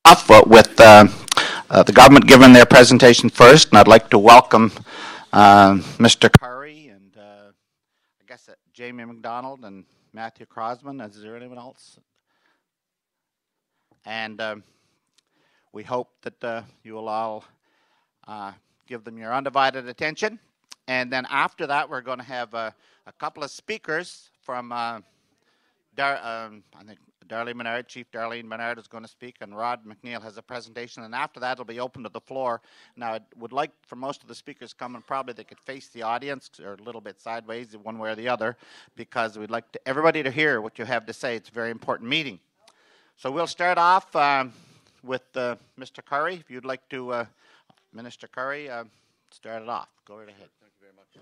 off with the government giving their presentation first, and I'd like to welcome Mr. Curry and I guess Jamie McDonald and Matthew Crosman. Is there anyone else? And we hope that you will all give them your undivided attention. And then after that, we're going to have a couple of speakers from, I think Darlene Menard, Chief Darlene Menard is going to speak, and Rod McNeil has a presentation. And after that, it'll be open to the floor. Now, I would like for most of the speakers coming, probably they could face the audience or a little bit sideways, one way or the other, because we'd like everybody to hear what you have to say. It's a very important meeting. So we'll start off with Mr. Curry. If you'd like to, Minister Curry, start it off. Go right ahead. Thank you very much.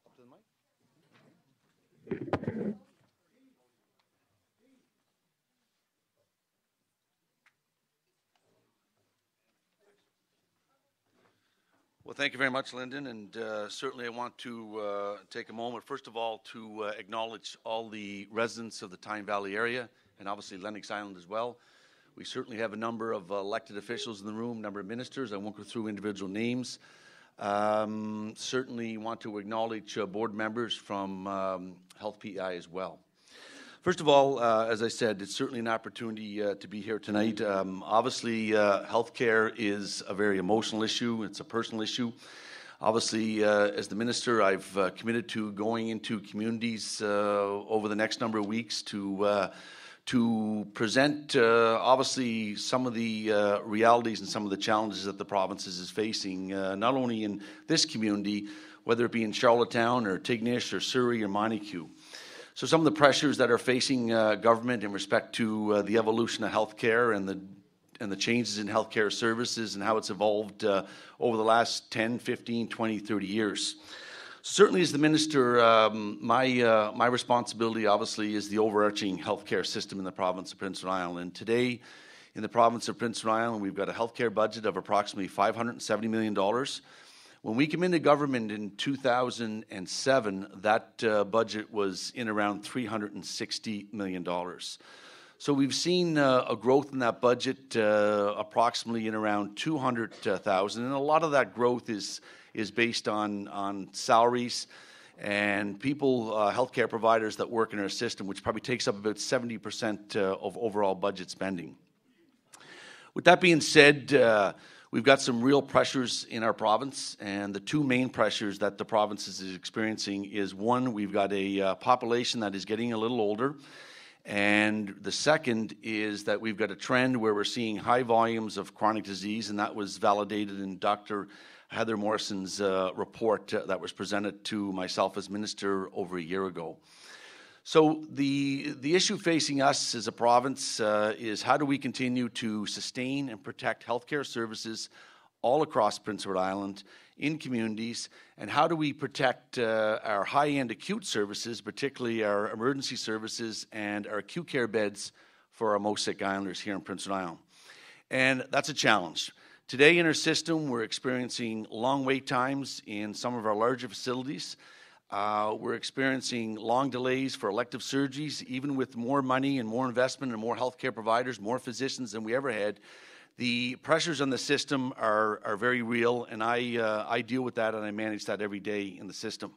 Up to the mic. Well, thank you very much, Lyndon, and certainly I want to take a moment, first of all, to acknowledge all the residents of the Tyne Valley area, and obviously Lennox Island as well. We certainly have a number of elected officials in the room, a number of ministers. I won't go through individual names. Certainly want to acknowledge board members from Health PEI as well. First of all, as I said, it's certainly an opportunity to be here tonight. Obviously, healthcare is a very emotional issue. It's a personal issue. Obviously, as the minister, I've committed to going into communities over the next number of weeks to present, obviously, some of the realities and some of the challenges that the province is facing, not only in this community, whether it be in Charlottetown or Tignish or Souris or Montague. So some of the pressures that are facing government in respect to the evolution of healthcare and the changes in healthcare services and how it's evolved over the last 10, 15, 20, 30 years. Certainly as the minister, my responsibility obviously is the overarching healthcare system in the province of Prince Edward Island. And today in the province of Prince Edward Island, we've got a healthcare budget of approximately $570 million. When we came into government in 2007, that budget was in around $360 million. So we've seen a growth in that budget approximately in around 200,000, and a lot of that growth is based on salaries and people, healthcare providers that work in our system, which probably takes up about 70% of overall budget spending. With that being said, we've got some real pressures in our province, and the two main pressures that the province is experiencing is, one, we've got a population that is getting a little older, and the second is that we've got a trend where we're seeing high volumes of chronic disease, and that was validated in Dr. Heather Morrison's report that was presented to myself as minister over a year ago. So the issue facing us as a province is how do we continue to sustain and protect healthcare services all across Prince Edward Island in communities, and how do we protect our high-end acute services, particularly our emergency services and our acute care beds for our most sick islanders here in Prince Edward Island. And that's a challenge. Today in our system, we're experiencing long wait times in some of our larger facilities. We're experiencing long delays for elective surgeries, even with more money and more investment and more healthcare providers, more physicians than we ever had. The pressures on the system are very real, and I deal with that and I manage that every day in the system.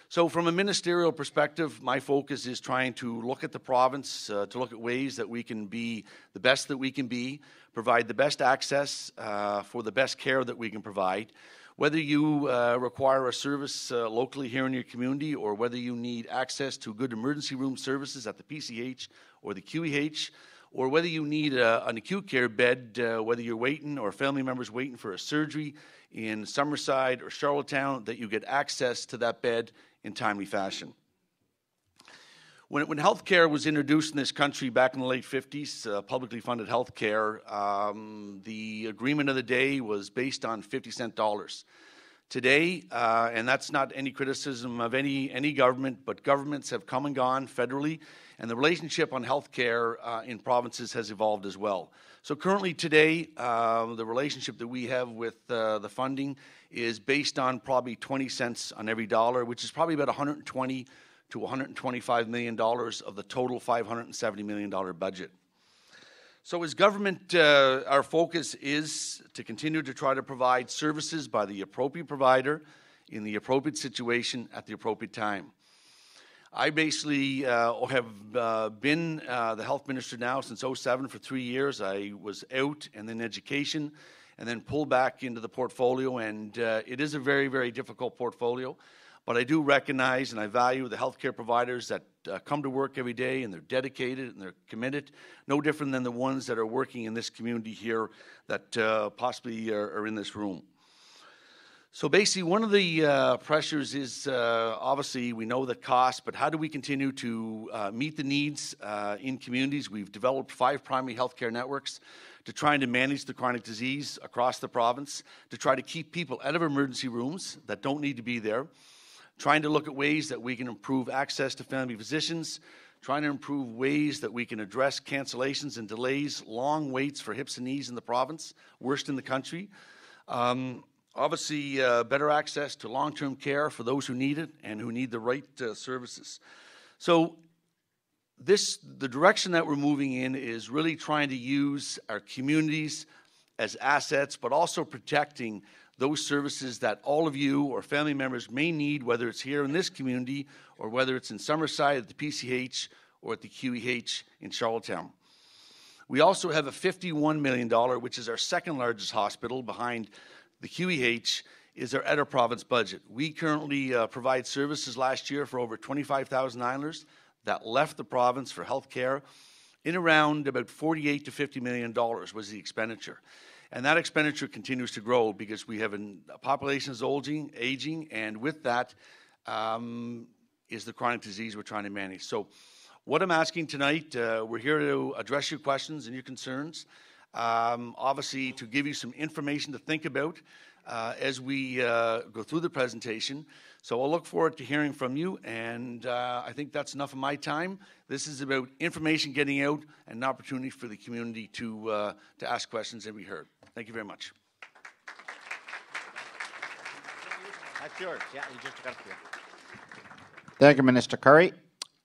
So from a ministerial perspective, my focus is trying to look at the province, to look at ways that we can be the best that we can be, provide the best access for the best care that we can provide. Whether you require a service locally here in your community, or whether you need access to good emergency room services at the PCH or the QEH, or whether you need an acute care bed, whether you're waiting or family members waiting for a surgery in Summerside or Charlottetown, that you get access to that bed in timely fashion. When healthcare was introduced in this country back in the late 50s, publicly funded healthcare, the agreement of the day was based on 50-cent dollars. Today, and that's not any criticism of any government, but governments have come and gone federally, and the relationship on healthcare in provinces has evolved as well. So currently today, the relationship that we have with the funding is based on probably 20 cents on every dollar, which is probably about $120 to $125 million of the total $570 million budget. So as government, our focus is to continue to try to provide services by the appropriate provider in the appropriate situation at the appropriate time. I basically have been the health minister now since 2007 for 3 years. I was out and then education and then pulled back into the portfolio, and it is a very, very difficult portfolio. But I do recognize and I value the healthcare providers that come to work every day, and they're dedicated and they're committed, no different than the ones that are working in this community here that possibly are in this room. So basically, one of the pressures is obviously we know that cost, but how do we continue to meet the needs in communities? We've developed 5 primary healthcare networks to try and manage the chronic disease across the province, to try to keep people out of emergency rooms that don't need to be there, trying to look at ways that we can improve access to family physicians, trying to improve ways that we can address cancellations and delays, long waits for hips and knees in the province, worst in the country. Obviously, better access to long-term care for those who need it and who need the right services. So the direction that we're moving in is really trying to use our communities as assets, but also protecting those services that all of you or family members may need, whether it's here in this community or whether it's in Summerside at the PCH or at the QEH in Charlottetown. We also have a $51 million, which is our second largest hospital behind the QEH, is our Edda province budget. We currently provide services last year for over 25,000 Islanders that left the province for health care. In around about $48 to $50 million was the expenditure. And that expenditure continues to grow because we have a population is aging, and with that is the chronic disease we're trying to manage. So what I'm asking tonight, we're here to address your questions and your concerns, obviously to give you some information to think about as we go through the presentation. So I'll look forward to hearing from you, and I think that's enough of my time. This is about information getting out and an opportunity for the community to ask questions that we heard. Thank you very much. That's yours. Yeah, you just got it here. Thank you, Minister Curry.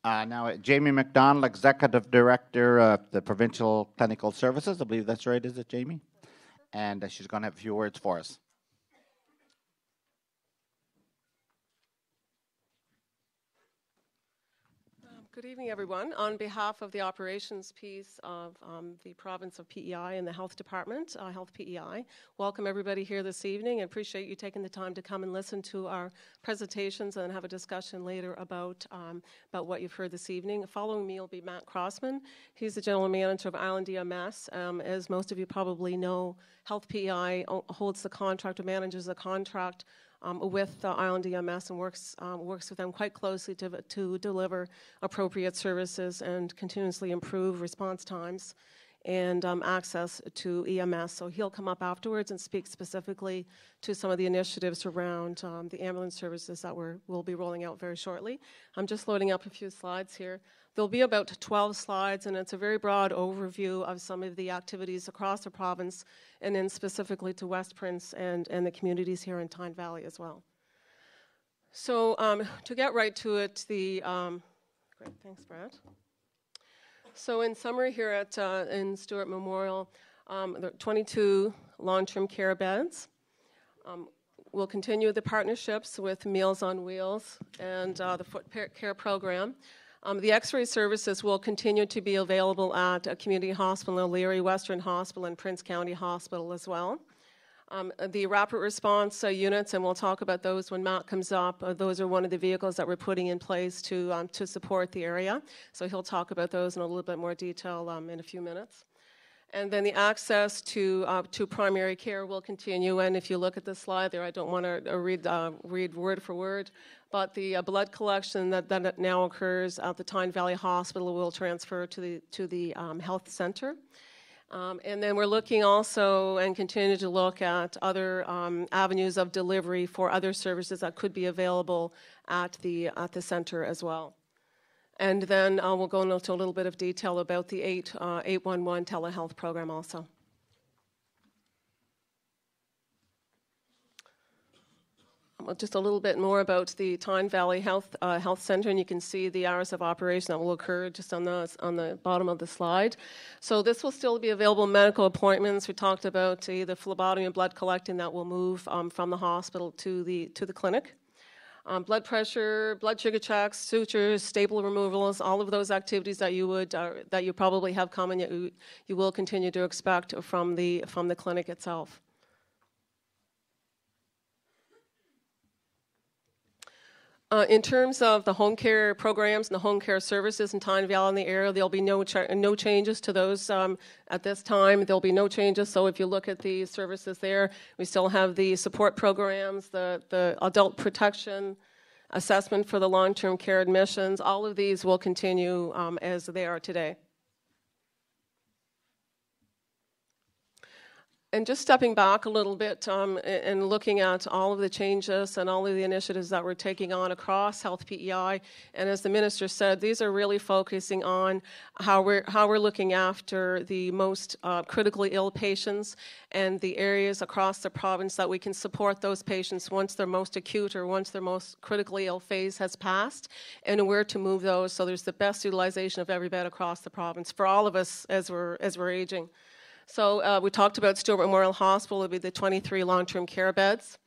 Now, Jamie McDonald, Executive Director of the Provincial Clinical Services. I believe that's right, is it, Jamie? And she's going to have a few words for us. Good evening, everyone. On behalf of the operations piece of the province of PEI and the health department, Health PEI, welcome everybody here this evening, and appreciate you taking the time to come and listen to our presentations and have a discussion later about what you've heard this evening. Following me will be Matt Crossman. He's the General Manager of Island EMS. As most of you probably know, Health PEI holds the contract or manages the contract with Island EMS and works with them quite closely to deliver appropriate services and continuously improve response times and access to EMS. So he'll come up afterwards and speak specifically to some of the initiatives around the ambulance services that we'll be rolling out very shortly. I'm just loading up a few slides here. There'll be about 12 slides, and it's a very broad overview of some of the activities across the province, and then specifically to West Prince and the communities here in Tyne Valley as well. So to get right to it, great, thanks, Brad. So in summary here in Stewart Memorial, there are 22 long-term care beds. We'll continue the partnerships with Meals on Wheels and the Foot Care Program. The X-ray services will continue to be available at a community hospital in O'Leary, Western Hospital, and Prince County Hospital as well. The rapid response units, and we'll talk about those when Matt comes up, those are one of the vehicles that we're putting in place to support the area. So he'll talk about those in a little bit more detail in a few minutes. And then the access to primary care will continue. And if you look at the slide there, I don't want to read word for word, but the blood collection that now occurs at the Tyne Valley Hospital will transfer to the health center. And then we're looking also and continue to look at other avenues of delivery for other services that could be available at the center as well. And then we'll go into a little bit of detail about the 811 telehealth program also. just a little bit more about the Tyne Valley Health Center, and you can see the hours of operation that will occur just on the bottom of the slide. So this will still be available medical appointments. We talked about the phlebotomy and blood collecting that will move from the hospital to the clinic. Blood pressure, blood sugar checks, sutures, staple removals, all of those activities that you probably have come and you will continue to expect from the clinic itself. In terms of the home care programs and the home care services in Tyne Valley and the area, there'll be no changes to those at this time. There'll be no changes. So if you look at the services there, we still have the support programs, the adult protection, assessment for the long-term care admissions. All of these will continue as they are today. And just stepping back a little bit and looking at all of the changes and all of the initiatives that we're taking on across Health PEI, and as the minister said, these are really focusing on how we're looking after the most critically ill patients and the areas across the province that we can support those patients once their most acute or once their most critically ill phase has passed, and where to move those so there's the best utilization of every bed across the province for all of us as we're aging. So we talked about Stewart Memorial Hospital. It would be the 23 long-term care beds.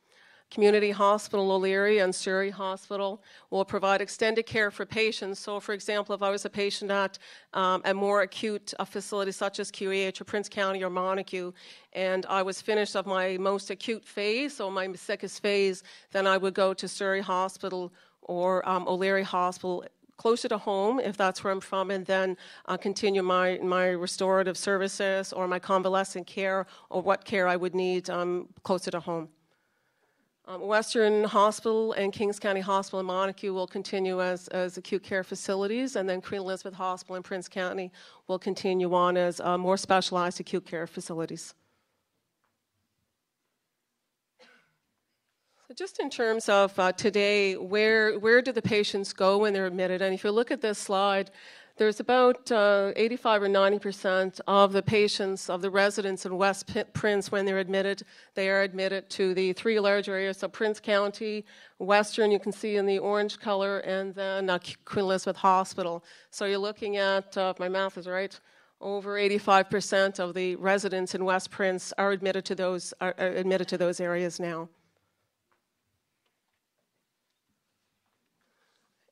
Community Hospital O'Leary and Souris Hospital will provide extended care for patients. So, for example, if I was a patient at a more acute facility such as QEH or Prince County or Montague, and I was finished of my most acute phase, so my sickest phase, then I would go to Souris Hospital or O'Leary Hospital closer to home, if that's where I'm from, and then continue my restorative services or my convalescent care or what care I would need closer to home. Western Hospital and Kings County Hospital in Montague will continue as acute care facilities, and then Queen Elizabeth Hospital in Prince County will continue on as more specialized acute care facilities. Just in terms of today, where do the patients go when they're admitted? And if you look at this slide, there's about 85 or 90% of the patients, of the residents in West Prince, when they're admitted, they are admitted to the three large areas, so Prince County, Western, you can see in the orange color, and then Queen Elizabeth Hospital. So you're looking at, if my math is right, over 85% of the residents in West Prince are admitted to those areas now.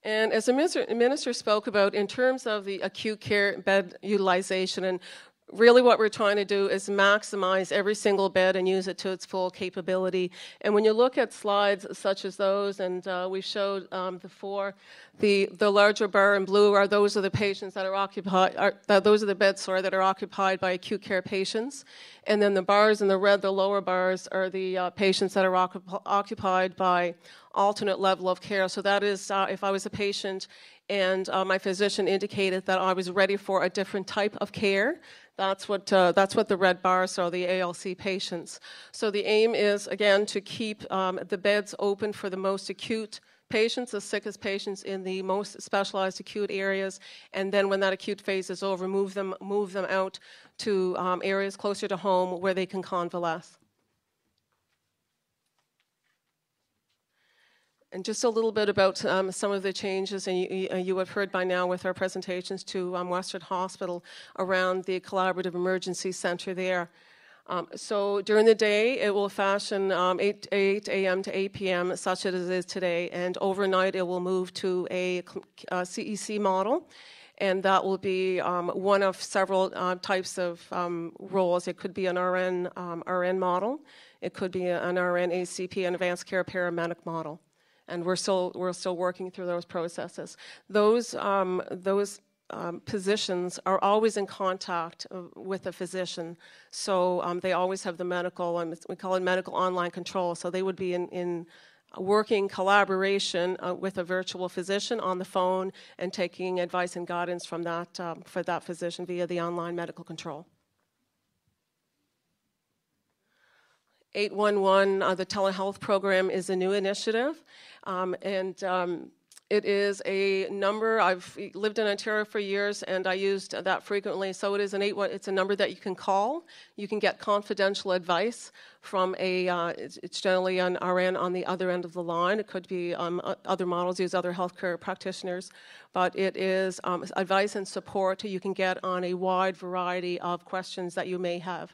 And as the minister spoke about, in terms of the acute care bed utilization, and really what we're trying to do is maximize every single bed and use it to its full capability. And when you look at slides such as those, and we showed the larger bar in blue those are the patients that are occupied, those are the beds, that are occupied by acute care patients. And then the bars in the red, the lower bars, are the patients that are occupied by alternate level of care. So that is if I was a patient and my physician indicated that I was ready for a different type of care, that's what the red bars are, the ALC patients. So the aim is, again, to keep the beds open for the most acute patients, the sickest patients in the most specialized acute areas, and then when that acute phase is over, move them out to areas closer to home where they can convalesce. And just a little bit about some of the changes, and you have heard by now with our presentations to Western Hospital around the Collaborative Emergency Center there. So during the day, it will fashion 8 a.m. to 8 p.m., such as it is today, and overnight it will move to a CEC model, and that will be one of several types of roles. It could be an RN model, it could be an RN ACP, an advanced care paramedic model. And we're still working through those processes. Those physicians are always in contact with a physician, so they always have the medical, we call it medical online control. So they would be in working collaboration with a virtual physician on the phone and taking advice and guidance from for that physician via the online medical control. 811, the telehealth program, is a new initiative, and It is a number. I've lived in Ontario for years, and I used that frequently. So it is it's a number that you can call. You can get confidential advice from it's generally an RN on the other end of the line. It could be other models use other healthcare practitioners, but it is advice and support you can get on a wide variety of questions that you may have.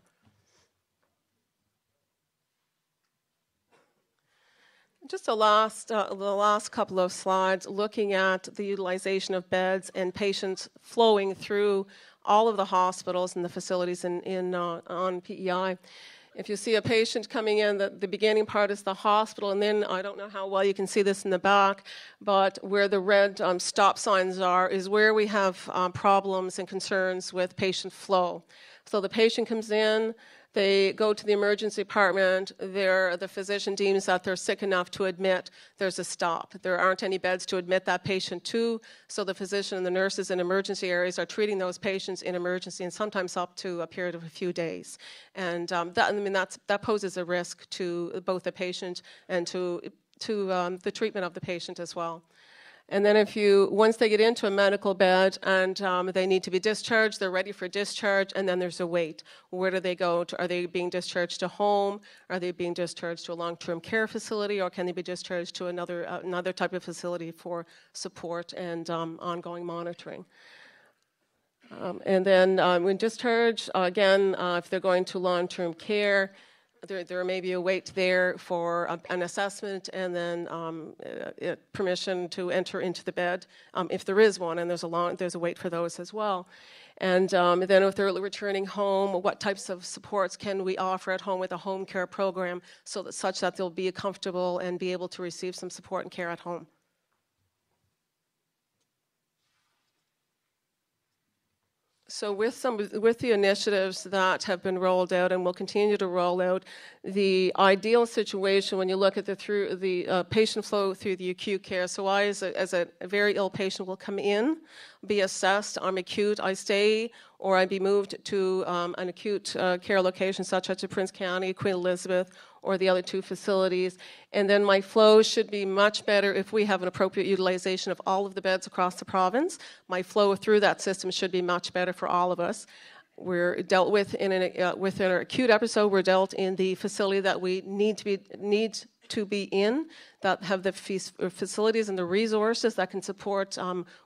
Just the last couple of slides looking at the utilization of beds and patients flowing through all of the hospitals and the facilities on PEI. If you see a patient coming in, the beginning part is the hospital, and then I don't know how well you can see this in the back, but where the red stop signs are is where we have problems and concerns with patient flow. So the patient comes in, they go to the emergency department, the physician deems that they're sick enough to admit, there's a stop. There aren't any beds to admit that patient to, so the physician and the nurses in emergency areas are treating those patients in emergency, and sometimes up to a period of a few days. And that poses a risk to both the patient and to the treatment of the patient as well. And then once they get into a medical bed and they need to be discharged, they're ready for discharge, and then there's a wait. Where do they go? Are they being discharged to home? Are they being discharged to a long-term care facility, or can they be discharged to another type of facility for support and ongoing monitoring? And then when discharged, again, if they're going to long-term care, there may be a wait there for an assessment and then permission to enter into the bed if there is one, and there's a wait for those as well. And then if they're returning home, what types of supports can we offer at home with a home care program such that they'll be comfortable and be able to receive some support and care at home? So with the initiatives that have been rolled out and will continue to roll out, the ideal situation when you look at the patient flow through the acute care. So I, as a very ill patient, will come in, be assessed. I'm acute. I stay, or I be moved to an acute care location such as Prince County, Queen Elizabeth, or the other two facilities. And then my flow should be much better if we have an appropriate utilization of all of the beds across the province. My flow through that system should be much better for all of us. We're dealt with within our acute episode. We're dealt in the facility that we need to be in, that have the facilities and the resources that can support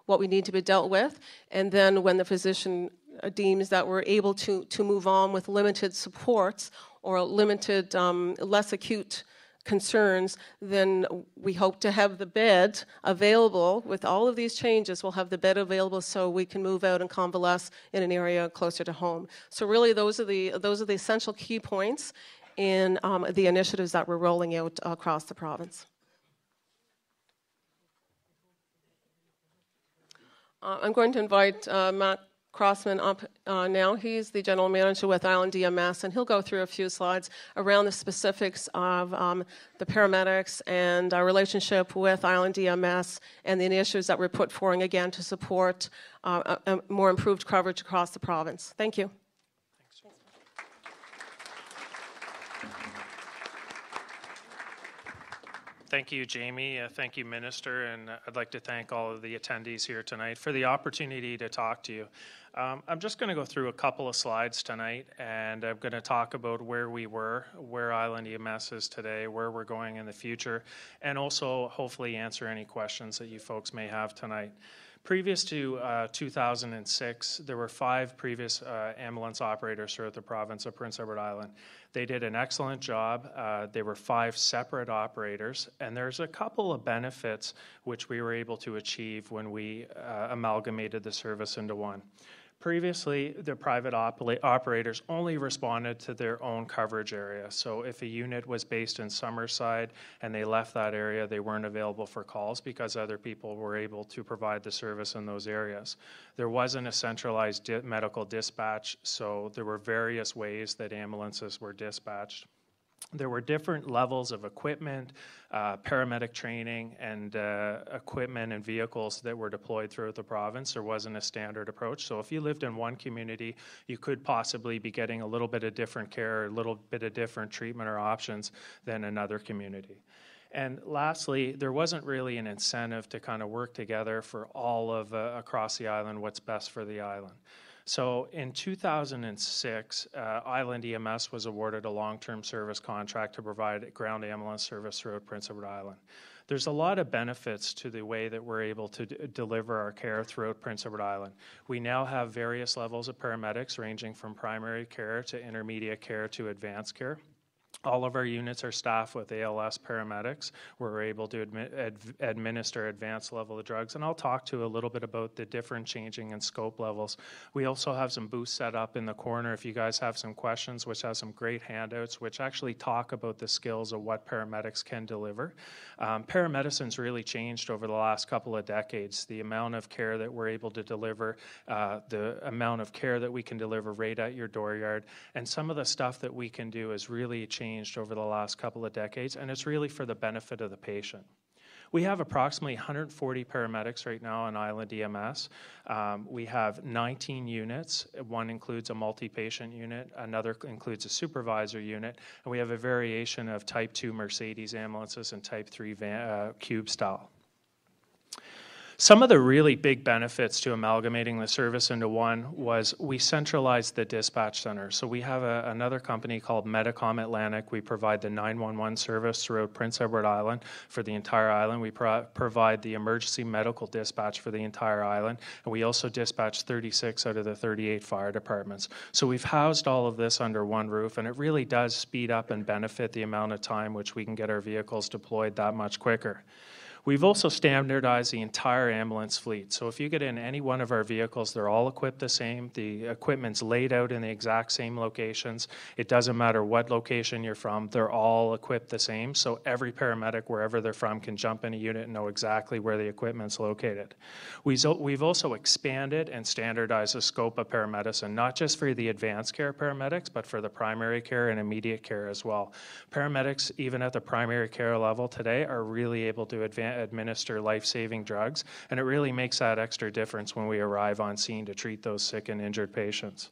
what we need to be dealt with. And then when the physician deems that we're able to move on with limited supports or limited, less acute concerns, then we hope to have the bed available. With all of these changes, we'll have the bed available so we can move out and convalesce in an area closer to home. So really, those are the essential key points in the initiatives that we're rolling out across the province. I'm going to invite Matt Crossman up now. He's the general manager with Island EMS, and he'll go through a few slides around the specifics of the paramedics and our relationship with Island EMS and the initiatives that we're put forward again to support a more improved coverage across the province. Thank you. Thank you, Jamie. Thank you, Minister, and I'd like to thank all of the attendees here tonight for the opportunity to talk to you. I'm just going to go through a couple of slides tonight, and I'm going to talk about where we were, where Island EMS is today, where we're going in the future, and also hopefully answer any questions that you folks may have tonight. Previous to 2006, there were 5 previous ambulance operators throughout the province of Prince Edward Island. They did an excellent job. They were 5 separate operators, and there's a couple of benefits which we were able to achieve when we amalgamated the service into one. Previously, the private operators only responded to their own coverage area. So if a unit was based in Summerside and they left that area, they weren't available for calls because other people were able to provide the service in those areas. There wasn't a centralized medical dispatch, so there were various ways that ambulances were dispatched. There were different levels of equipment, paramedic training, and equipment and vehicles that were deployed throughout the province. There wasn't a standard approach. So if you lived in one community, you could possibly be getting a little bit of different care, a little bit of different treatment or options than another community. And lastly, there wasn't really an incentive to kind of work together for all of across the island what's best for the island. So in 2006, Island EMS was awarded a long-term service contract to provide ground ambulance service throughout Prince Edward Island. There's a lot of benefits to the way that we're able to deliver our care throughout Prince Edward Island. We now have various levels of paramedics ranging from primary care to intermediate care to advanced care. All of our units are staffed with ALS paramedics. We're able to administer advanced level of drugs, and I'll talk to a little bit about the different changing and scope levels. We also have some booths set up in the corner if you guys have some questions, which has some great handouts which actually talk about the skills of what paramedics can deliver. Paramedicine's really changed over the last couple of decades. The amount of care that we're able to deliver, the amount of care that we can deliver right at your dooryard, and some of the stuff that we can do has really changed over the last couple of decades, and it's really for the benefit of the patient. We have approximately 140 paramedics right now on Island EMS. We have 19 units. One includes a multi-patient unit, another includes a supervisor unit, and we have a variation of Type 2 Mercedes ambulances and Type 3 Cube style. Some of the really big benefits to amalgamating the service into one was we centralized the dispatch center. So we have another company called Medicom Atlantic. We provide the 911 service throughout Prince Edward Island for the entire island. We provide the emergency medical dispatch for the entire island. And we also dispatch 36 out of the 38 fire departments. So we've housed all of this under one roof, and it really does speed up and benefit the amount of time which we can get our vehicles deployed that much quicker. We've also standardized the entire ambulance fleet. So if you get in any one of our vehicles, they're all equipped the same. The equipment's laid out in the exact same locations. It doesn't matter what location you're from, they're all equipped the same. So every paramedic, wherever they're from, can jump in a unit and know exactly where the equipment's located. We've also expanded and standardized the scope of paramedicine, not just for the advanced care paramedics, but for the primary care and immediate care as well. Paramedics, even at the primary care level today, are really able to administer life-saving drugs, and it really makes that extra difference when we arrive on scene to treat those sick and injured patients.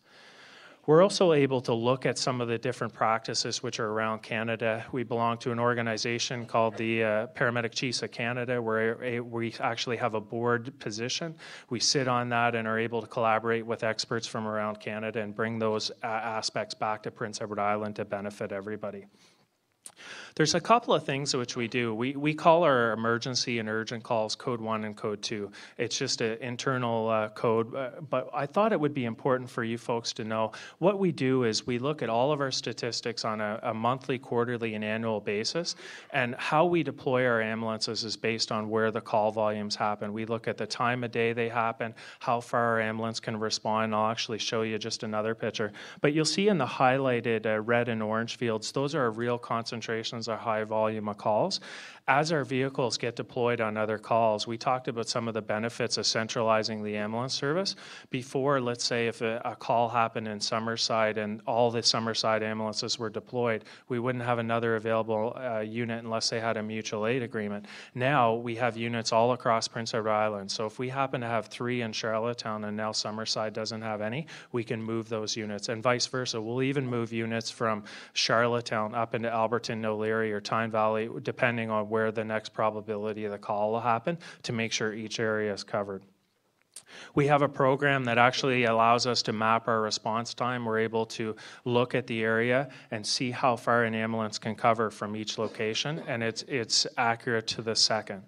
We're also able to look at some of the different practices which are around Canada. We belong to an organization called the Paramedic Chiefs of Canada, where we actually have a board position. We sit on that and are able to collaborate with experts from around Canada and bring those aspects back to Prince Edward Island to benefit everybody. There's a couple of things which we do. We call our emergency and urgent calls Code 1 and Code 2. It's just an internal code, but I thought it would be important for you folks to know. What we do is we look at all of our statistics on a monthly, quarterly, and annual basis, and how we deploy our ambulances is based on where the call volumes happen. We look at the time of day they happen, how far our ambulance can respond. I'll actually show you just another picture. But you'll see in the highlighted red and orange fields, those are real concentrations a high volume of calls. As our vehicles get deployed on other calls, we talked about some of the benefits of centralizing the ambulance service. Before, let's say if a call happened in Summerside and all the Summerside ambulances were deployed, we wouldn't have another available unit unless they had a mutual aid agreement. Now we have units all across Prince Edward Island. So if we happen to have 3 in Charlottetown and now Summerside doesn't have any, we can move those units, and vice versa. We'll even move units from Charlottetown up into Alberton, O'Leary, or Tyne Valley, depending on where the next probability of the call will happen, to make sure each area is covered. We have a program that actually allows us to map our response time. We're able to look at the area and see how far an ambulance can cover from each location, and it's accurate to the second.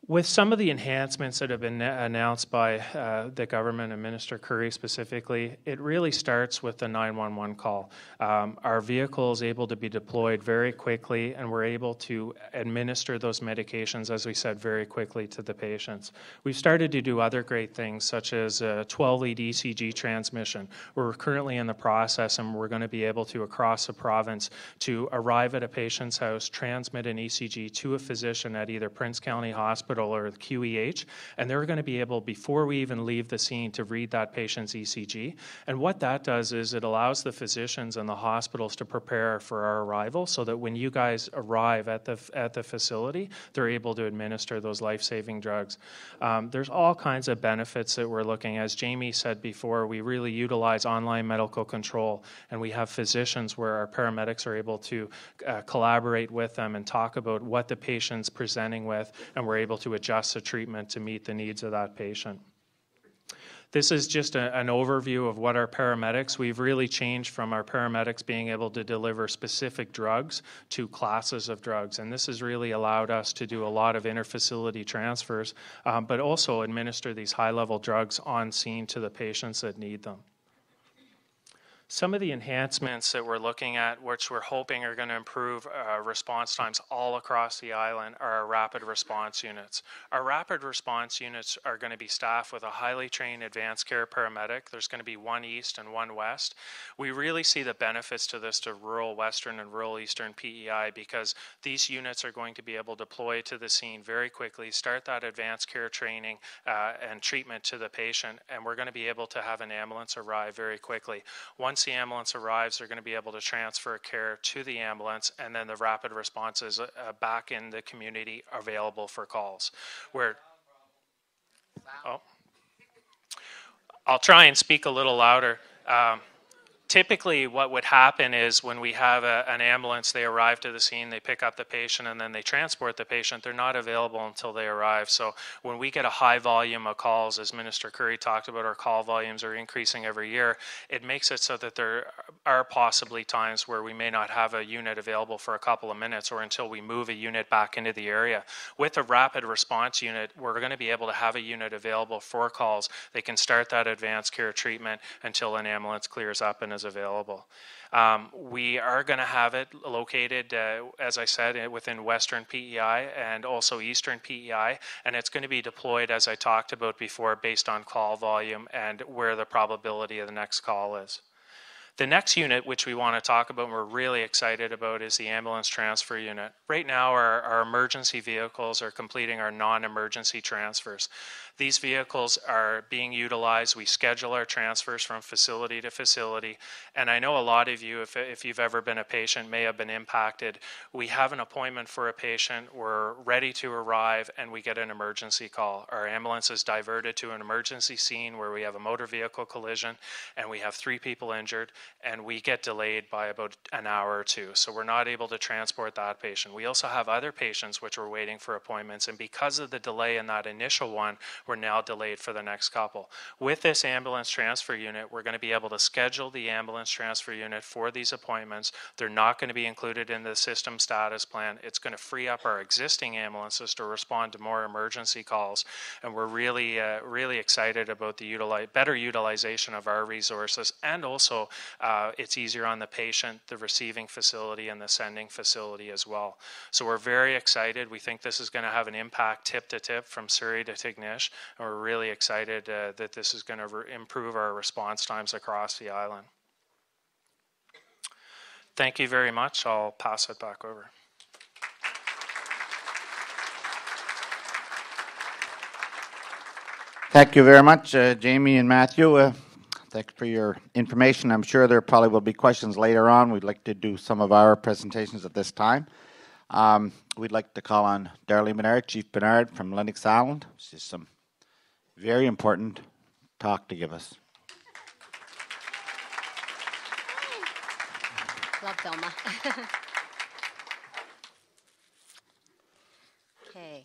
With some of the enhancements that have been announced by the government and Minister Curry specifically, it really starts with the 911 call. Our vehicle is able to be deployed very quickly, and we're able to administer those medications, as we said, very quickly to the patients. We've started to do other great things, such as a 12-lead ECG transmission. We're currently in the process, and we're going to be able to, across the province, to arrive at a patient's house, transmit an ECG to a physician at either Prince County Hospital hospital or the QEH, and they're going to be able, before we even leave the scene, to read that patient's ECG. And what that does is it allows the physicians and the hospitals to prepare for our arrival so that when you guys arrive at the facility, they're able to administer those life-saving drugs. There's all kinds of benefits that we're looking at. As Jamie said before, we really utilize online medical control, and we have physicians where our paramedics are able to collaborate with them and talk about what the patient's presenting with, and we're able to adjust the treatment to meet the needs of that patient. This is just an overview of what our paramedics, we've really changed from our paramedics being able to deliver specific drugs to classes of drugs. And this has really allowed us to do a lot of interfacility transfers, but also administer these high-level drugs on scene to the patients that need them. Some of the enhancements that we're looking at, which we're hoping are going to improve response times all across the island, are our rapid response units. Our rapid response units are going to be staffed with a highly trained advanced care paramedic. There's going to be one east and one west. We really see the benefits to this to rural western and rural eastern PEI because these units are going to be able to deploy to the scene very quickly, start that advanced care training and treatment to the patient, and we're going to be able to have an ambulance arrive very quickly. Once the ambulance arrives, they're going to be able to transfer care to the ambulance, and then the rapid response is back in the community available for calls. I'll try and speak a little louder. Typically what would happen is when we have an ambulance, they arrive to the scene, they pick up the patient, and then they transport the patient. They're not available until they arrive. So when we get a high volume of calls, as Minister Curry talked about, our call volumes are increasing every year, it makes it so that there are possibly times where we may not have a unit available for a couple of minutes or until we move a unit back into the area. With a rapid response unit, we're going to be able to have a unit available for calls. They can start that advanced care treatment until an ambulance clears up and is available. We are going to have it located, as I said, within Western PEI and also Eastern PEI, and it's going to be deployed, as I talked about before, based on call volume and where the probability of the next call is. The next unit, which we want to talk about and we're really excited about, is the ambulance transfer unit. Right now, our emergency vehicles are completing our non-emergency transfers. These vehicles are being utilized. We schedule our transfers from facility to facility. And I know a lot of you, if you've ever been a patient, may have been impacted. We have an appointment for a patient. We're ready to arrive, and we get an emergency call. Our ambulance is diverted to an emergency scene where we have a motor vehicle collision, and we have 3 people injured, and we get delayed by about an hour or 2. So we're not able to transport that patient. We also have other patients which are waiting for appointments, and because of the delay in that initial one, we're now delayed for the next couple. With this ambulance transfer unit, we're going to be able to schedule the ambulance transfer unit for these appointments. They're not going to be included in the system status plan. It's going to free up our existing ambulances to respond to more emergency calls, and we're really, really excited about the better utilization of our resources, and also it's easier on the patient, the receiving facility, and the sending facility as well. So we're very excited. We think this is going to have an impact tip to tip from Souris to Tignish, and we're really excited that this is going to improve our response times across the island. Thank you very much. I'll pass it back over. Thank you very much, Jamie and Matthew. Thanks for your information. I'm sure there probably will be questions later on. We'd like to do some of our presentations at this time. We'd like to call on Darlene Bernard, Chief Bernard from Lennox Island. She's some very important talk to give us. Love Thelma. Okay.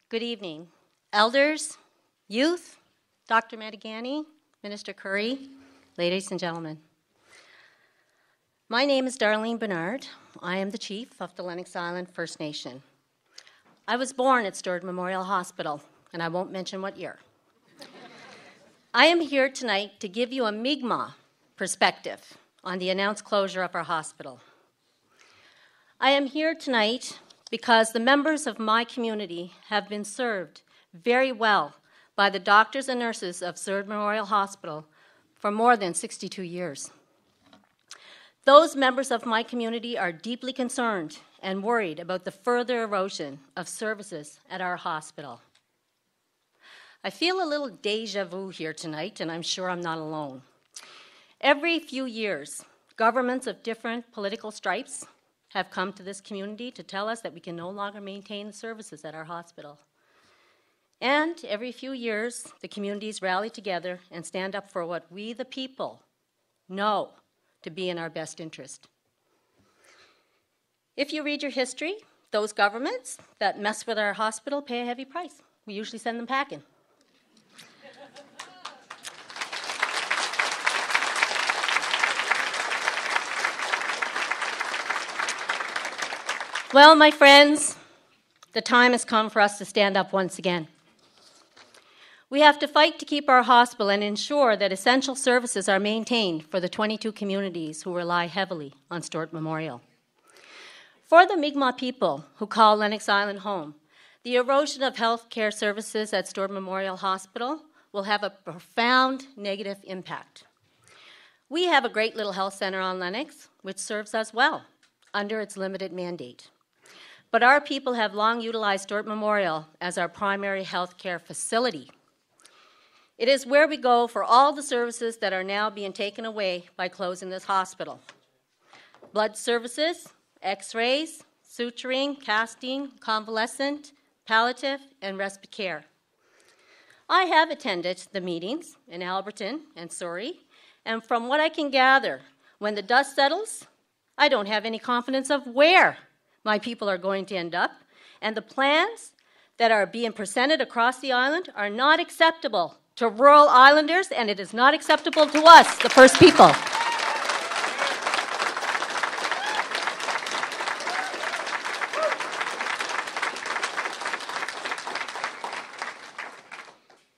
Good evening, elders, youth, Dr. Medigani, Minister Curry, ladies and gentlemen. My name is Darlene Bernard. I am the chief of the Lennox Island First Nation. I was born at Stewart Memorial Hospital, and I won't mention what year. I am here tonight to give you a Mi'kmaq perspective on the announced closure of our hospital. I am here tonight because the members of my community have been served very well by the doctors and nurses of Stewart Memorial Hospital for more than 62 years. Those members of my community are deeply concerned and worried about the further erosion of services at our hospital. I feel a little deja vu here tonight, and I'm sure I'm not alone. Every few years, governments of different political stripes have come to this community to tell us that we can no longer maintain the services at our hospital. And every few years, the communities rally together and stand up for what we, the people, know to be in our best interest. If you read your history, those governments that mess with our hospital pay a heavy price. We usually send them packing. Well, my friends, the time has come for us to stand up once again. We have to fight to keep our hospital and ensure that essential services are maintained for the 22 communities who rely heavily on Stewart Memorial. For the Mi'kmaq people who call Lennox Island home, the erosion of health care services at Stewart Memorial Hospital will have a profound negative impact. We have a great little health center on Lennox, which serves us well under its limited mandate. But our people have long utilized Stewart Memorial as our primary health care facility. It is where we go for all the services that are now being taken away by closing this hospital. Blood services, x-rays, suturing, casting, convalescent, palliative, and respite care. I have attended the meetings in Alberton and Souris, and from what I can gather, when the dust settles, I don't have any confidence of where my people are going to end up, and the plans that are being presented across the island are not acceptable to rural islanders, and it is not acceptable to us, the First People.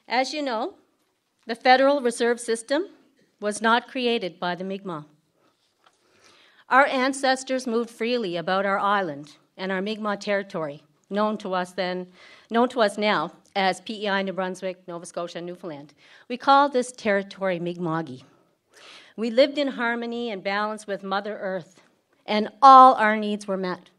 As you know, the Federal Reserve System was not created by the Mi'kmaq. Our ancestors moved freely about our island and our Mi'kmaq territory, known to us now as PEI, New Brunswick, Nova Scotia, and Newfoundland. We call this territory Mi'kma'ki. We lived in harmony and balance with Mother Earth, and all our needs were met.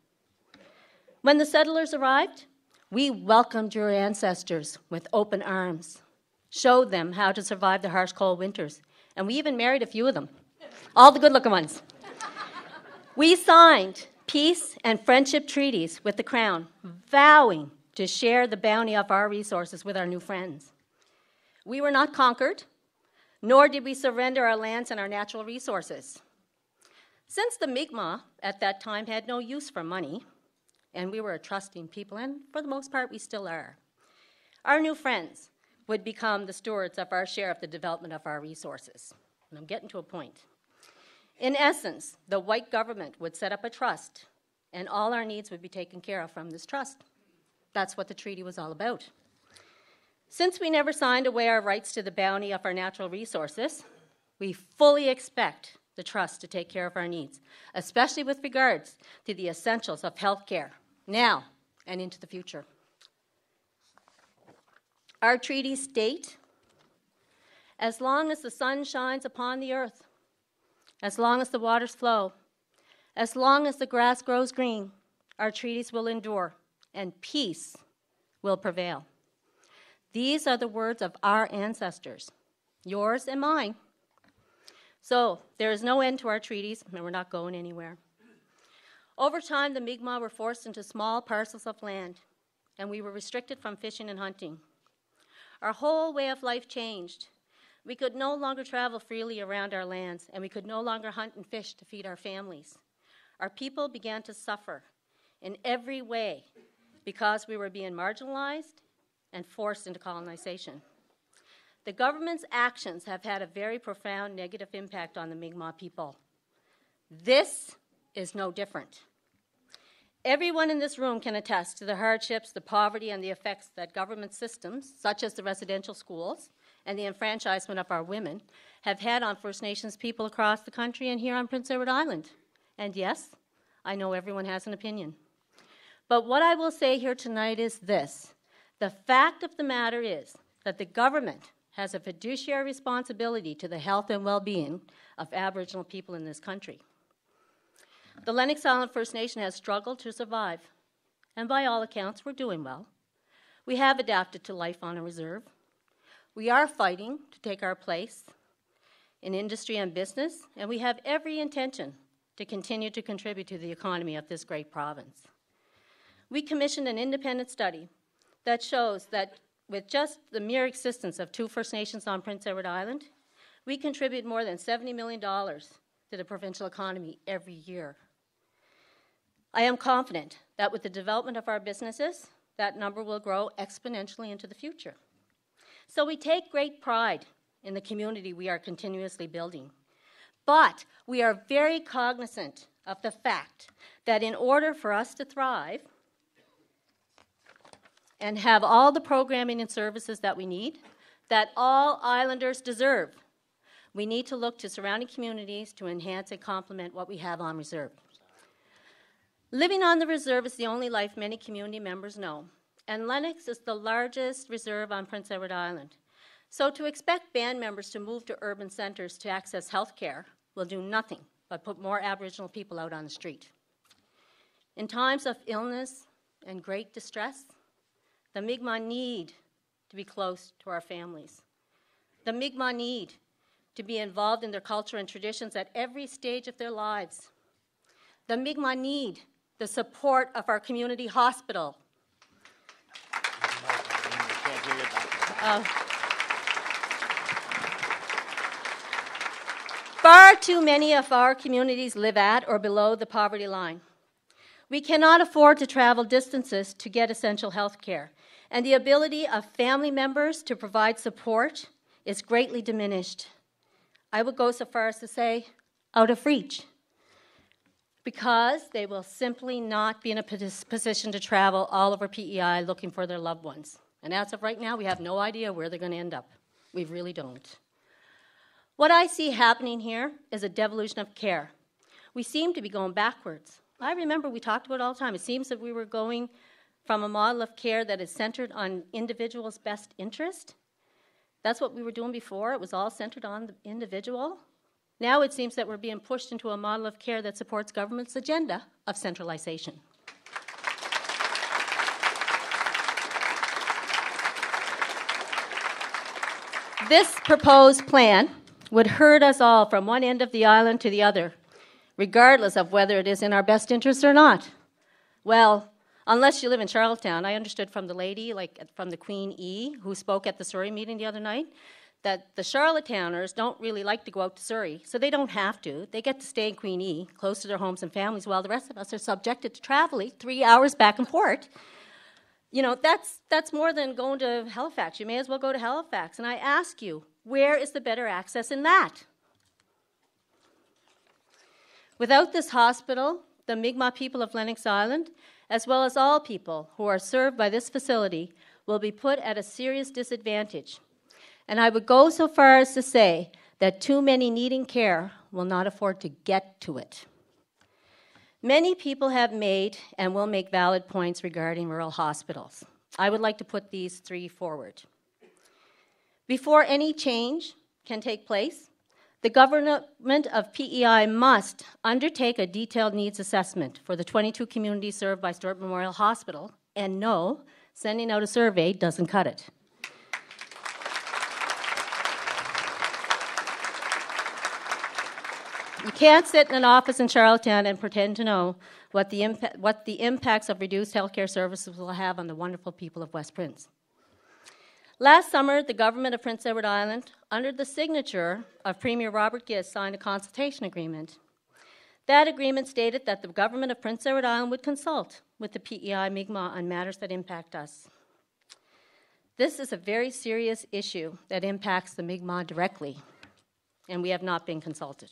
When the settlers arrived, we welcomed your ancestors with open arms, showed them how to survive the harsh cold winters, and we even married a few of them, all the good-looking ones. We signed peace and friendship treaties with the Crown, vowing to share the bounty of our resources with our new friends. We were not conquered, nor did we surrender our lands and our natural resources. Since the Mi'kmaq at that time had no use for money, and we were a trusting people, and for the most part we still are, our new friends would become the stewards of our share of the development of our resources. And I'm getting to a point. In essence, the white government would set up a trust, and all our needs would be taken care of from this trust. That's what the treaty was all about. Since we never signed away our rights to the bounty of our natural resources, we fully expect the trust to take care of our needs, especially with regards to the essentials of health care, now and into the future. Our treaties state, as long as the sun shines upon the earth, as long as the waters flow, as long as the grass grows green, our treaties will endure, and peace will prevail. These are the words of our ancestors, yours and mine. So there is no end to our treaties, and we're not going anywhere. Over time, the Mi'kmaq were forced into small parcels of land, and we were restricted from fishing and hunting. Our whole way of life changed. We could no longer travel freely around our lands, and we could no longer hunt and fish to feed our families. Our people began to suffer in every way because we were being marginalized and forced into colonization. The government's actions have had a very profound negative impact on the Mi'kmaq people. This is no different. Everyone in this room can attest to the hardships, the poverty, and the effects that government systems, such as the residential schools and the enfranchisement of our women, have had on First Nations people across the country and here on Prince Edward Island. And yes, I know everyone has an opinion. But what I will say here tonight is this. The fact of the matter is that the government has a fiduciary responsibility to the health and well-being of Aboriginal people in this country. The Lennox Island First Nation has struggled to survive, and by all accounts, we're doing well. We have adapted to life on a reserve. We are fighting to take our place in industry and business, and we have every intention to continue to contribute to the economy of this great province. We commissioned an independent study that shows that with just the mere existence of 2 First Nations on Prince Edward Island, we contribute more than $70 million to the provincial economy every year. I am confident that with the development of our businesses, that number will grow exponentially into the future. So we take great pride in the community we are continuously building. But we are very cognizant of the fact that in order for us to thrive and have all the programming and services that we need, that all islanders deserve, we need to look to surrounding communities to enhance and complement what we have on reserve. Living on the reserve is the only life many community members know, and Lennox is the largest reserve on Prince Edward Island. So to expect band members to move to urban centres to access health care will do nothing but put more Aboriginal people out on the street. In times of illness and great distress, the Mi'kmaq need to be close to our families. The Mi'kmaq need to be involved in their culture and traditions at every stage of their lives. The Mi'kmaq need the support of our community hospital. Far too many of our communities live at or below the poverty line. We cannot afford to travel distances to get essential health care, and the ability of family members to provide support is greatly diminished. I would go so far as to say, out of reach, because they will simply not be in a position to travel all over PEI looking for their loved ones. And as of right now, we have no idea where they're going to end up. We really don't. What I see happening here is a devolution of care. We seem to be going backwards. I remember we talked about it all the time. It seems that we were going from a model of care that is centered on individuals' best interest. That's what we were doing before. It was all centered on the individual. Now it seems that we're being pushed into a model of care that supports government's agenda of centralization. This proposed plan would hurt us all from one end of the island to the other, regardless of whether it is in our best interest or not. Well, unless you live in Charlottetown. I understood from the lady, from the Queen E, who spoke at the Souris meeting the other night, that the Charlottetowners don't really like to go out to Souris, so they don't have to. They get to stay in Queen E, close to their homes and families, while the rest of us are subjected to traveling 3 hours back and forth. You know, that's more than going to Halifax. You may as well go to Halifax. And I ask you, where is the better access in that? Without this hospital, the Mi'kmaq people of Lennox Island, as well as all people who are served by this facility, will be put at a serious disadvantage. And I would go so far as to say that too many needing care will not afford to get to it. Many people have made and will make valid points regarding rural hospitals. I would like to put these 3 forward. Before any change can take place, the government of PEI must undertake a detailed needs assessment for the 22 communities served by Stewart Memorial Hospital, and no, sending out a survey doesn't cut it. You can't sit in an office in Charlottetown and pretend to know what the impacts of reduced healthcare services will have on the wonderful people of West Prince. Last summer, the government of Prince Edward Island, under the signature of Premier Robert Gist, signed a consultation agreement. That agreement stated that the government of Prince Edward Island would consult with the PEI Mi'kmaq on matters that impact us. This is a very serious issue that impacts the Mi'kmaq directly, and we have not been consulted.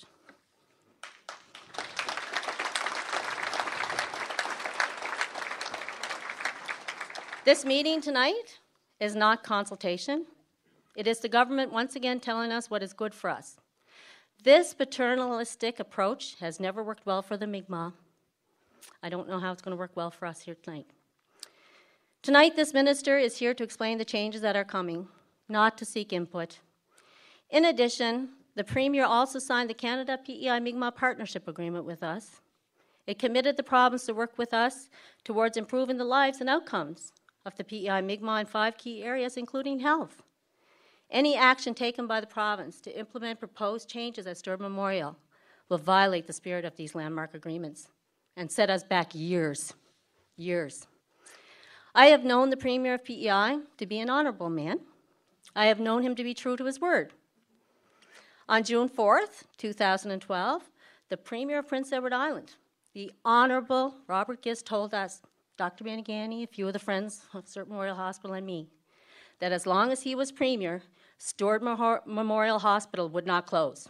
This meeting tonight is not consultation. It is the government once again telling us what is good for us. This paternalistic approach has never worked well for the Mi'kmaq. I don't know how it's going to work well for us here tonight. Tonight, this minister is here to explain the changes that are coming, not to seek input. In addition, the Premier also signed the Canada PEI Mi'kmaq Partnership Agreement with us, It committed the province to work with us towards improving the lives and outcomes of the PEI Mi'kmaq in 5 key areas, including health. Any action taken by the province to implement proposed changes at Stewart Memorial will violate the spirit of these landmark agreements and set us back years. I have known the Premier of PEI to be an honourable man. I have known him to be true to his word. On June 4th, 2012, the Premier of Prince Edward Island, the Honourable Robert Gist, told us, Dr. Manigani, a few of the friends of Stewart Memorial Hospital and me, that as long as he was Premier, Stewart Memorial Hospital would not close.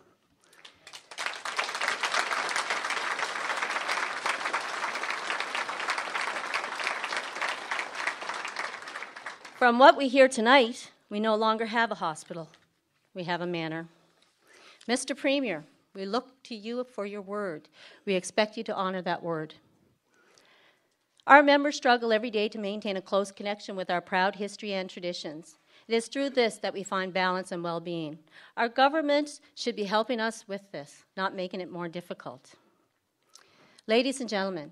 From what we hear tonight, we no longer have a hospital. We have a manor. Mr. Premier, we look to you for your word. We expect you to honour that word. Our members struggle every day to maintain a close connection with our proud history and traditions. It is through this that we find balance and well-being. Our government should be helping us with this, not making it more difficult. Ladies and gentlemen,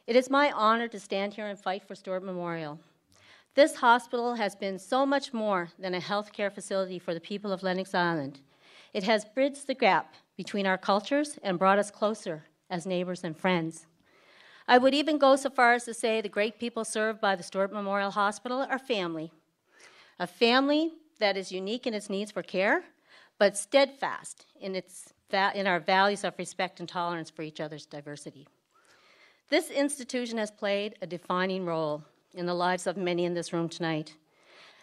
it is my honour to stand here and fight for Stewart Memorial. This hospital has been so much more than a healthcare facility for the people of Lennox Island. It has bridged the gap between our cultures and brought us closer as neighbours and friends. I would even go so far as to say the great people served by the Stewart Memorial Hospital are family. A family that is unique in its needs for care, but steadfast in our values of respect and tolerance for each other's diversity. This institution has played a defining role in the lives of many in this room tonight,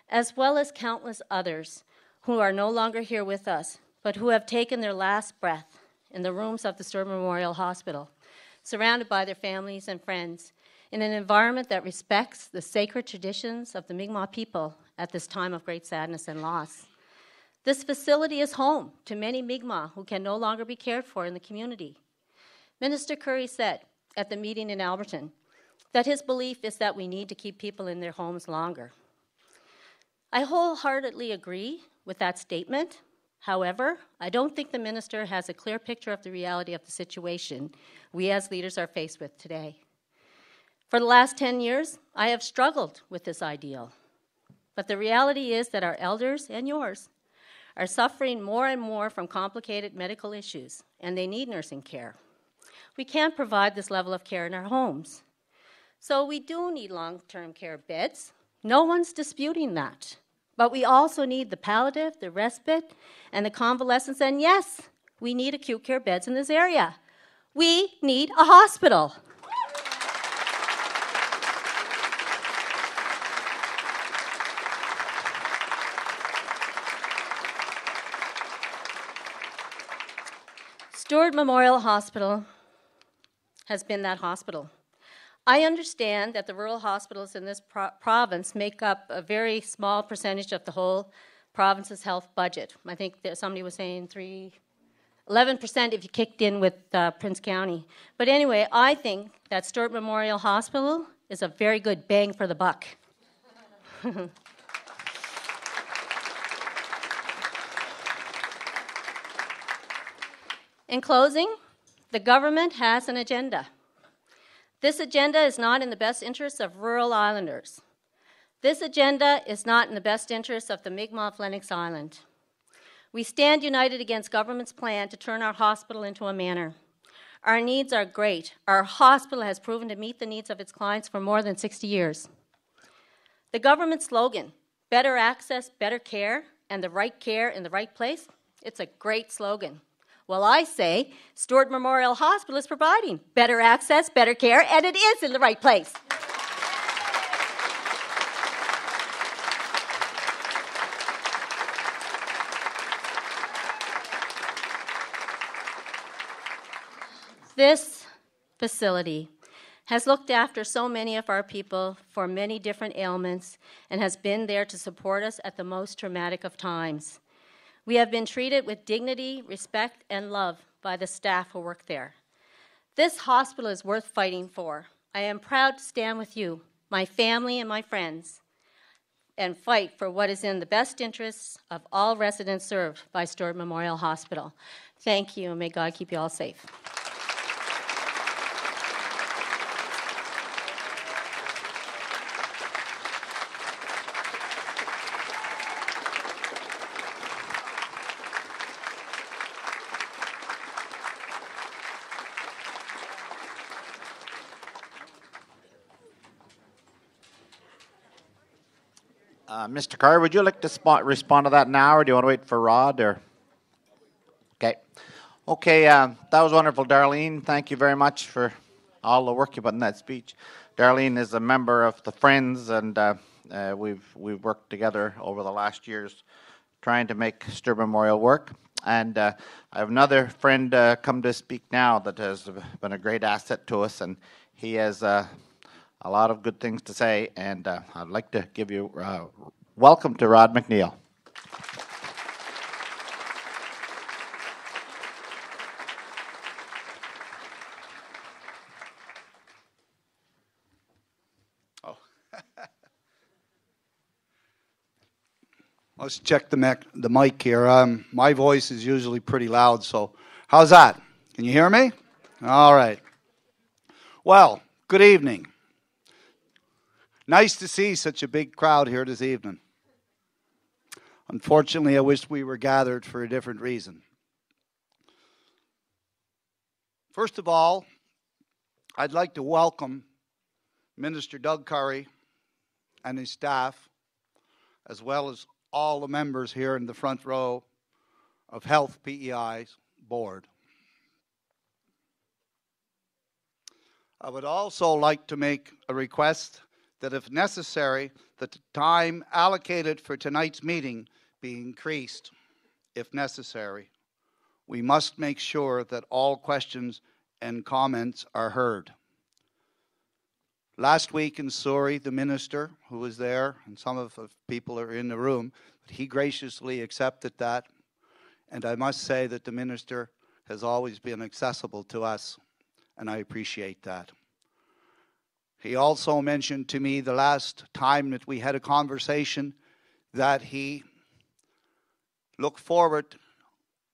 as well as countless others who are no longer here with us, but who have taken their last breath in the rooms of the Stewart Memorial Hospital, surrounded by their families and friends, in an environment that respects the sacred traditions of the Mi'kmaq people at this time of great sadness and loss. This facility is home to many Mi'kmaq who can no longer be cared for in the community. Minister Curry said at the meeting in Alberton that his belief is that we need to keep people in their homes longer. I wholeheartedly agree with that statement. However, I don't think the minister has a clear picture of the reality of the situation we as leaders are faced with today. For the last 10 years, I have struggled with this ideal. But the reality is that our elders and yours are suffering more and more from complicated medical issues, and they need nursing care. We can't provide this level of care in our homes. So we do need long-term care beds. No one's disputing that. But we also need the palliative, the respite, and the convalescence. And yes, we need acute care beds in this area. We need a hospital. Stewart Memorial Hospital has been that hospital. I understand that the rural hospitals in this province make up a very small percentage of the whole province's health budget. I think that somebody was saying 11% if you kicked in with Prince County. But anyway, I think that Stewart Memorial Hospital is a very good bang for the buck. In closing, the government has an agenda. This agenda is not in the best interests of rural islanders. This agenda is not in the best interests of the Mi'kmaq of Lennox Island. We stand united against government's plan to turn our hospital into a manor. Our needs are great. Our hospital has proven to meet the needs of its clients for more than 60 years. The government slogan, better access, better care, and the right care in the right place, it's a great slogan. Well, I say Stewart Memorial Hospital is providing better access, better care, and it is in the right place. This facility has looked after so many of our people for many different ailments and has been there to support us at the most traumatic of times. We have been treated with dignity, respect, and love by the staff who work there. This hospital is worth fighting for. I am proud to stand with you, my family and my friends, and fight for what is in the best interests of all residents served by Stewart Memorial Hospital. Thank you, and may God keep you all safe. Mr. Carr, would you like to respond to that now, or do you want to wait for Rod? Or okay, that was wonderful, Darlene. Thank you very much for all the work you put in that speech. Darlene is a member of the Friends, and we've worked together over the last years trying to make Sturt Memorial work. And I have another friend come to speak now that has been a great asset to us, and he has a lot of good things to say. And I'd like to give you welcome to Rod McNeil. Let's check the mic here. My voice is usually pretty loud, so how's that? Can you hear me? All right. Well, good evening. Nice to see such a big crowd here this evening. Unfortunately, I wish we were gathered for a different reason. First of all, I'd like to welcome Minister Doug Curry and his staff, as well as all the members here in the front row of Health PEI's board. I would also like to make a request that if necessary, that the time allocated for tonight's meeting be increased if necessary. We must make sure that all questions and comments are heard. Last week in Souris, the minister who was there, and some of the people are in the room, he graciously accepted that. And I must say that the minister has always been accessible to us, and I appreciate that. He also mentioned to me the last time that we had a conversation that he looked forward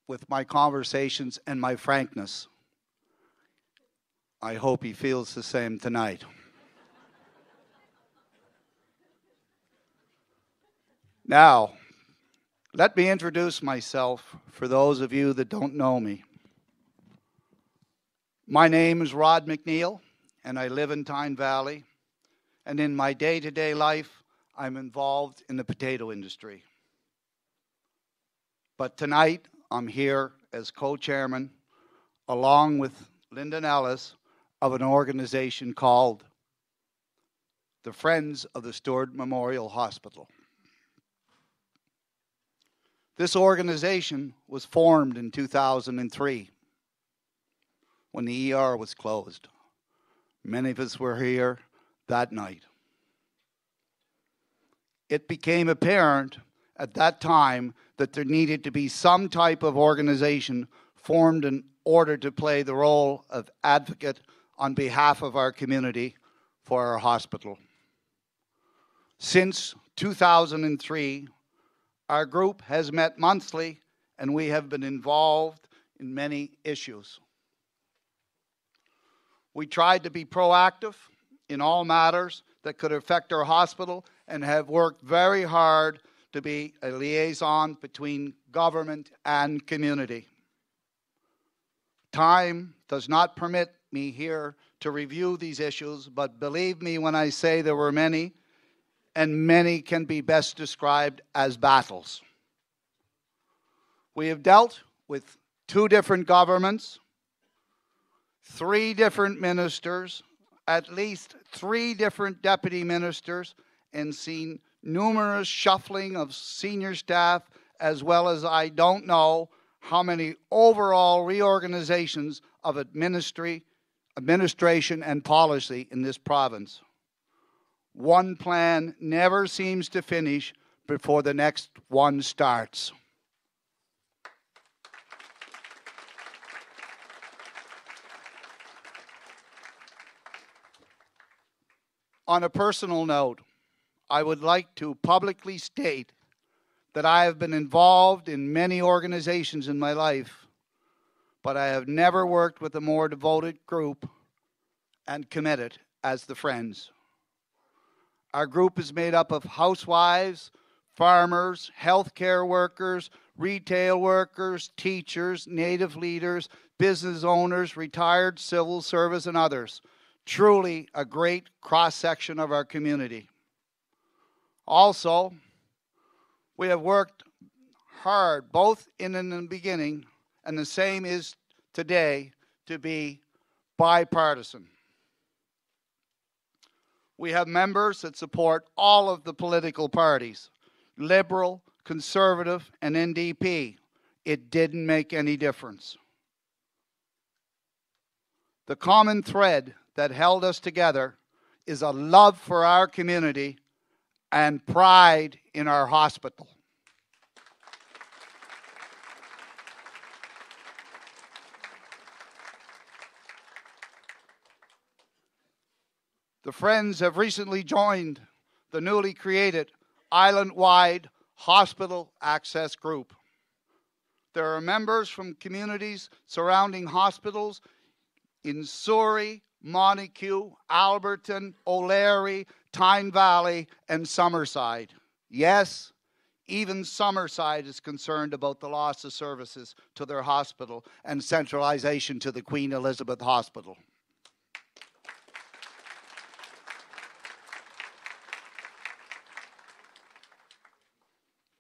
with my conversations and my frankness. I hope he feels the same tonight. Now, let me introduce myself for those of you that don't know me. My name is Rod McNeil, and I live in Tyne Valley. And in my day-to-day life, I'm involved in the potato industry. But tonight, I'm here as co-chairman, along with Lyndon Ellis, of an organization called the Friends of the Sturt Memorial Hospital. This organization was formed in 2003 when the ER was closed. Many of us were here that night. It became apparent at that time that there needed to be some type of organization formed in order to play the role of advocate on behalf of our community for our hospital. Since 2003, our group has met monthly, and we have been involved in many issues. We tried to be proactive in all matters that could affect our hospital and have worked very hard to be a liaison between government and community. Time does not permit me here to review these issues, but believe me when I say there were many, and many can be best described as battles. We have dealt with 2 different governments, 3 different ministers, at least 3 different deputy ministers, and seen numerous shuffling of senior staff, as well as I don't know how many overall reorganizations of administration and policy in this province. One plan never seems to finish before the next one starts. On a personal note, I would like to publicly state that I have been involved in many organizations in my life, but I have never worked with a more devoted group and committed as the Friends. Our group is made up of housewives, farmers, healthcare workers, retail workers, teachers, native leaders, business owners, retired civil service, and others. Truly a great cross-section of our community. Also, We have worked hard, both in the beginning, and the same is today, to be bipartisan. We have members that support all of the political parties, Liberal, Conservative, and NDP. It didn't make any difference. The common thread that held us together is a love for our community and pride in our hospital. The Friends have recently joined the newly created island-wide Hospital Access Group. There are members from communities surrounding hospitals in Souris, Montague, Alberton, O'Leary, Tyne Valley, and Summerside. Yes, even Summerside is concerned about the loss of services to their hospital and centralization to the Queen Elizabeth Hospital.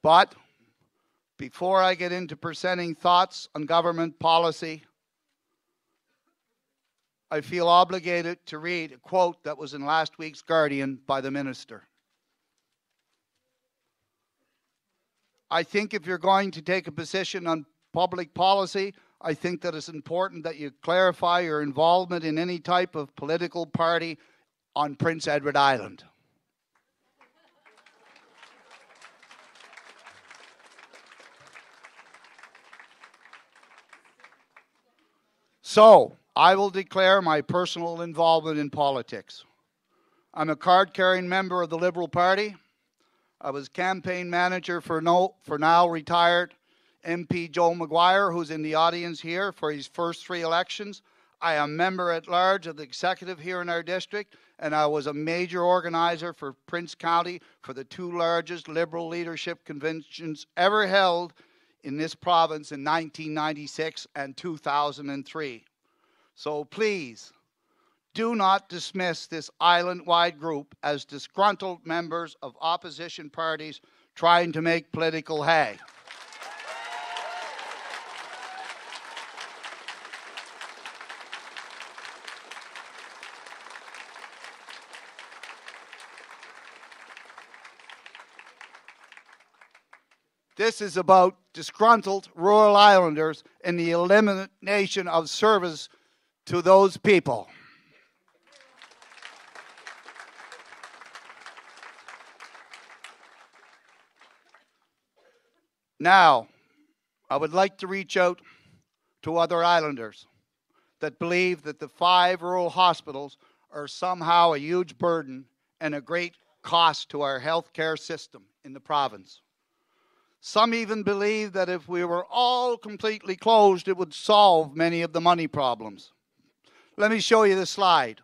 But before I get into presenting thoughts on government policy, I feel obligated to read a quote that was in last week's Guardian by the minister. I think if you're going to take a position on public policy, I think that it's important that you clarify your involvement in any type of political party on Prince Edward Island. So, I will declare my personal involvement in politics. I'm a card-carrying member of the Liberal Party. I was campaign manager for now retired MP Joe Maguire, who's in the audience here, for his first 3 elections. I am member at large of the executive here in our district, and I was a major organizer for Prince County for the 2 largest Liberal leadership conventions ever held in this province in 1996 and 2003. So please, do not dismiss this island-wide group as disgruntled members of opposition parties trying to make political hay. This is about disgruntled rural islanders and the elimination of service to those people. Now, I would like to reach out to other islanders that believe that the 5 rural hospitals are somehow a huge burden and a great cost to our healthcare system in the province. Some even believe that if we were all completely closed, it would solve many of the money problems. Let me show you the slide.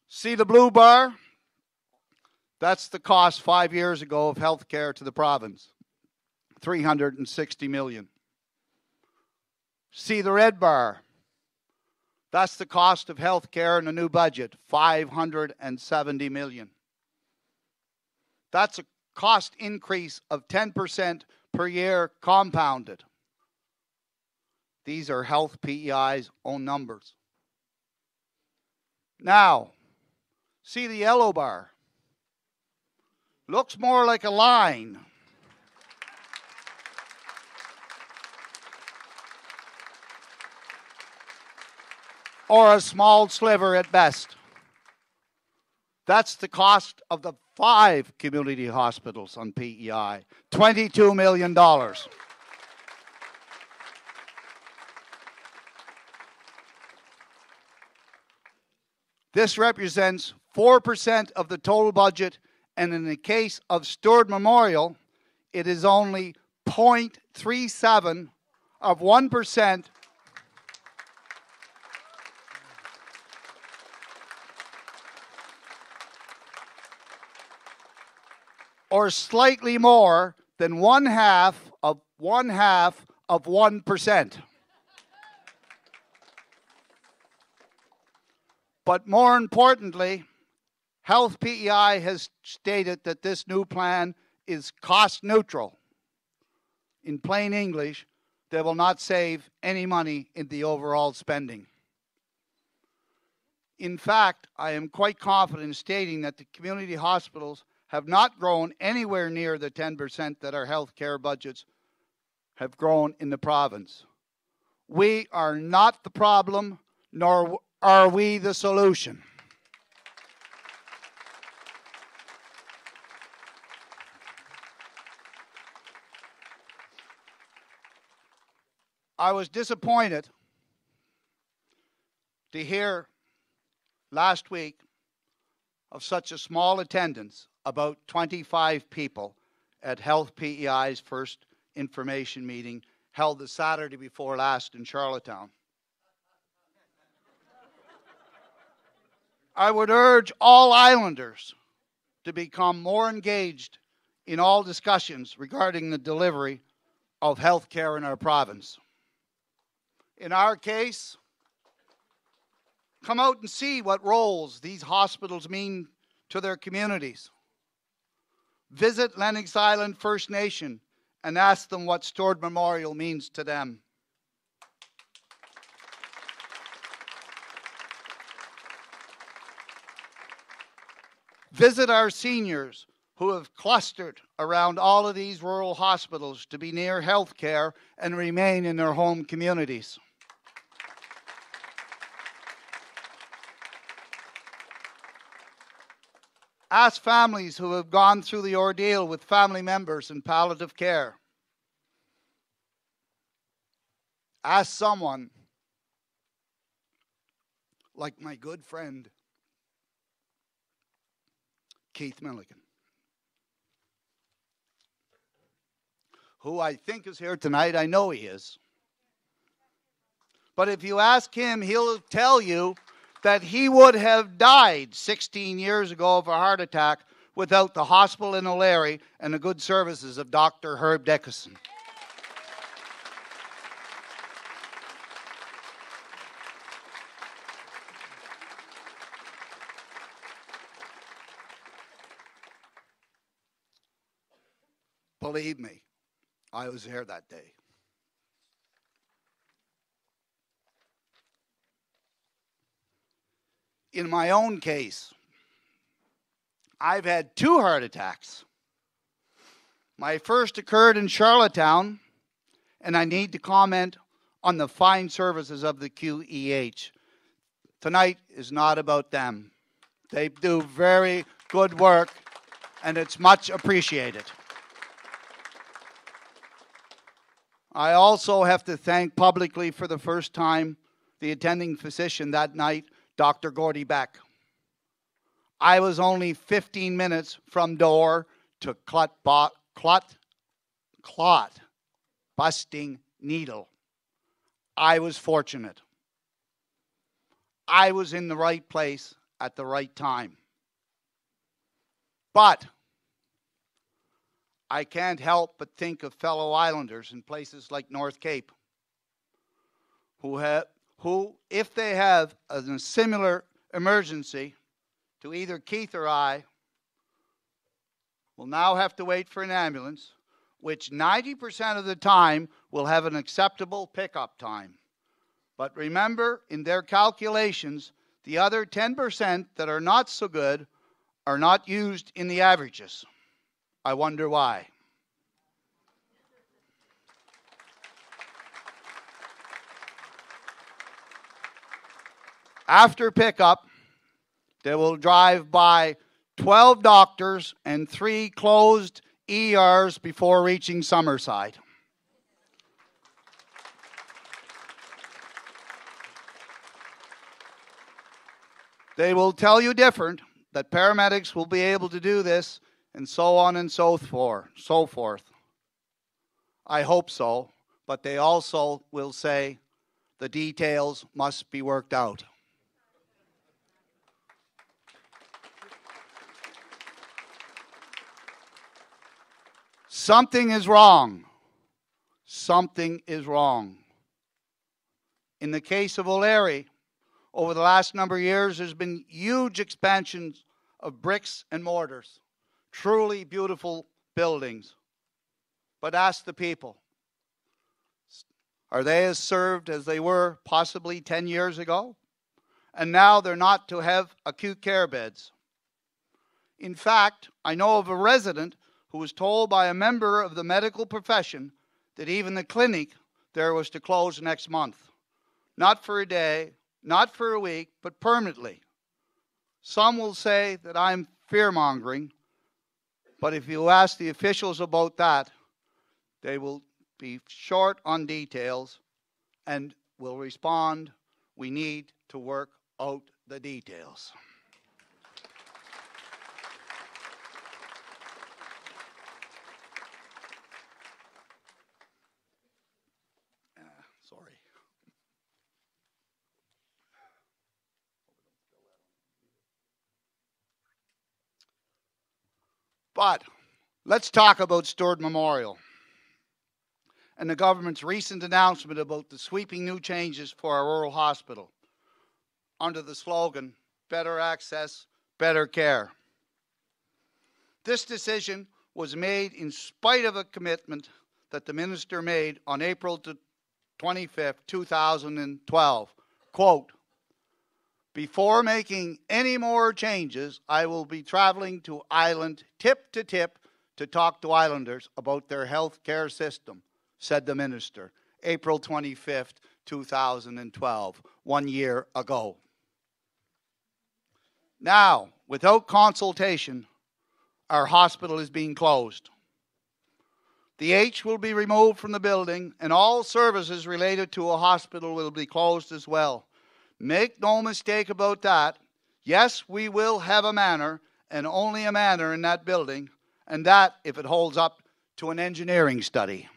See the blue bar? That's the cost 5 years ago of health care to the province, $360 million. See the red bar? That's the cost of health care in the new budget, $570 million. That's a cost increase of 10% per year compounded. These are Health PEI's own numbers. Now, see the yellow bar? Looks more like a line. Or a small sliver at best. That's the cost of the 5 community hospitals on PEI, $22 million. This represents 4% of the total budget, and in the case of Stewart Memorial, it is only 0.37 of 1%. Or slightly more than 1/2 of 1%. But more importantly, Health PEI has stated that this new plan is cost neutral. In plain English, they will not save any money in the overall spending. In fact, I am quite confident in stating that the community hospitals have not grown anywhere near the 10% that our healthcare budgets have grown in the province. We are not the problem, nor are we the solution. I was disappointed to hear last week of such a small attendance, about 25 people, at Health PEI's first information meeting held the Saturday before last in Charlottetown. I would urge all islanders to become more engaged in all discussions regarding the delivery of health care in our province. In our case, come out and see what roles these hospitals mean to their communities. Visit Lennox Island First Nation and ask them what Stewart Memorial means to them. Visit our seniors who have clustered around all of these rural hospitals to be near health care and remain in their home communities. Ask families who have gone through the ordeal with family members in palliative care. Ask someone like my good friend Keith Milligan, who I think is here tonight. I know he is. But if you ask him, he'll tell you that he would have died 16 years ago of a heart attack without the hospital in Ellerslie and the good services of Dr. Herb Dickinson. Believe me, I was there that day. In my own case, I've had 2 heart attacks. My first occurred in Charlottetown, and I need to comment on the fine services of the QEH. Tonight is not about them. They do very good work, and it's much appreciated. I also have to thank publicly for the first time the attending physician that night, Dr. Gordy Beck. I was only 15 minutes from door to clot busting needle. I was fortunate. I was in the right place at the right time. But I can't help but think of fellow islanders in places like North Cape who, if they have a similar emergency to either Keith or I, will now have to wait for an ambulance, which 90% of the time will have an acceptable pickup time. But remember, in their calculations, the other 10% that are not so good are not used in the averages. I wonder why. After pickup, they will drive by 12 doctors and 3 closed ERs before reaching Summerside. They will tell you different, that paramedics will be able to do this, and so on and so forth. I hope so, but they also will say the details must be worked out. Something is wrong. Something is wrong. In the case of O'Leary, over the last number of years, there's been huge expansions of bricks and mortars. Truly beautiful buildings. But ask the people, are they as served as they were possibly 10 years ago? And now they're not to have acute care beds. In fact, I know of a resident who was told by a member of the medical profession that even the clinic there was to close next month. Not for a day, not for a week, but permanently. Some will say that I'm fear-mongering, but if you ask the officials about that, they will be short on details and will respond, we need to work out the details. Sorry. But let's talk about Stewart Memorial and the government's recent announcement about the sweeping new changes for our rural hospital under the slogan, better access, better care. This decision was made in spite of a commitment that the minister made on April 25th, 2012. Quote, before making any more changes, I will be traveling to Ireland tip to tip to talk to Islanders about their health care system, said the minister, April 25th, 2012, 1 year ago. Now, without consultation, our hospital is being closed. The H will be removed from the building, and all services related to a hospital will be closed as well. Make no mistake about that. Yes, we will have a manor, and only a manor in that building, and that if it holds up to an engineering study.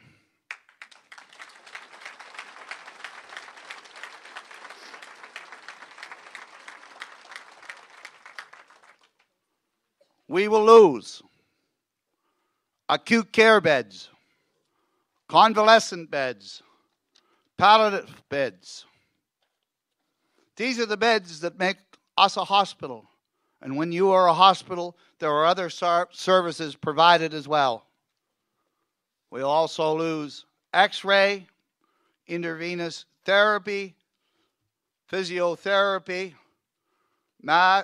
We will lose acute care beds, convalescent beds, palliative beds. These are the beds that make us a hospital. And when you are a hospital, there are other services provided as well. We'll also lose X-ray, intravenous therapy, physiotherapy,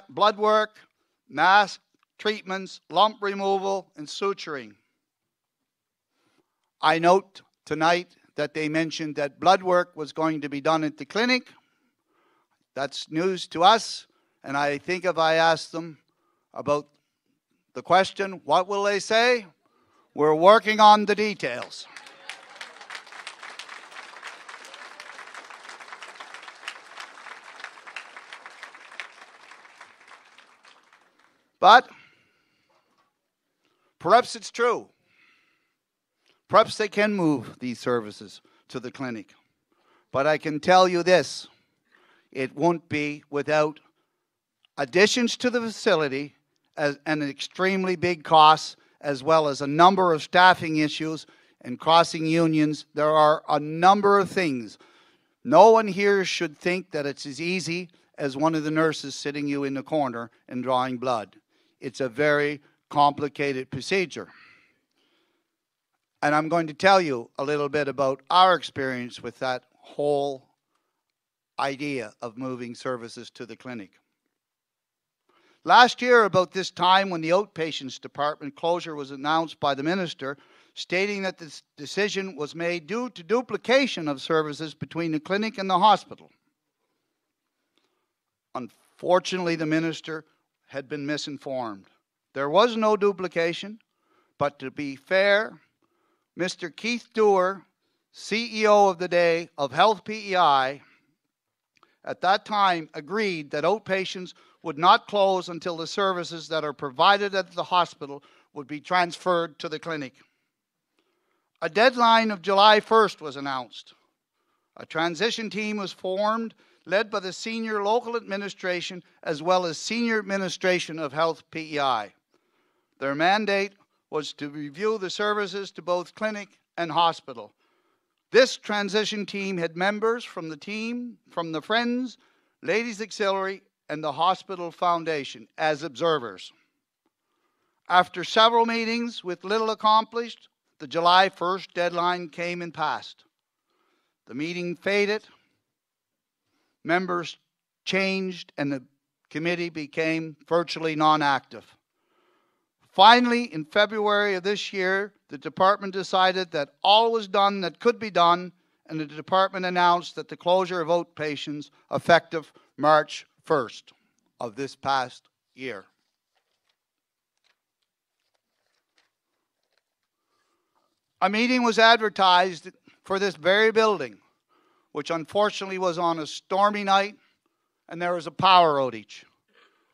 blood work, mask treatments, lump removal, and suturing. I note tonight that they mentioned that blood work was going to be done at the clinic. That's news to us, and I think if I ask them about the question, what will they say? We're working on the details. But perhaps it's true. Perhaps they can move these services to the clinic. But I can tell you this, it won't be without additions to the facility and an extremely big cost, as well as a number of staffing issues and crossing unions. There are a number of things. No one here should think that it's as easy as one of the nurses sitting you in the corner and drawing blood. It's a very complicated procedure. And I'm going to tell you a little bit about our experience with that whole idea of moving services to the clinic. Last year, about this time, when the outpatients department closure was announced by the minister, stating that this decision was made due to duplication of services between the clinic and the hospital. Unfortunately, the minister had been misinformed. There was no duplication, but to be fair, Mr. Keith Dewar, CEO of the day of Health PEI, at that time agreed that outpatients would not close until the services that are provided at the hospital would be transferred to the clinic. A deadline of July 1st was announced. A transition team was formed, led by the senior local administration as well as senior administration of Health PEI. Their mandate was to review the services to both clinic and hospital. This transition team had members from the team, from the Friends, Ladies Auxiliary, and the Hospital Foundation as observers. After several meetings with little accomplished, the July 1st deadline came and passed. The meeting faded, members changed, and the committee became virtually non-active. Finally, in February of this year, the department decided that all was done that could be done, and the department announced that the closure of outpatients effective March 1st of this past year. A meeting was advertised for this very building, which unfortunately was on a stormy night, and there was a power outage,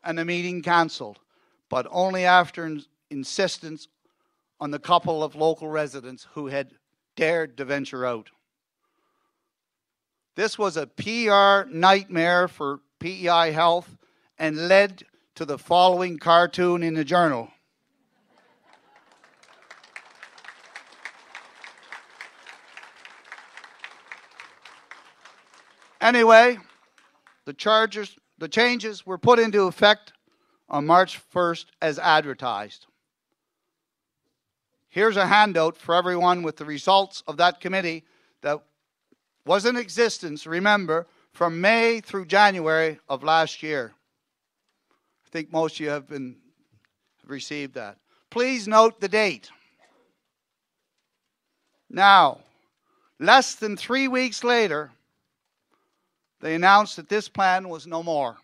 and the meeting canceled, but only after insistence on the couple of local residents who had dared to venture out. This was a PR nightmare for PEI Health and led to the following cartoon in the journal. Anyway, the changes were put into effect on March 1st as advertised. Here's a handout for everyone with the results of that committee that was in existence, remember, from May through January of last year. I think most of you have received that. Please note the date. Now, less than 3 weeks later, they announced that this plan was no more.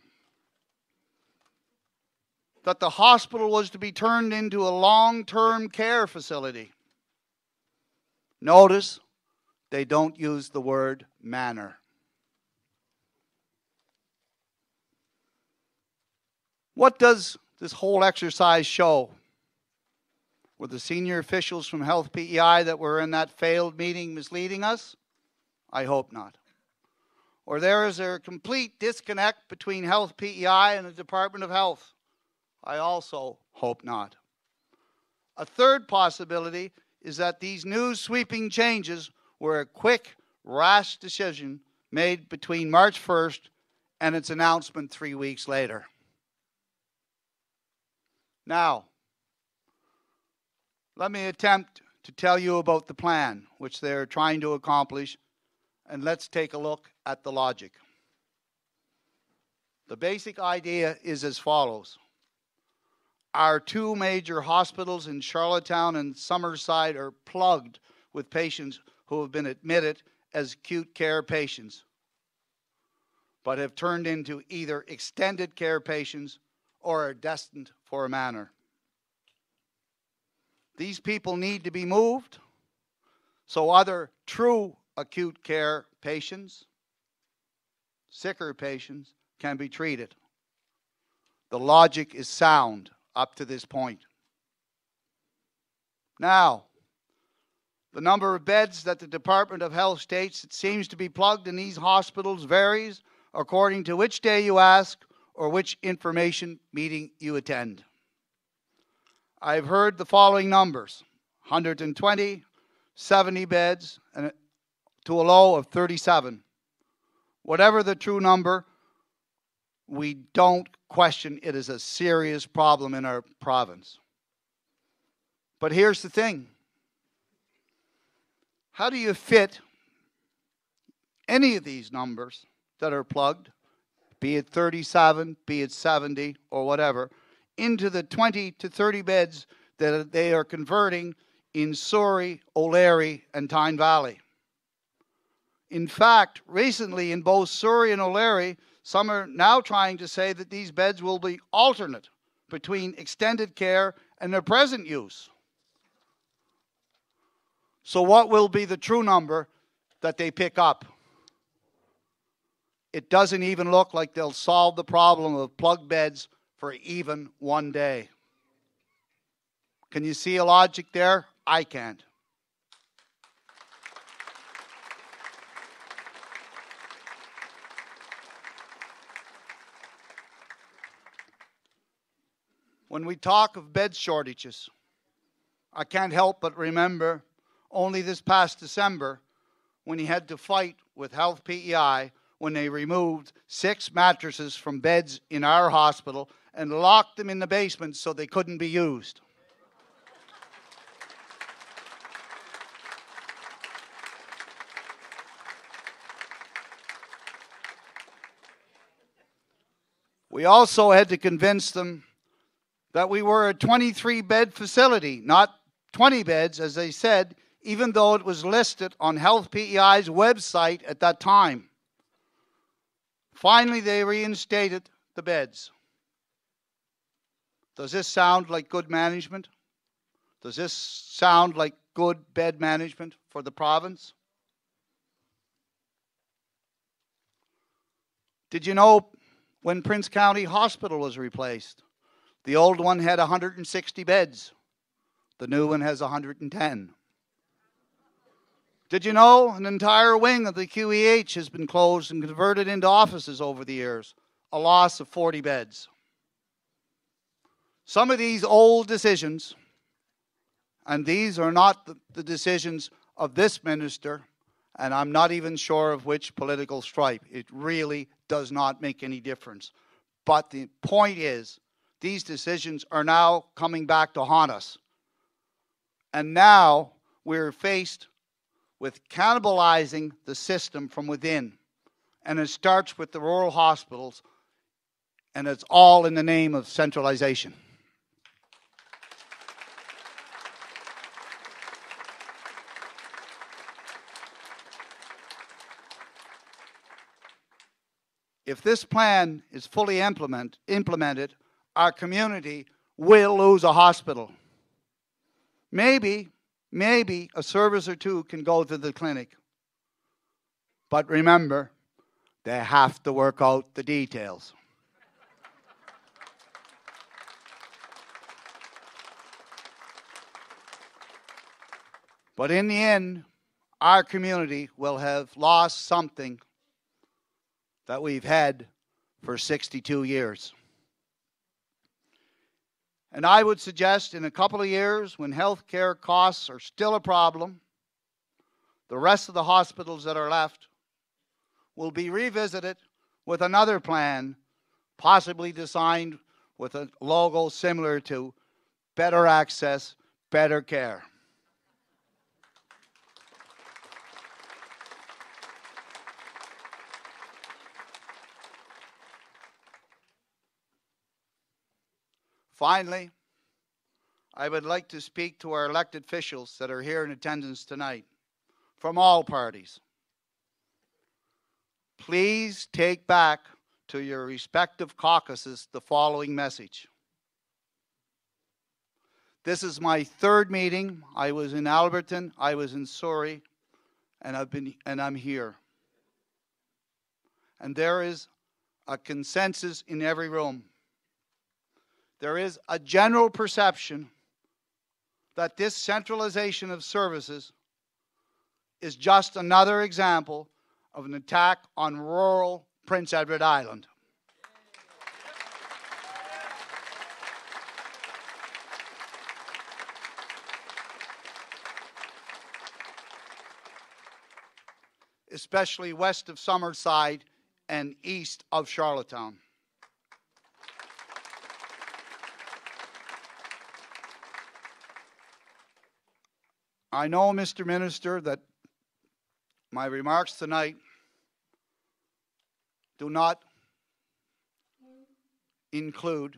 That the hospital was to be turned into a long-term care facility. Notice, they don't use the word manor. What does this whole exercise show? Were the senior officials from Health PEI that were in that failed meeting misleading us? I hope not. Or there is a complete disconnect between Health PEI and the Department of Health? I also hope not. A third possibility is that these new sweeping changes were a quick, rash decision made between March 1st and its announcement 3 weeks later. Now, let me attempt to tell you about the plan which they're trying to accomplish, and let's take a look at the logic. The basic idea is as follows. Our two major hospitals in Charlottetown and Summerside are plugged with patients who have been admitted as acute care patients, but have turned into either extended care patients or are destined for a manor. These people need to be moved so other true acute care patients, sicker patients, can be treated. The logic is sound up to this point. Now, the number of beds that the Department of Health states it seems to be plugged in these hospitals varies according to which day you ask or which information meeting you attend. I've heard the following numbers: 120, 70 beds, and to a low of 37. Whatever the true number, we don't question it is a serious problem in our province. But here's the thing. How do you fit any of these numbers that are plugged, be it 37, be it 70, or whatever, into the 20 to 30 beds that they are converting in Souris, Ellerslie, and Tyne Valley? In fact, recently in both Souris and Ellerslie, some are now trying to say that these beds will be alternate between extended care and their present use. So what will be the true number that they pick up? It doesn't even look like they'll solve the problem of plugged beds for even one day. Can you see a logic there? I can't. When we talk of bed shortages, I can't help but remember only this past December when he had to fight with Health PEI when they removed 6 mattresses from beds in our hospital and locked them in the basement so they couldn't be used. We also had to convince them that we were a 23-bed facility, not 20 beds, as they said, even though it was listed on Health PEI's website at that time. Finally, they reinstated the beds. Does this sound like good management? Does this sound like good bed management for the province? Did you know when Prince County Hospital was replaced, the old one had 160 beds. The new one has 110. Did you know an entire wing of the QEH has been closed and converted into offices over the years? A loss of 40 beds. Some of these old decisions, and these are not the decisions of this minister, and I'm not even sure of which political stripe. It really does not make any difference. But the point is, these decisions are now coming back to haunt us. And now we're faced with cannibalizing the system from within. And it starts with the rural hospitals, and it's all in the name of centralization. If this plan is fully implemented, our community will lose a hospital. Maybe a service or two can go to the clinic. But remember, they have to work out the details. But in the end, our community will have lost something that we've had for 62 years. And I would suggest in a couple of years, when health care costs are still a problem, the rest of the hospitals that are left will be revisited with another plan, possibly designed with a logo similar to better access, better care. Finally, I would like to speak to our elected officials that are here in attendance tonight, from all parties. Please take back to your respective caucuses the following message. This is my 3rd meeting. I was in Alberton, I was in Souris, and I'm here. And there is a consensus in every room. There is a general perception that this centralization of services is just another example of an attack on rural Prince Edward Island. Especially west of Summerside and east of Charlottetown. I know, Mr. Minister, that my remarks tonight do not include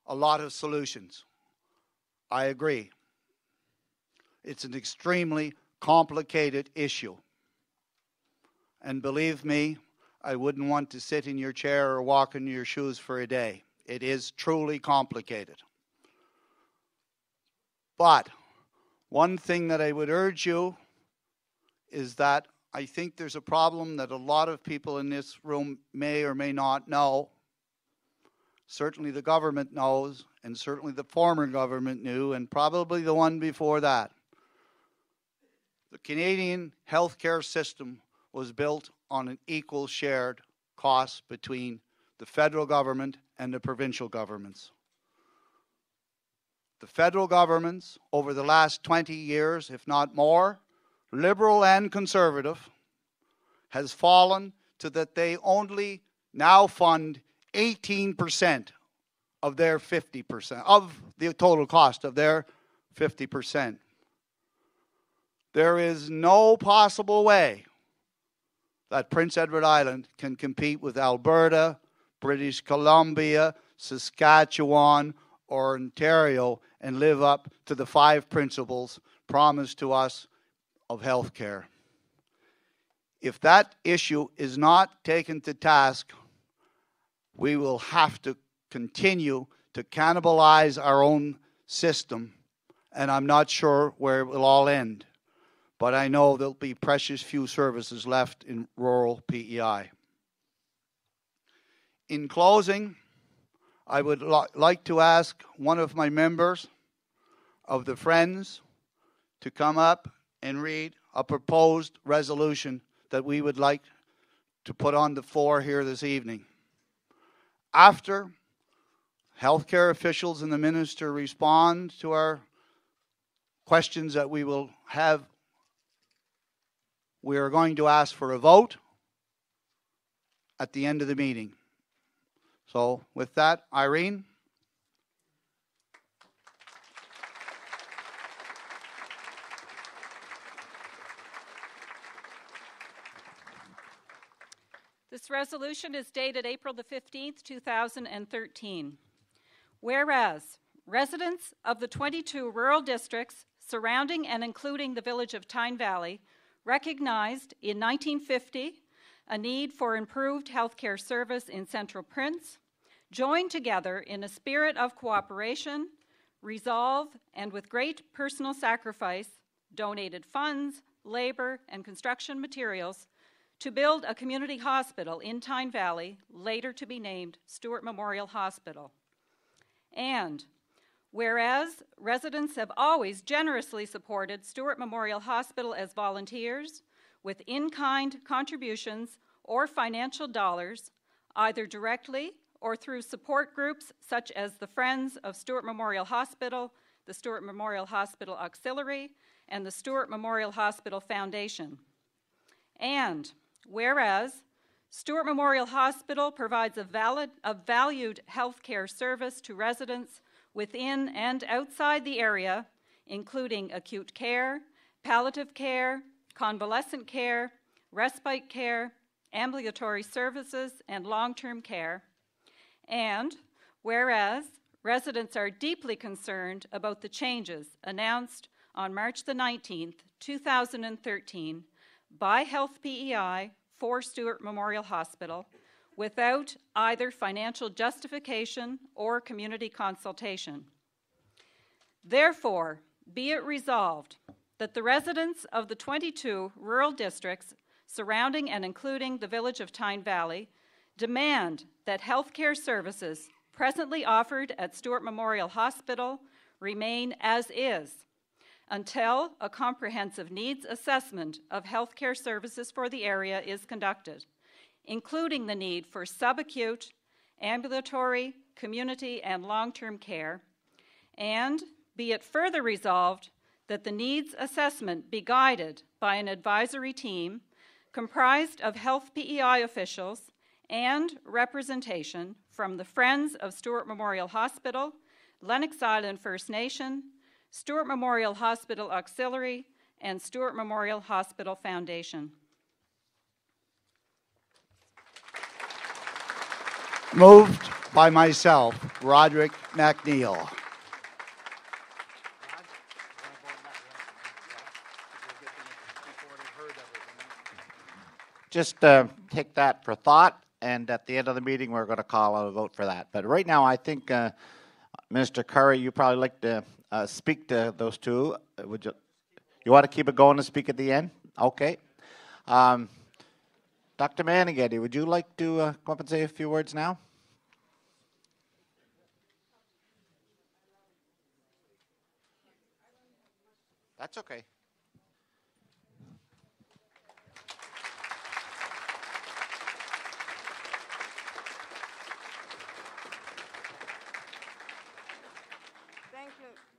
a lot of solutions. I agree. It's an extremely complicated issue. And believe me, I wouldn't want to sit in your chair or walk in your shoes for a day. It is truly complicated. But one thing that I would urge you is that I think there's a problem that a lot of people in this room may or may not know. Certainly the government knows, and certainly the former government knew, and probably the one before that. The Canadian healthcare system was built on an equal shared cost between the federal government and the provincial governments. The federal governments, over the last 20 years, if not more, Liberal and Conservative, has fallen to that they only now fund 18% of their 50%, of the total cost of their 50%. There is no possible way that Prince Edward Island can compete with Alberta, British Columbia, Saskatchewan, or Ontario and live up to the 5 principles promised to us of health care. If that issue is not taken to task, we will have to continue to cannibalize our own system, and I'm not sure where it will all end. But I know there'll be precious few services left in rural PEI. In closing, I would like to ask one of my members of the Friends to come up and read a proposed resolution that we would like to put on the floor here this evening. After healthcare officials and the minister respond to our questions that we will have, we are going to ask for a vote at the end of the meeting. So with that, Irene. This resolution is dated April the 15th, 2013. Whereas residents of the 22 rural districts surrounding and including the village of Tyne Valley recognized in 1950 a need for improved healthcare service in Central Prince, joined together in a spirit of cooperation, resolve, and with great personal sacrifice, donated funds, labor, and construction materials to build a community hospital in Tyne Valley, later to be named Stewart Memorial Hospital. And whereas residents have always generously supported Stewart Memorial Hospital as volunteers with in-kind contributions or financial dollars, either directly or through support groups such as the Friends of Stewart Memorial Hospital, the Stewart Memorial Hospital Auxiliary, and the Stewart Memorial Hospital Foundation. And whereas Stewart Memorial Hospital provides a valued healthcare service to residents within and outside the area, including acute care, palliative care, convalescent care, respite care, ambulatory services, and long-term care. And whereas residents are deeply concerned about the changes announced on March the 19th, 2013 by Health PEI for Stewart Memorial Hospital without either financial justification or community consultation. Therefore, be it resolved that the residents of the 22 rural districts surrounding and including the village of Tyne Valley demand that healthcare services presently offered at Stewart Memorial Hospital remain as is until a comprehensive needs assessment of healthcare services for the area is conducted, including the need for subacute, ambulatory, community, and long-term care, and be it further resolved that the needs assessment be guided by an advisory team comprised of Health PEI officials and representation from the Friends of Stewart Memorial Hospital, Lennox Island First Nation, Stewart Memorial Hospital Auxiliary, and Stewart Memorial Hospital Foundation. Moved by myself, Roderick McNeil. Just take that for thought, and at the end of the meeting, we're going to call out a vote for that. But right now, I think, Minister Curry, you probably like to speak to those two. Would you want to keep it going and speak at the end? Okay. Dr. Manigetti, would you like to come up and say a few words now? That's okay.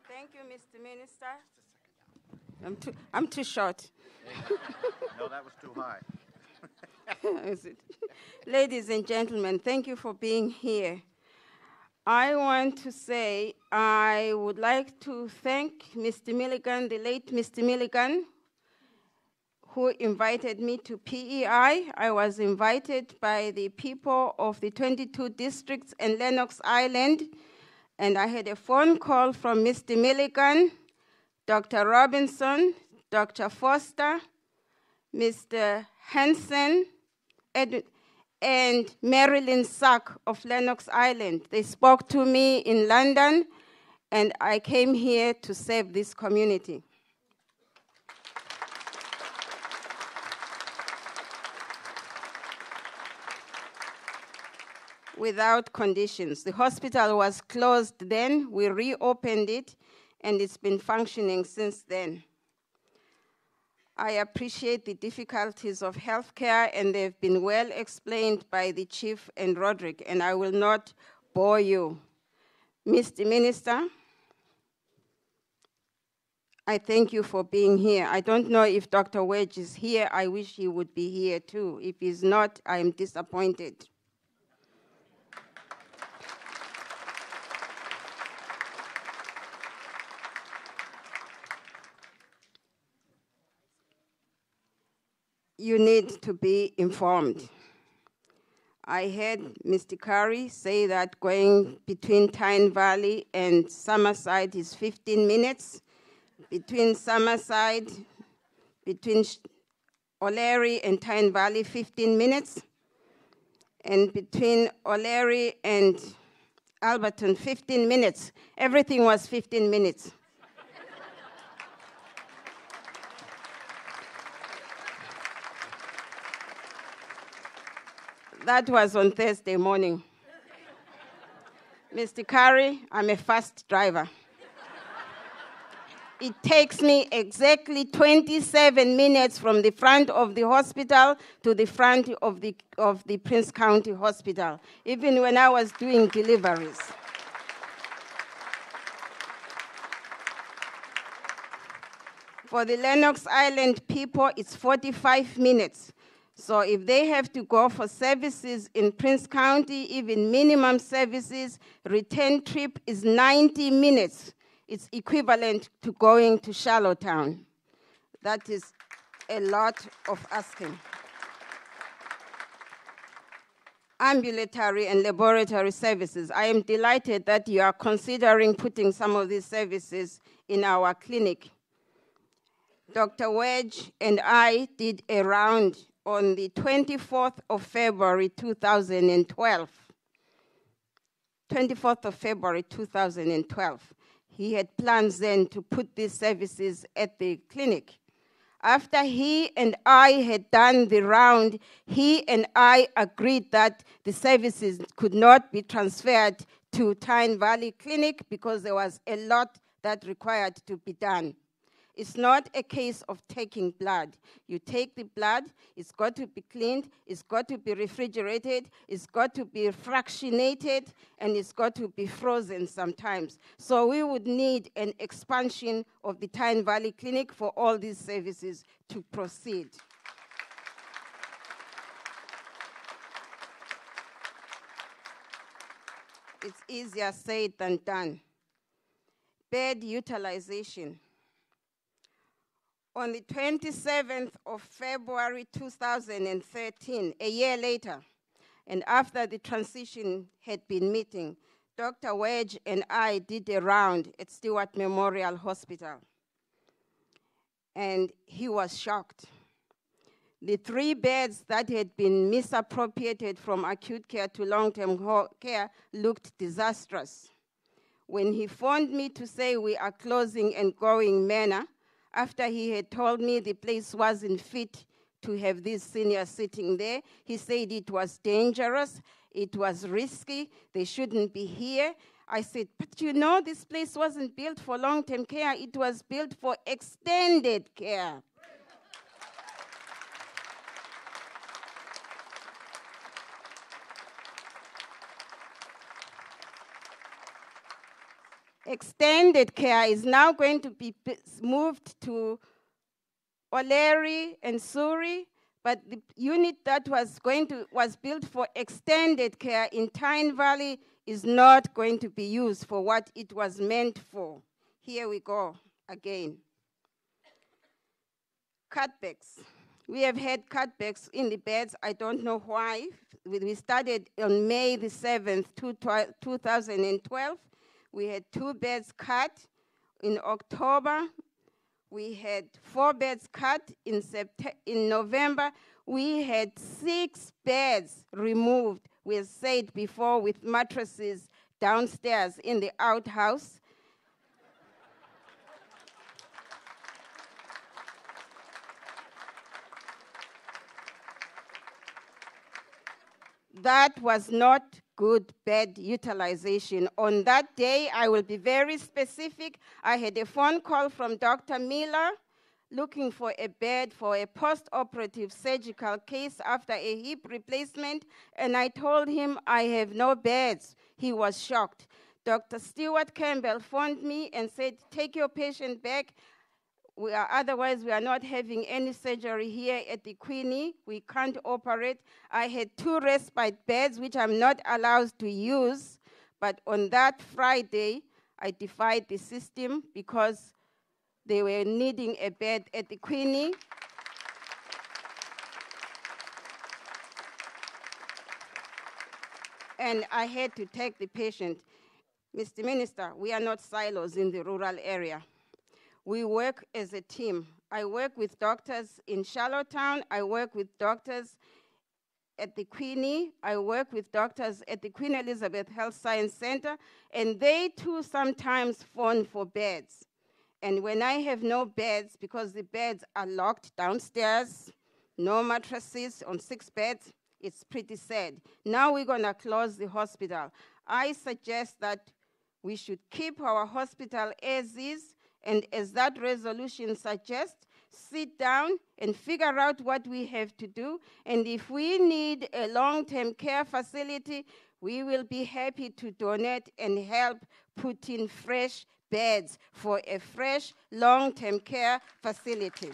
Thank you, Mr. Minister. I'm too short. No, that was too high. Is it? Ladies and gentlemen, thank you for being here. I want to say I would like to thank Mr. Milligan, the late Mr. Milligan, who invited me to PEI. I was invited by the people of the 22 districts and Lennox Island, and I had a phone call from Mr. Milligan, Dr. Robinson, Dr. Foster, Mr. Hansen, and Marilyn Sack of Lennox Island. They spoke to me in London, and I came here to serve this community. Without conditions. The hospital was closed then, we reopened it, and it's been functioning since then. I appreciate the difficulties of healthcare, and they've been well explained by the Chief and Roderick, and I will not bore you. Mr. Minister, I thank you for being here. I don't know if Dr. Wedge is here. I wish he would be here too. If he's not, I am disappointed. You need to be informed. I heard Mr. Curry say that going between Tyne Valley and Summerside is 15 minutes. Between Summerside, between O'Leary and Tyne Valley, 15 minutes. And between O'Leary and Alberton, 15 minutes. Everything was 15 minutes. That was on Thursday morning. Mr. Curry, I'm a fast driver. It takes me exactly 27 minutes from the front of the hospital to the front of the Prince County Hospital, even when I was doing deliveries. For the Lennox Island people, it's 45 minutes. So if they have to go for services in Prince County, even minimum services, return trip is 90 minutes. It's equivalent to going to Charlottetown. That is a lot of asking. Ambulatory and laboratory services. I am delighted that you are considering putting some of these services in our clinic. Dr. Wedge and I did a round on the 24th of February, 2012. 24th of February, 2012. He had plans then to put these services at the clinic. After he and I had done the round, he and I agreed that the services could not be transferred to Tyne Valley Clinic because there was a lot that required to be done. It's not a case of taking blood. You take the blood, it's got to be cleaned, it's got to be refrigerated, it's got to be fractionated, and it's got to be frozen sometimes. So we would need an expansion of the Tyne Valley Clinic for all these services to proceed. It's easier said than done. Bed utilization. On the 27th of February 2013, a year later, and after the transition had been meeting, Dr. Wedge and I did a round at Stewart Memorial Hospital. And he was shocked. The 3 beds that had been misappropriated from acute care to long-term care looked disastrous. When he phoned me to say we are closing and going manor, after he had told me the place wasn't fit to have these seniors sitting there, he said it was dangerous, it was risky, they shouldn't be here. I said, but you know, this place wasn't built for long-term care, it was built for extended care. Extended care is now going to be moved to O'Leary and Souris, but the unit that was built for extended care in Tyne Valley is not going to be used for what it was meant for. Here we go again. Cutbacks. We have had cutbacks in the beds. I don't know why. We started on May the 7th, 2012. We had 2 beds cut. In October, we had 4 beds cut. In November, we had 6 beds removed, we said before, with mattresses downstairs in the outhouse. That was not good bed utilization. On that day, I will be very specific. I had a phone call from Dr. Miller looking for a bed for a post-operative surgical case after a hip replacement, and I told him I have no beds. He was shocked. Dr. Stewart Campbell phoned me and said, take your patient back. Otherwise, we are not having any surgery here at the Queenie. We can't operate. I had 2 respite beds, which I'm not allowed to use. But on that Friday, I defied the system because they were needing a bed at the Queenie. And I had to take the patient. Mr. Minister, we are not silos in the rural area. We work as a team. I work with doctors in Charlottetown. I work with doctors at the Queenie. I work with doctors at the Queen Elizabeth Health Science Center, and they too sometimes phone for beds. And when I have no beds, because the beds are locked downstairs, no mattresses on 6 beds, it's pretty sad. Now we're going to close the hospital. I suggest that we should keep our hospital as is, and as that resolution suggests, sit down and figure out what we have to do. And if we need a long-term care facility, we will be happy to donate and help put in fresh beds for a fresh long-term care facility.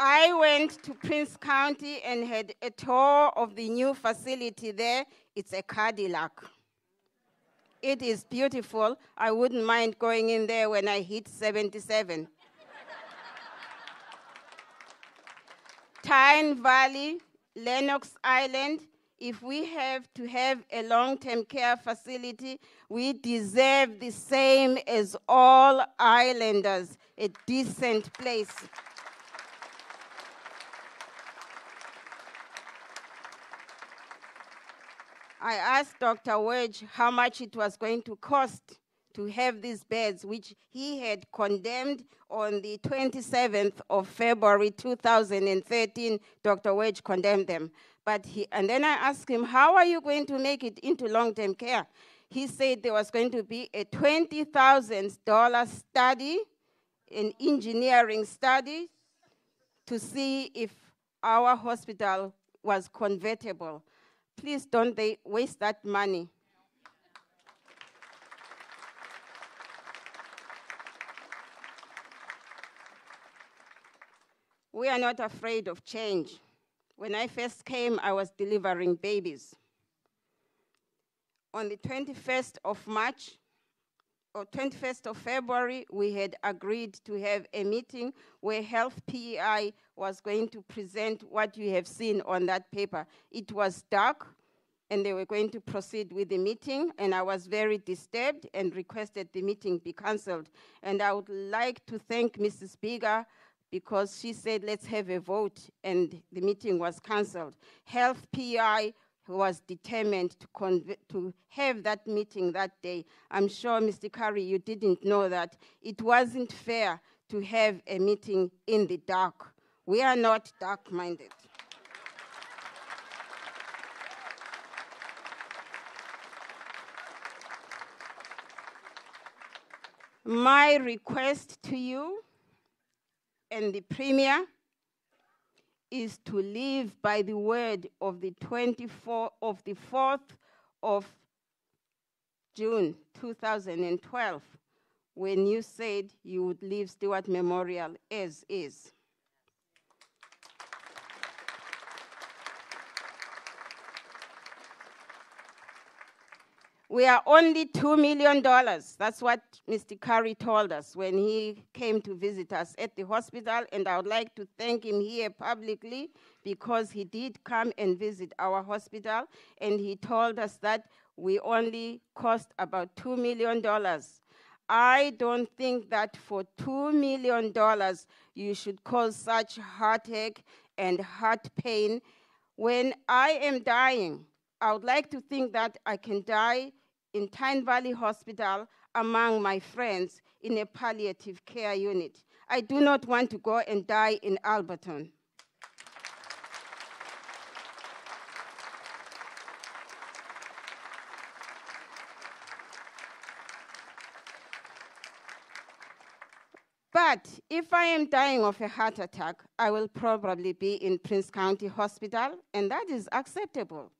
I went to Prince County and had a tour of the new facility there. It's a Cadillac. It is beautiful. I wouldn't mind going in there when I hit 77. Tyne Valley, Lennox Island, if we have to have a long-term care facility, we deserve the same as all islanders, a decent place. I asked Dr. Wedge how much it was going to cost to have these beds, which he had condemned on the 27th of February 2013. Dr. Wedge condemned them. And then I asked him, how are you going to make it into long-term care? He said there was going to be a $20,000 study, an engineering study, to see if our hospital was convertible. Please don't they waste that money. We are not afraid of change. When I first came, I was delivering babies. On the 21st of March, or 21st of February, we had agreed to have a meeting where Health PEI was going to present what you have seen on that paper. It was dark, and they were going to proceed with the meeting, and I was very disturbed and requested the meeting be cancelled. And I would like to thank Mrs. Bigger because she said, let's have a vote, and the meeting was cancelled. Health PEI was determined to have that meeting that day. I'm sure, Mr. Curry, you didn't know that. It wasn't fair to have a meeting in the dark. We are not dark-minded. My request to you and the Premier is to live by the word of the 4th of June 2012, when you said you would leave Stewart Memorial as is. We are only $2 million. That's what Mr. Curry told us when he came to visit us at the hospital, and I would like to thank him here publicly because he did come and visit our hospital, and he told us that we only cost about $2 million. I don't think that for $2 million you should cause such heartache and heart pain. When I am dying, I would like to think that I can die in Tyne Valley Hospital among my friends in a palliative care unit. I do not want to go and die in Alberton. But if I am dying of a heart attack, I will probably be in Prince County Hospital, and that is acceptable.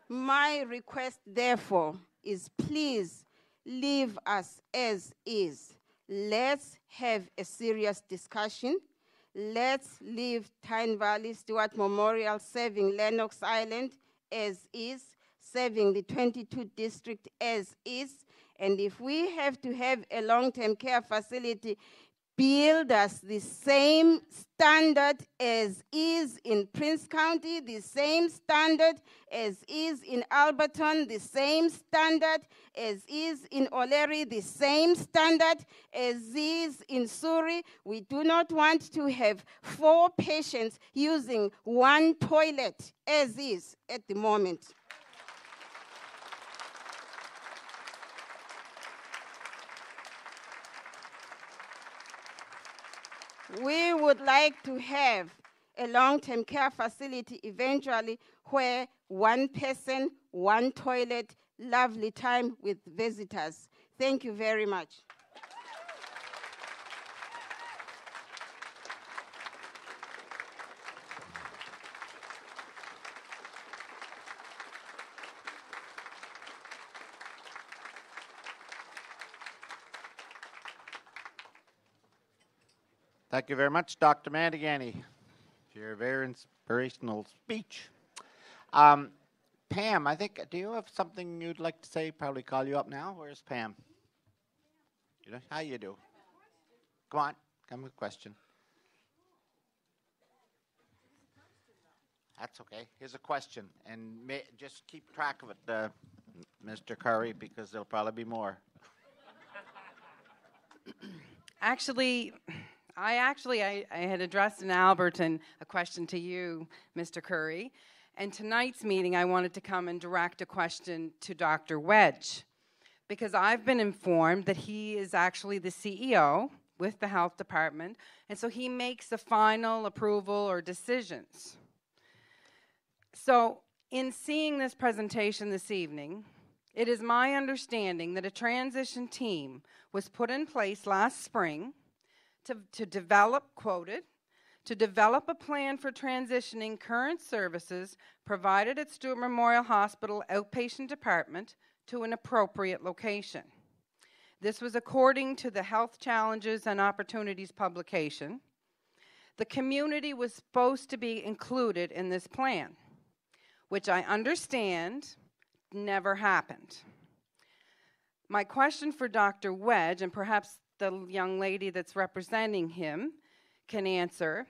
My request, therefore, is please leave us as is. Let's have a serious discussion. Let's leave Tyne Valley Stewart Memorial serving Lennox Island as is, serving the 22 district as is. And if we have to have a long-term care facility, build us the same standard as is in Prince County, the same standard as is in Alberton, the same standard as is in O'Leary, the same standard as is in Souris. We do not want to have 4 patients using 1 toilet as is at the moment. We would like to have a long-term care facility eventually where 1 person, 1 toilet, lovely time with visitors. Thank you very much. Thank you very much, Dr. Mandigani, for your very inspirational speech. Pam, I think, do you have something you'd like to say? Probably call you up now. Where's Pam? You know, how you do? Come on, come with a question. That's okay. Here's a question, and just keep track of it, Mr. Curry, because there'll probably be more. I had addressed in Alberton a question to you, Mr. Curry, and tonight's meeting I wanted to come and direct a question to Dr. Wedge, because I've been informed that he is actually the CEO with the health department, and so he makes the final approval or decisions. So in seeing this presentation this evening, it is my understanding that a transition team was put in place last spring to develop a plan for transitioning current services provided at Stewart Memorial Hospital outpatient department to an appropriate location. This was according to the Health Challenges and Opportunities publication. The community was supposed to be included in this plan, which I understand never happened. My question for Dr. Wedge, and perhaps the young lady that's representing him can answer,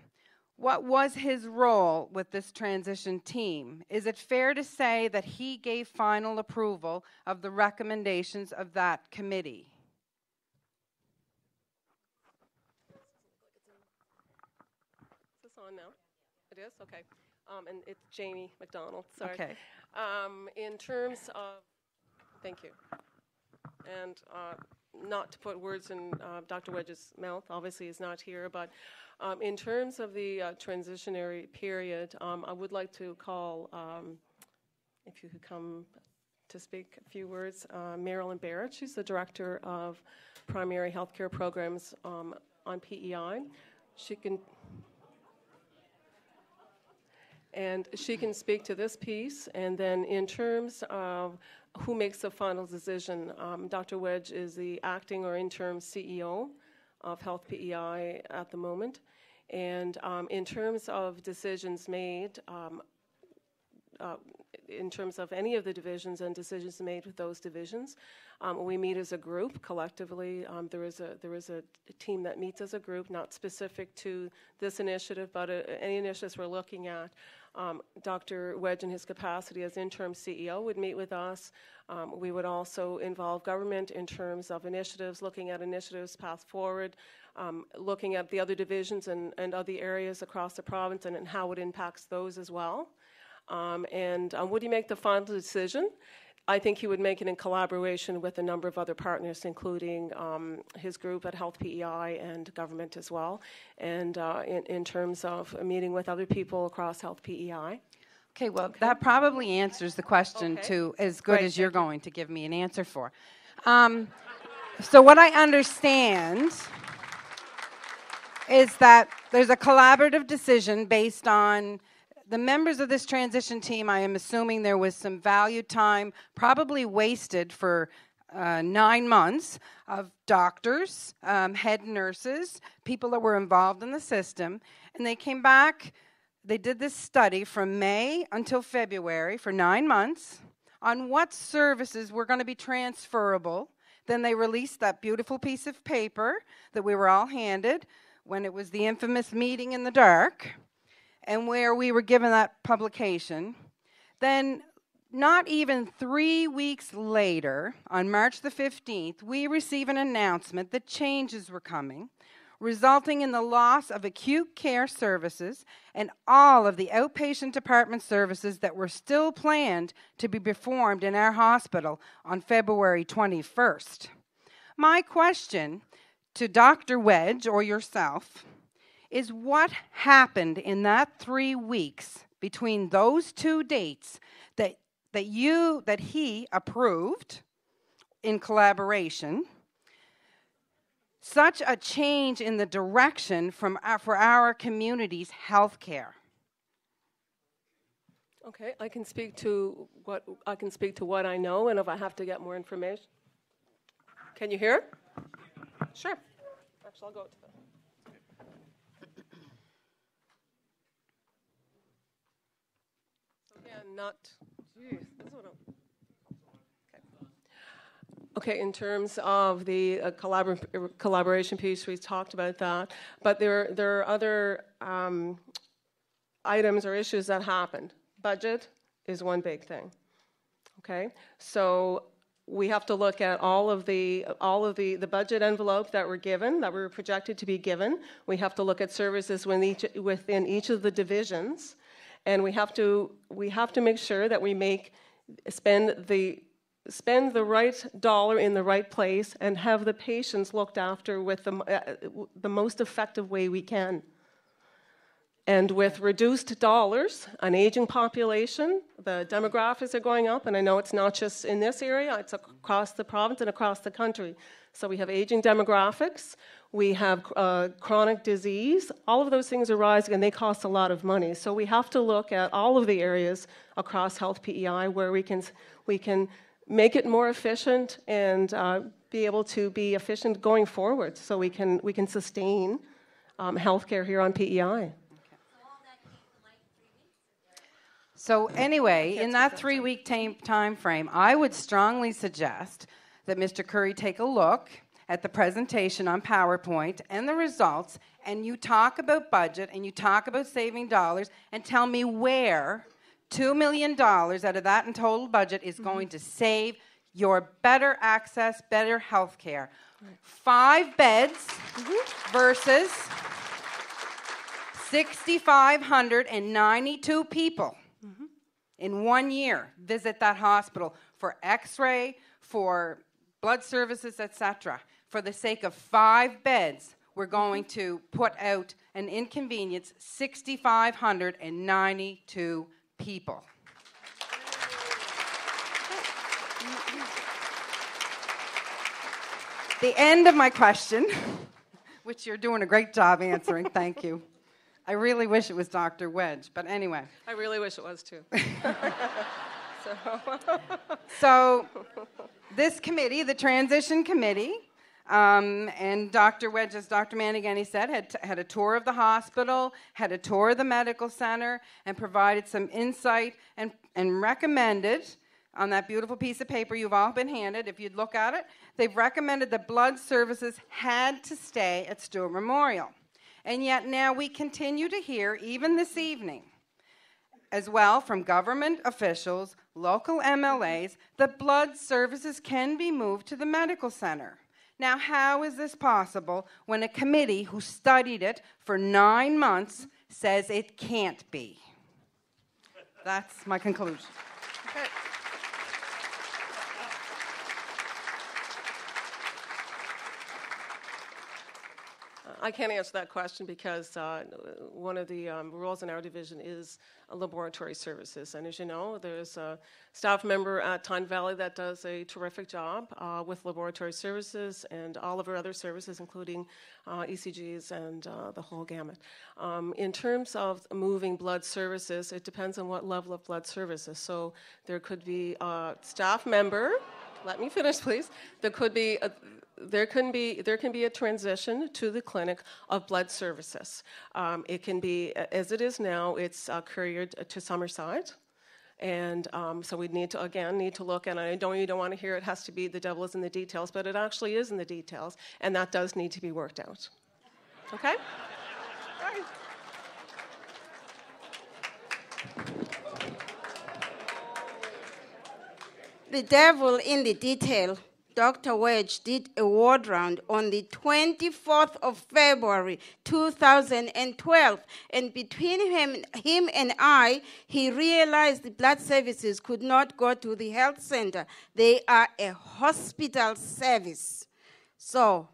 what was his role with this transition team? Is it fair to say that he gave final approval of the recommendations of that committee? Is this on now? It is? Okay. And it's Jamie McDonald, sorry. Okay. In terms of, thank you. And not to put words in Dr. Wedge's mouth, obviously he's not here, but in terms of the transitionary period, I would like to call, if you could come to speak a few words, Marilyn Barrett. She's the Director of Primary Healthcare Programs on PEI. She can... And she can speak to this piece. And then in terms of who makes the final decision, Dr. Wedge is the acting or interim CEO of Health PEI at the moment. And in terms of decisions made, in terms of any of the divisions and decisions made with those divisions, we meet as a group collectively. There is a team that meets as a group, not specific to this initiative, but any initiatives we're looking at. Dr. Wedge, in his capacity as interim CEO, would meet with us. We would also involve government in terms of initiatives, looking at initiatives, path forward, looking at the other divisions and other areas across the province and how it impacts those as well. Would he make the final decision? I think he would make it in collaboration with a number of other partners, including his group at Health PEI and government as well, and in terms of meeting with other people across Health PEI. Okay, well, that probably answers the question to as good as you're going to give me an answer for. So what I understand is that there's a collaborative decision based on the members of this transition team. I am assuming there was some valued time probably wasted for 9 months of doctors, head nurses, people that were involved in the system, and they came back. They did this study from May until February for 9 months on what services were going to be transferable. Then they released that beautiful piece of paper that we were all handed when it was the infamous meeting in the dark, and where we were given that publication. Then, not even 3 weeks later, on March the 15th, we receive an announcement that changes were coming, resulting in the loss of acute care services and all of the outpatient department services that were still planned to be performed in our hospital on February 21st. My question to Dr. Wedge or yourself is what happened in that 3 weeks between those two dates that he approved in collaboration, such a change in the direction for our community's health care? Okay, I can speak to what I know, and if I have to get more information. Can you hear? Sure. Actually, I'll go to the. Okay, in terms of the collaboration piece, we talked about that, but there are other items or issues that happened. Budget is one big thing. Okay, so we have to look at all of the budget envelope that were given, that were projected to be given. We have to look at services within each of the divisions. And we have to make sure that we spend the right dollar in the right place and have the patients looked after with the most effective way we can. And with reduced dollars, an aging population, the demographics are going up, and I know it's not just in this area, it's across the province and across the country. So we have aging demographics, we have chronic disease, all of those things are rising and they cost a lot of money. So we have to look at all of the areas across Health PEI where we can make it more efficient and be able to be efficient going forward so we can sustain healthcare here on PEI. So anyway, in that 3-week time frame, I would strongly suggest that Mr. Curry take a look at the presentation on PowerPoint and the results, and you talk about budget and you talk about saving dollars, and tell me where $2 million out of that in total budget is going to save your better access, better health care. 5 beds versus 6,592 people in 1 year visit that hospital for x-ray, for blood services, etc. For the sake of 5 beds, we're going to put out and inconvenience 6,592 people. The end of my question, which you're doing a great job answering, thank you. I really wish it was Dr. Wedge, but anyway. I really wish it was too. So this committee, the Transition Committee, and Dr. Wedge, as Dr. Manigani said, had a tour of the hospital, had a tour of the medical center, and provided some insight and recommended, on that beautiful piece of paper you've all been handed, if you'd look at it, they've recommended that blood services had to stay at Stewart Memorial. And yet now we continue to hear, even this evening, as well from government officials, local MLAs, that blood services can be moved to the medical center. Now, how is this possible when a committee who studied it for 9 months says it can't be? That's my conclusion. Okay. I can't answer that question because one of the roles in our division is laboratory services. And as you know, there's a staff member at Tyne Valley that does a terrific job with laboratory services and all of our other services, including ECGs and the whole gamut. In terms of moving blood services, it depends on what level of blood services. So there could be a staff member. Let me finish, please. There can be a transition to the clinic of blood services. It can be, as it is now, it's couriered to Summerside. And so we need to look, and I know you don't want to hear it has to be the devil is in the details, but it actually is in the details, and that does need to be worked out. Okay? All right. The devil in the detail. Dr. Wedge did a ward round on the 24th of February 2012, and between him and I, he realized the blood services could not go to the health center. They are a hospital service. So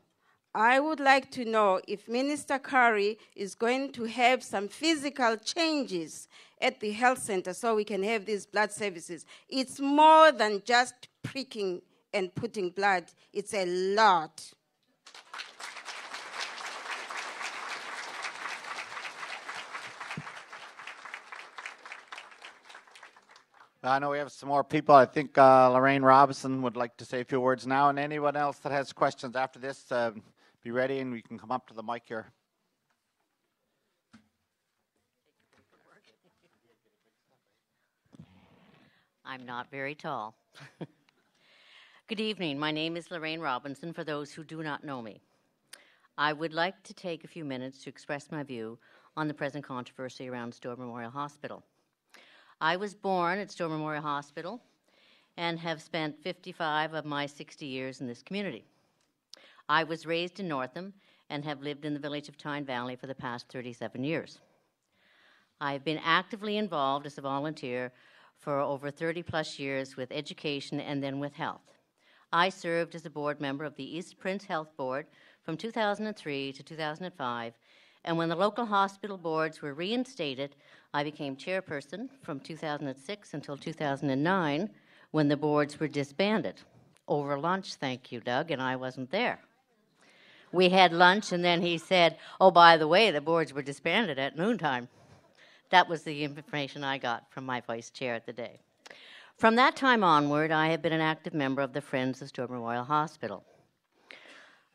I would like to know if Minister Curry is going to have some physical changes at the health center so we can have these blood services. It's more than just pricking and putting blood. It's a lot. I know we have some more people. I think Lorraine Robinson would like to say a few words now, and anyone else that has questions after this, be ready and we can come up to the mic here. I'm not very tall. Good evening. My name is Lorraine Robinson, for those who do not know me. I would like to take a few minutes to express my view on the present controversy around Stewart Memorial Hospital. I was born at Stewart Memorial Hospital and have spent 55 of my 60 years in this community. I was raised in Northam and have lived in the village of Tyne Valley for the past 37 years. I have been actively involved as a volunteer for over 30 plus years with education and then with health. I served as a board member of the East Prince Health Board from 2003 to 2005, and when the local hospital boards were reinstated, I became chairperson from 2006 until 2009, when the boards were disbanded. Over lunch, thank you, Doug, and I wasn't there. We had lunch, and then he said, oh, by the way, the boards were disbanded at noontime. That was the information I got from my vice chair at the day. From that time onward, I have been an active member of the Friends of Stewart Memorial Hospital.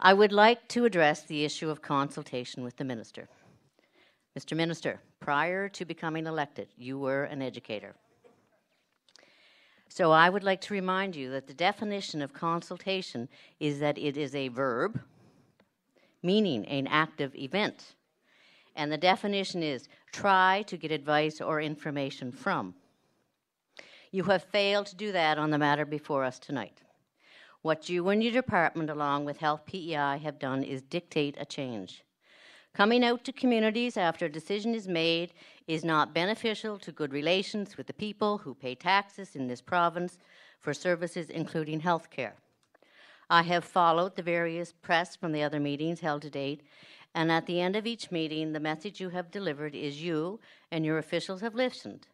I would like to address the issue of consultation with the minister. Mr. Minister, prior to becoming elected, you were an educator. So I would like to remind you that the definition of consultation is that it is a verb, meaning an active event. And the definition is try to get advice or information from. You have failed to do that on the matter before us tonight. What you and your department, along with Health PEI, have done is dictate a change. Coming out to communities after a decision is made is not beneficial to good relations with the people who pay taxes in this province for services including health care. I have followed the various press from the other meetings held to date, and at the end of each meeting, the message you have delivered is you and your officials have listened,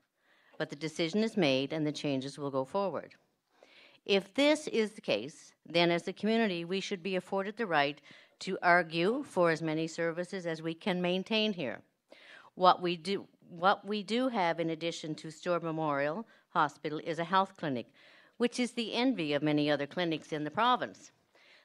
but the decision is made and the changes will go forward. If this is the case, then as a community, we should be afforded the right to argue for as many services as we can maintain here. What we do have in addition to Stewart Memorial Hospital is a health clinic, which is the envy of many other clinics in the province.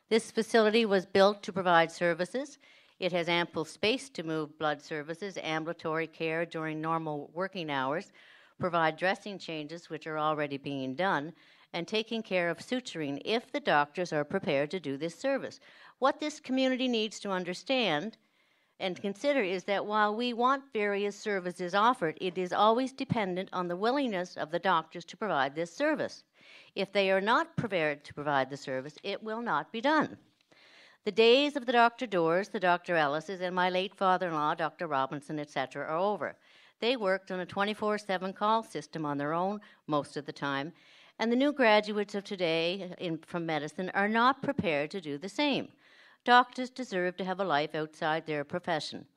This facility was built to provide services. It has ample space to move blood services, ambulatory care during normal working hours, provide dressing changes, which are already being done, and taking care of suturing if the doctors are prepared to do this service. What this community needs to understand and consider is that while we want various services offered, it is always dependent on the willingness of the doctors to provide this service. If they are not prepared to provide the service, it will not be done. The days of the Dr. Doors, the Dr. Ellis's, and my late father-in-law, Dr. Robinson, etc., are over. They worked on a 24/7 call system on their own most of the time, and the new graduates of today from medicine are not prepared to do the same. Doctors deserve to have a life outside their profession.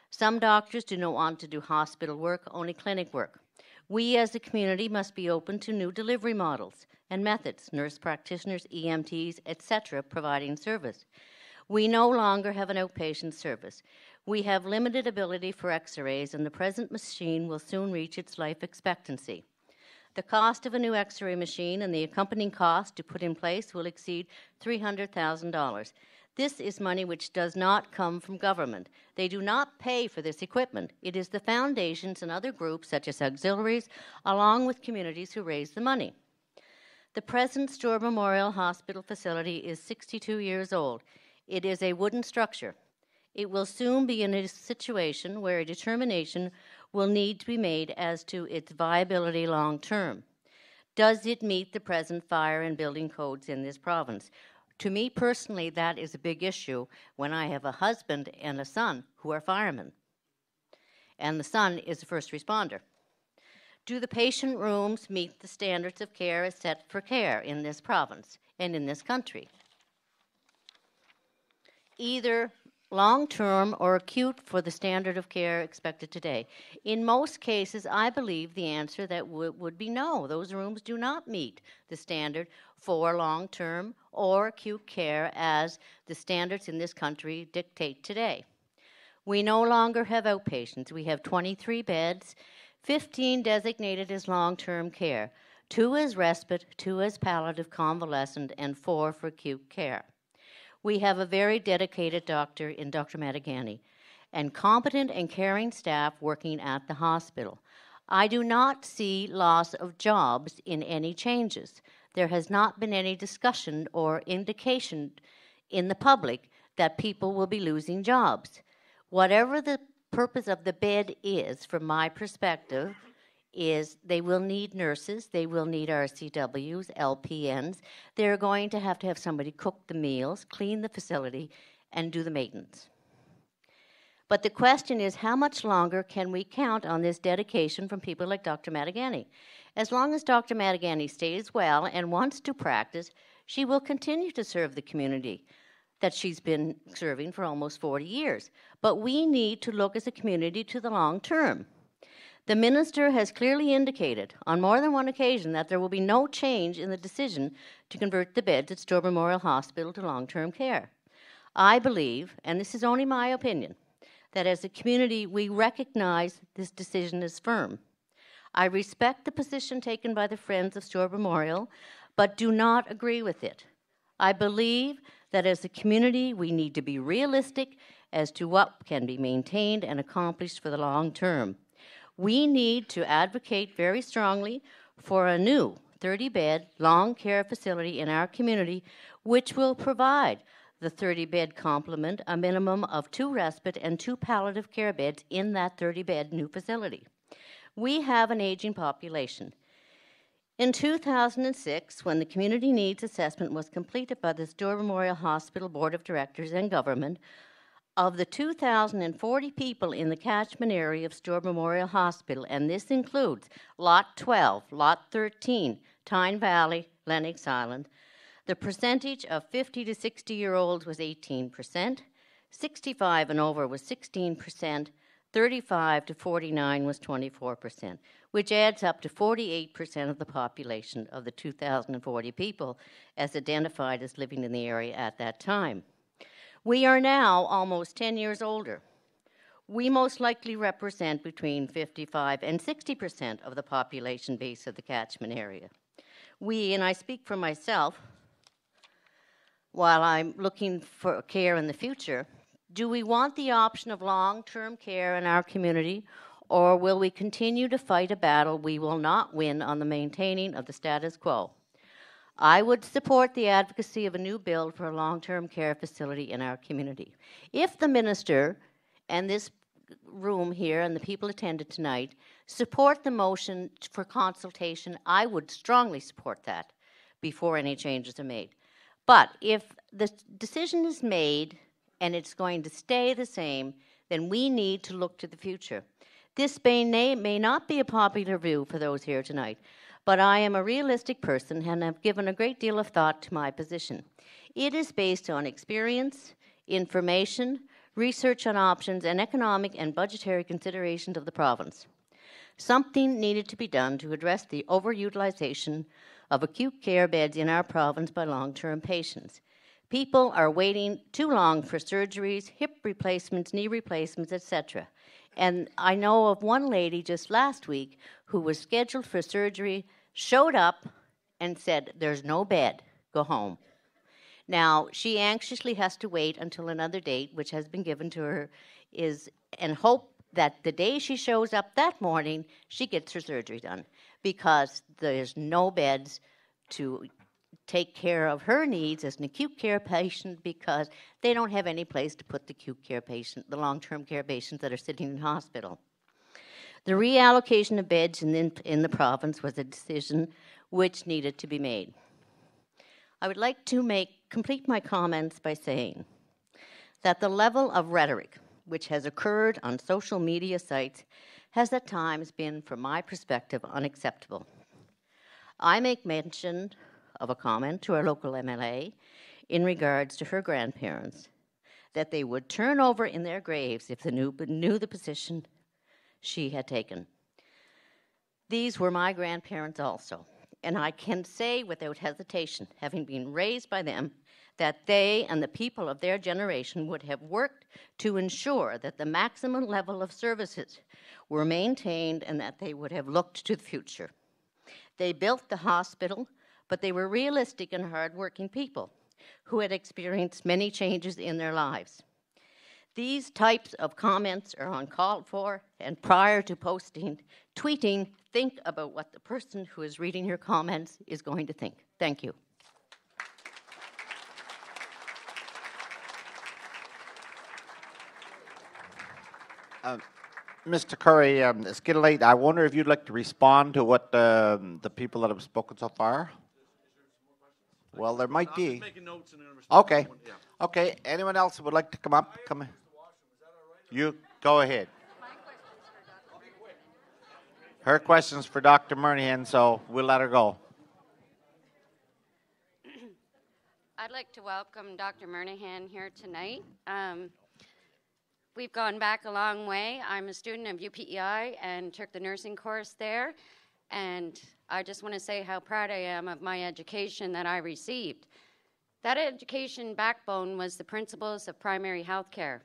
Some doctors do not want to do hospital work, only clinic work. We as a community must be open to new delivery models and methods, nurse practitioners, EMTs, etc., providing service. We no longer have an outpatient service. We have limited ability for x-rays, and the present machine will soon reach its life expectancy. The cost of a new x-ray machine and the accompanying cost to put in place will exceed $300,000. This is money which does not come from government. They do not pay for this equipment. It is the foundations and other groups, such as auxiliaries, along with communities who raise the money. The present Stewart Memorial Hospital facility is 62 years old. It is a wooden structure. It will soon be in a situation where a determination will need to be made as to its viability long term. Does it meet the present fire and building codes in this province? To me personally, that is a big issue when I have a husband and a son who are firemen, and the son is a first responder. Do the patient rooms meet the standards of care as set for care in this province and in this country? Either long-term or acute for the standard of care expected today. In most cases, I believe the answer that would be no. Those rooms do not meet the standard for long-term or acute care as the standards in this country dictate today. We no longer have outpatients. We have 23 beds, 15 designated as long-term care, 2 as respite, 2 as palliative convalescent, and 4 for acute care. We have a very dedicated doctor in Dr. Matigani and competent and caring staff working at the hospital. I do not see loss of jobs in any changes. There has not been any discussion or indication in the public that people will be losing jobs. Whatever the purpose of the bed is, from my perspective, is they will need nurses, they will need RCWs, LPNs. They're going to have somebody cook the meals, clean the facility, and do the maintenance. But the question is, how much longer can we count on this dedication from people like Dr. Matigani? As long as Dr. Matigani stays well and wants to practice, she will continue to serve the community that she's been serving for almost 40 years. But we need to look as a community to the long term. The minister has clearly indicated on more than one occasion that there will be no change in the decision to convert the beds at Stewart Memorial Hospital to long-term care. I believe, and this is only my opinion, that as a community we recognize this decision as firm. I respect the position taken by the Friends of Stewart Memorial, but do not agree with it. I believe that as a community we need to be realistic as to what can be maintained and accomplished for the long term. We need to advocate very strongly for a new 30-bed long care facility in our community, which will provide the 30-bed complement, a minimum of 2 respite and 2 palliative care beds in that 30-bed new facility. We have an aging population. In 2006, when the community needs assessment was completed by the Stewart Memorial Hospital Board of Directors and government, of the 2,040 people in the catchment area of Stewart Memorial Hospital, and this includes Lot 12, Lot 13, Tyne Valley, Lennox Island, the percentage of 50 to 60-year-olds was 18%, 65 and over was 16%, 35 to 49 was 24%, which adds up to 48% of the population of the 2,040 people as identified as living in the area at that time. We are now almost 10 years older. We most likely represent between 55 and 60% of the population base of the catchment area. We, and I speak for myself, while I'm looking for care in the future, do we want the option of long-term care in our community, or will we continue to fight a battle we will not win on the maintaining of the status quo? I would support the advocacy of a new bill for a long-term care facility in our community. If the minister and this room here and the people attended tonight support the motion for consultation, I would strongly support that before any changes are made. But if the decision is made and it's going to stay the same, then we need to look to the future. This may not be a popular view for those here tonight, but I am a realistic person and have given a great deal of thought to my position. It is based on experience, information, research on options, and economic and budgetary considerations of the province. Something needed to be done to address the overutilization of acute care beds in our province by long-term patients. People are waiting too long for surgeries, hip replacements, knee replacements, etc. And I know of one lady just last week who was scheduled for surgery, showed up, and said, "There's no bed, go home." Now, she anxiously has to wait until another date, which has been given to her, and hope that the day she shows up that morning, she gets her surgery done, because there's no beds to take care of her needs as an acute care patient, because they don't have any place to put the acute care patient, the long-term care patients that are sitting in hospital. The reallocation of beds in the province was a decision which needed to be made. I would like to complete my comments by saying that the level of rhetoric which has occurred on social media sites has at times been, from my perspective, unacceptable. I make mention of a comment to our local MLA in regards to her grandparents, that they would turn over in their graves if they knew the position she had taken. These were my grandparents also, and I can say without hesitation, having been raised by them, that they and the people of their generation would have worked to ensure that the maximum level of services were maintained and that they would have looked to the future. They built the hospital, but they were realistic and hardworking people who had experienced many changes in their lives. These types of comments are uncalled for, and prior to tweeting, think about what the person who is reading your comments is going to think. Thank you. Mr. Curry, it's getting late. I wonder if you'd like to respond to what the people that have spoken so far? Well, there might be. Making notes and Okay. Yeah. Okay. Anyone else who would like to come up? Come in. You go ahead. Her question's for Dr. Murnihan, so we'll let her go. I'd like to welcome Dr. Murnihan here tonight. We've gone back a long way. I'm a student of UPEI and took the nursing course there. And I just want to say how proud I am of my education that I received. That education backbone was the principles of primary health care.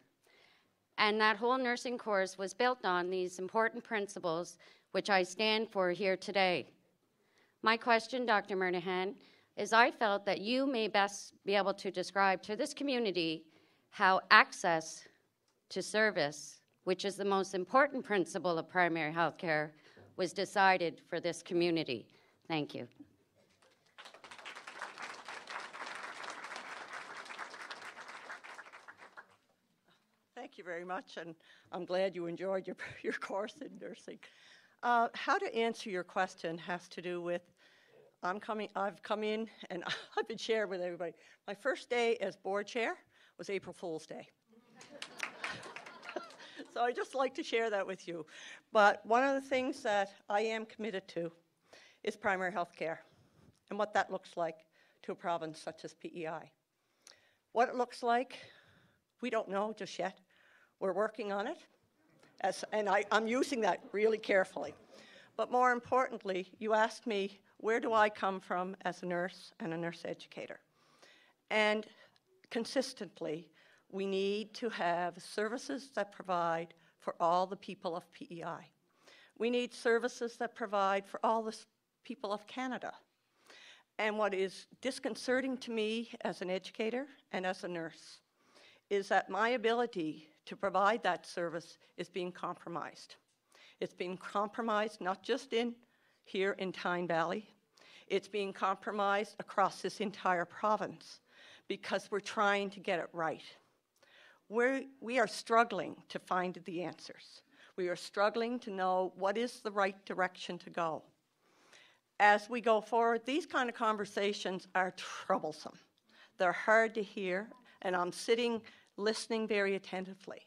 And that whole nursing course was built on these important principles, which I stand for here today. My question, Dr. Murnihan, is I felt that you may best be able to describe to this community how access to service, which is the most important principle of primary health care, was decided for this community. Thank you. Thank you very much, and I'm glad you enjoyed your course in nursing. How to answer your question has to do with, I've come in and I've been sharing with everybody. My first day as board chair was April Fool's Day. So I just like to share that with you. But one of the things that I am committed to is primary health care and what that looks like to a province such as PEI. What it looks like, we don't know just yet. We're working on it, and I'm using that really carefully. But more importantly, you asked me, where do I come from as a nurse and a nurse educator? And consistently, we need to have services that provide for all the people of PEI. We need services that provide for all the people of Canada. And what is disconcerting to me as an educator and as a nurse is that my ability to provide that service is being compromised. It's being compromised not just here in Tyne Valley, it's being compromised across this entire province because we're trying to get it right. We are struggling to find the answers. We are struggling to know what is the right direction to go. As we go forward, these kind of conversations are troublesome. They're hard to hear, and I'm sitting listening very attentively.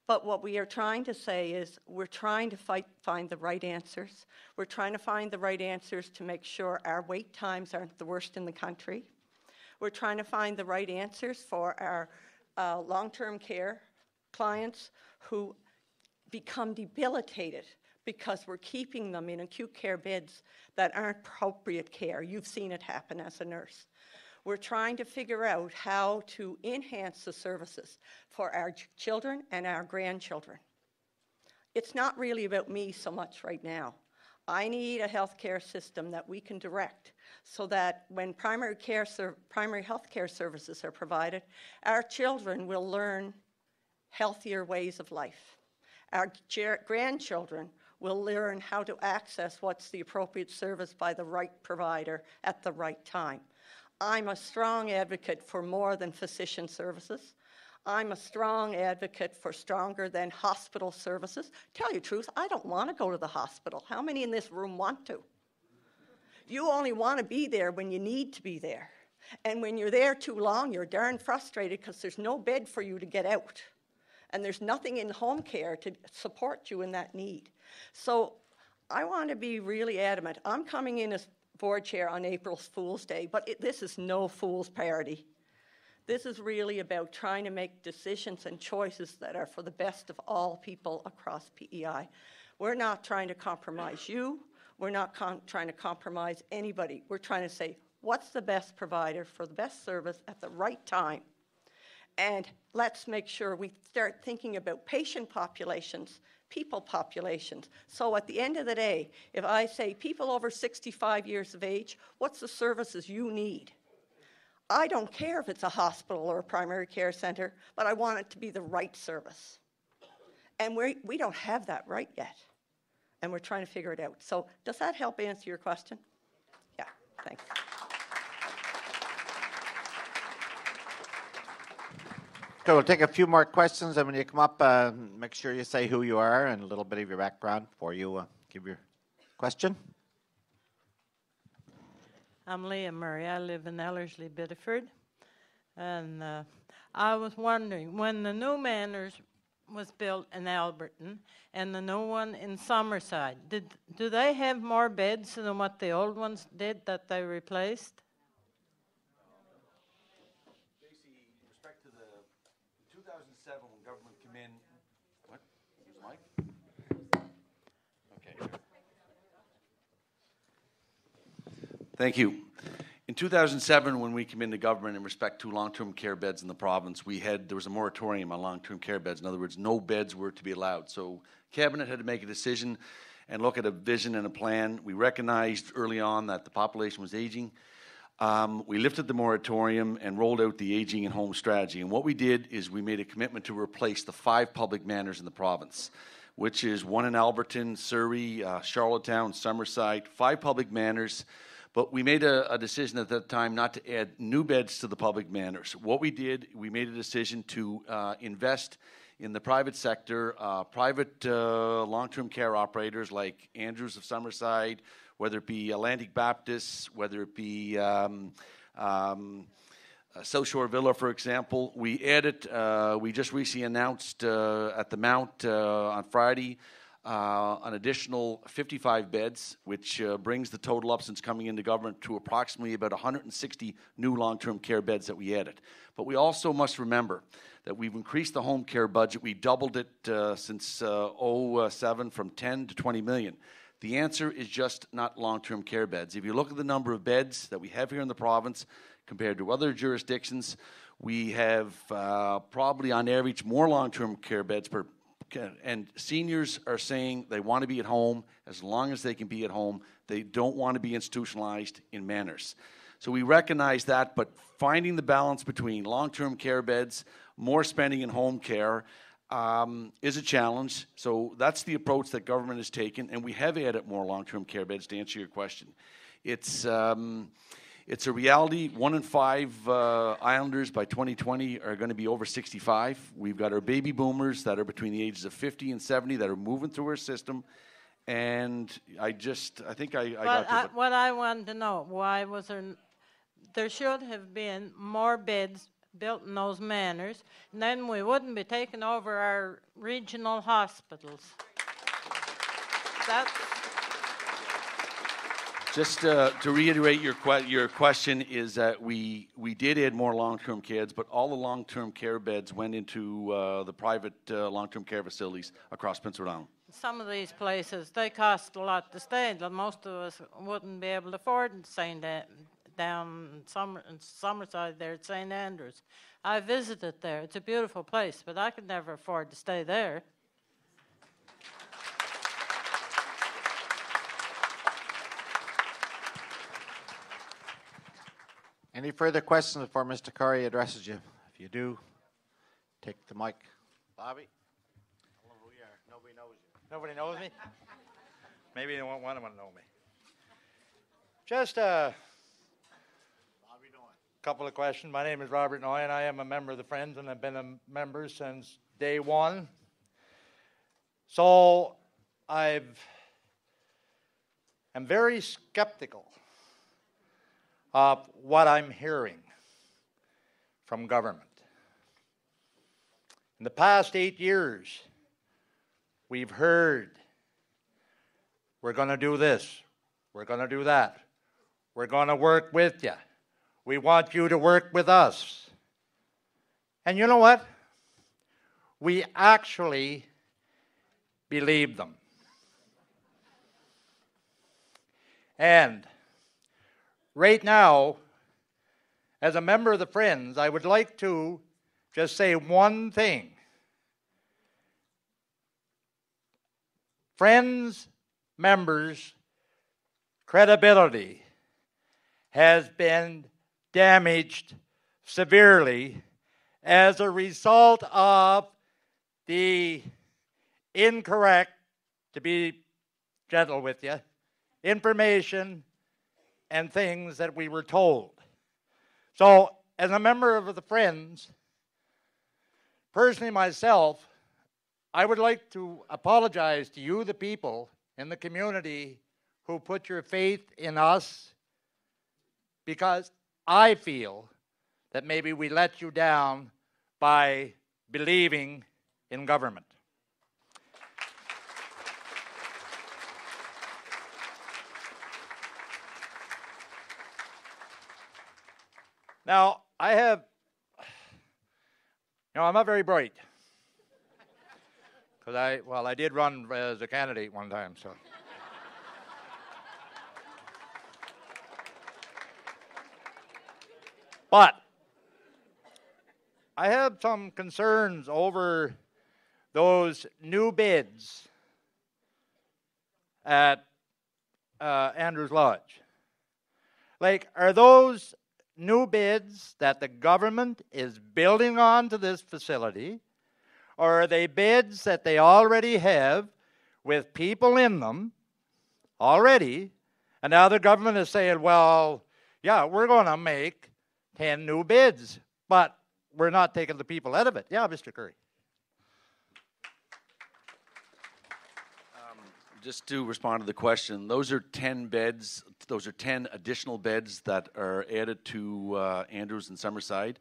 But what we are trying to say is we're trying to find the right answers. We're trying to find the right answers to make sure our wait times aren't the worst in the country. We're trying to find the right answers for our long-term care clients who become debilitated because we're keeping them in acute care beds that aren't appropriate care. You've seen it happen as a nurse. We're trying to figure out how to enhance the services for our children and our grandchildren. It's not really about me so much right now. I need a healthcare system that we can direct so that when primary health care services are provided, our children will learn healthier ways of life. Our grandchildren will learn how to access what's the appropriate service by the right provider at the right time. I'm a strong advocate for more than physician services. I'm a strong advocate for stronger than hospital services. Tell you the truth, I don't want to go to the hospital. How many in this room want to? You only want to be there when you need to be there. And when you're there too long, you're darn frustrated because there's no bed for you to get out. And there's nothing in home care to support you in that need. So I want to be really adamant. I'm coming in as board chair on April Fool's Day, but this is no fool's party. This is really about trying to make decisions and choices that are for the best of all people across PEI. We're not trying to compromise you. We're not trying to compromise anybody. We're trying to say, what's the best provider for the best service at the right time? And let's make sure we start thinking about patient populations, people populations. So at the end of the day, if I say people over 65 years of age, what's the services you need? I don't care if it's a hospital or a primary care center, but I want it to be the right service. And we don't have that right yet. And we're trying to figure it out. So does that help answer your question? Yeah, thanks. So we'll take a few more questions, and when you come up, make sure you say who you are and a little bit of your background before you give your question. I'm Leah Murray. I live in Ellerslie, Biddeford. And I was wondering, when the new manors was built in Alberton and the new one in Summerside, do they have more beds than what the old ones did that they replaced? Basically, in respect to the 2007 when government came in, what? Use the mic? Okay. Thank you. In 2007, when we came into government in respect to long-term care beds in the province, there was a moratorium on long-term care beds. In other words, no beds were to be allowed. So Cabinet had to make a decision and look at a vision and a plan. We recognized early on that the population was aging. We lifted the moratorium and rolled out the aging and home strategy. And what we did is we made a commitment to replace the 5 public manors in the province, which is one in Alberton, Souris, Charlottetown, Summerside, 5 public manors. But we made a decision at that time not to add new beds to the public manors. What we did, we made a decision to invest in the private sector, private long-term care operators like Andrews of Summerside, whether it be Atlantic Baptist, whether it be South Shore Villa, for example. We added, we just recently announced at the Mount on Friday, an additional 55 beds, which brings the total up since coming into government to approximately about 160 new long-term care beds that we added. But we also must remember that we've increased the home care budget. We doubled it since 2007 from 10 to 20 million. The answer is just not long-term care beds. If you look at the number of beds that we have here in the province compared to other jurisdictions, we have probably on average more long-term care beds per and seniors are saying they want to be at home as long as they can be at home. They don't want to be institutionalized in manners. So we recognize that, but finding the balance between long-term care beds, more spending in home care is a challenge. So that's the approach that government has taken, and we have added more long-term care beds, to answer your question. It's a reality. 1 in 5 Islanders by 2020 are going to be over 65. We've got our baby boomers that are between the ages of 50 and 70 that are moving through our system. And I think I got to it. What I wanted to know, why was there should have been more beds built in those manors, and then we wouldn't be taking over our regional hospitals. That's Just to reiterate your question is that we did add more long-term care beds, but all the long-term care beds went into the private long-term care facilities across Prince Edward Island. some of these places, they cost a lot to stay. Most of us wouldn't be able to afford to stay down in Summerside there at St. Andrews. I visited there. It's a beautiful place, but I could never afford to stay there. Any further questions before Mr. Curry addresses you? If you do, take the mic. Bobby? I don't know who you are. Nobody knows you. Nobody knows me? Maybe they won't want to know me. Just a couple of questions. My name is Robert Noy, and I am a member of the Friends, and I've been a member since day one. So I'm very skeptical of what I'm hearing from government. In the past 8 years, we've heard, we're going to do this, we're going to do that, we're going to work with you, we want you to work with us. And you know what? We actually believe them. And right now, as a member of the Friends, I would like to just say one thing. Friends members' credibility has been damaged severely as a result of the incorrect, to be gentle with you, information and things that we were told. So, as a member of the Friends, personally myself, I would like to apologize to you, the people in the community who put your faith in us, because I feel that maybe we let you down by believing in government. Now, I'm not very bright. Because I did run as a candidate one time, so. But I have some concerns over those new bids at Andrews Lodge. Like, are those new bids that the government is building onto this facility, or are they bids that they already have with people in them already, and now the government is saying, well, yeah, we're going to make 10 new bids, but we're not taking the people out of it. Yeah, Mr. Curry. Just to respond to the question, those are 10 beds, those are 10 additional beds that are added to Andrews and Summerside,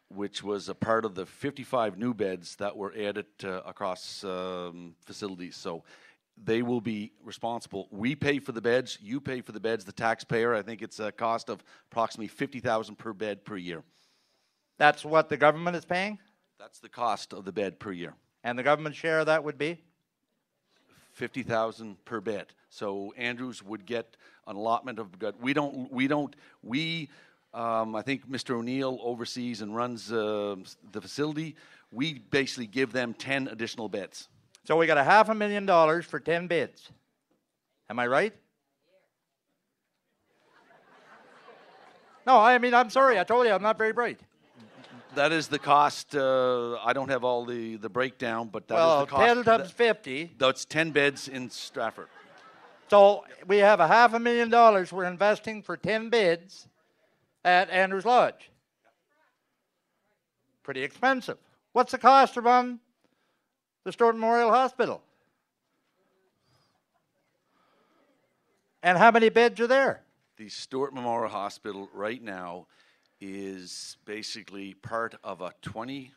which was a part of the 55 new beds that were added across facilities. So they will be responsible. We pay for the beds, you pay for the beds, the taxpayer. I think it's a cost of approximately $50,000 per bed per year. That's what the government is paying? That's the cost of the bed per year. And the government share of that would be? $50,000 per bed. So Andrews would get an allotment of bed. I think Mr. O'Neill oversees and runs the facility. We basically give them 10 additional beds. So we got $500,000 for 10 bids. Am I right? No, I mean, I'm sorry. I told you I'm not very bright. That is the cost. I don't have all the breakdown, but that is the cost. 10 times 50. That's 10 beds in Stratford. So we have $500,000 we're investing for 10 bids at Andrews Lodge. Pretty expensive. What's the cost to run the Stewart Memorial Hospital? And how many beds are there? The Stewart Memorial Hospital right now is basically part of a $22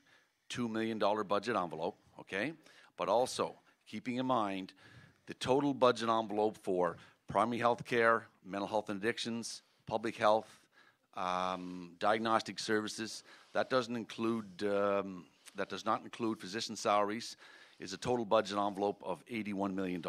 million budget envelope, okay? But also, keeping in mind, the total budget envelope for primary health care, mental health and addictions, public health, diagnostic services, that does not include physician salaries, is a total budget envelope of $81 million.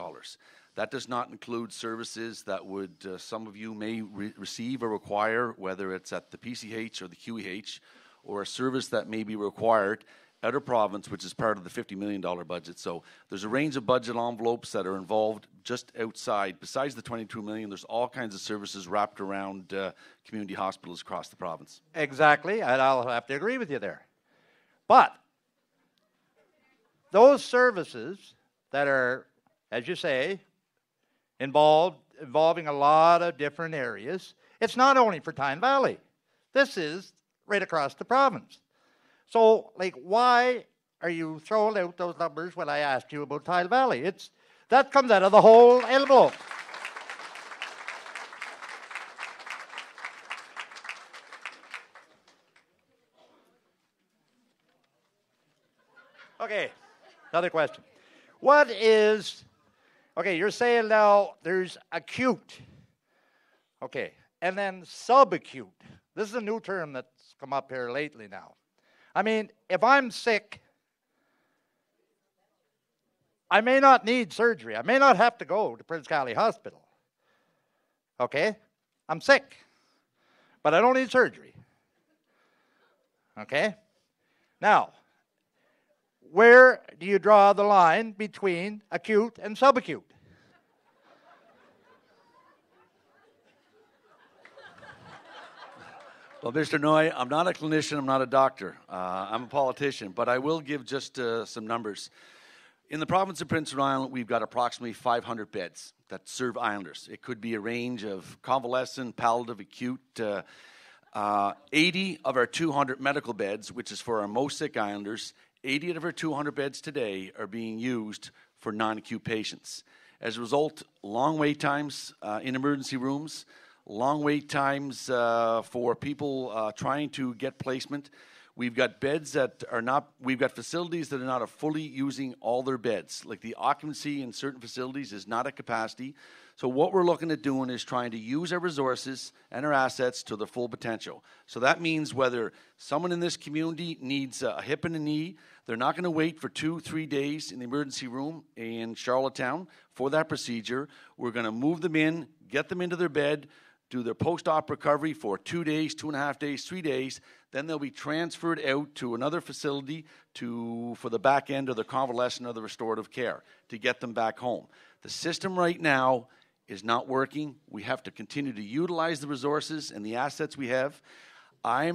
That does not include services that would some of you may receive or require, whether it's at the PCH or the QEH, or a service that may be required at a province, which is part of the $50 million budget. So there's a range of budget envelopes that are involved just outside. Besides the $22 million, there's all kinds of services wrapped around community hospitals across the province. Exactly, and I'll have to agree with you there. But those services that are, as you say, involving a lot of different areas, it's not only for Tyne Valley. This is right across the province. So, like, why are you throwing out those numbers when I asked you about Tyne Valley? That comes out of the whole envelope. Okay, another question. What is, okay, you're saying now there's acute, okay, and then subacute. This is a new term that's come up here lately now. I mean, if I'm sick, I may not need surgery. I may not have to go to Prince County Hospital. Okay? I'm sick, but I don't need surgery. Okay? Now, where do you draw the line between acute and subacute? Well, Mr. Noy, I'm not a clinician, I'm not a doctor. I'm a politician, but I will give just some numbers. In the province of Prince Edward Island, we've got approximately 500 beds that serve islanders. It could be a range of convalescent, palliative, acute. 80 of our 200 medical beds, which is for our most sick islanders, 80 of our 200 beds today are being used for non-acute patients. As a result, long wait times in emergency rooms, long wait times for people trying to get placement. We've got beds that are not, we've got facilities that are not fully using all their beds. Like the occupancy in certain facilities is not at capacity. So what we're looking at doing is trying to use our resources and our assets to their full potential. So that means whether someone in this community needs a hip and a knee, they're not going to wait for 2-3 days in the emergency room in Charlottetown for that procedure. We're going to move them in, get them into their bed, do their post-op recovery for 2 days, 2.5 days, 3 days. Then they'll be transferred out to another facility for the back end of the convalescent or the restorative care to get them back home. The system right now is not working. We have to continue to utilize the resources and the assets we have. I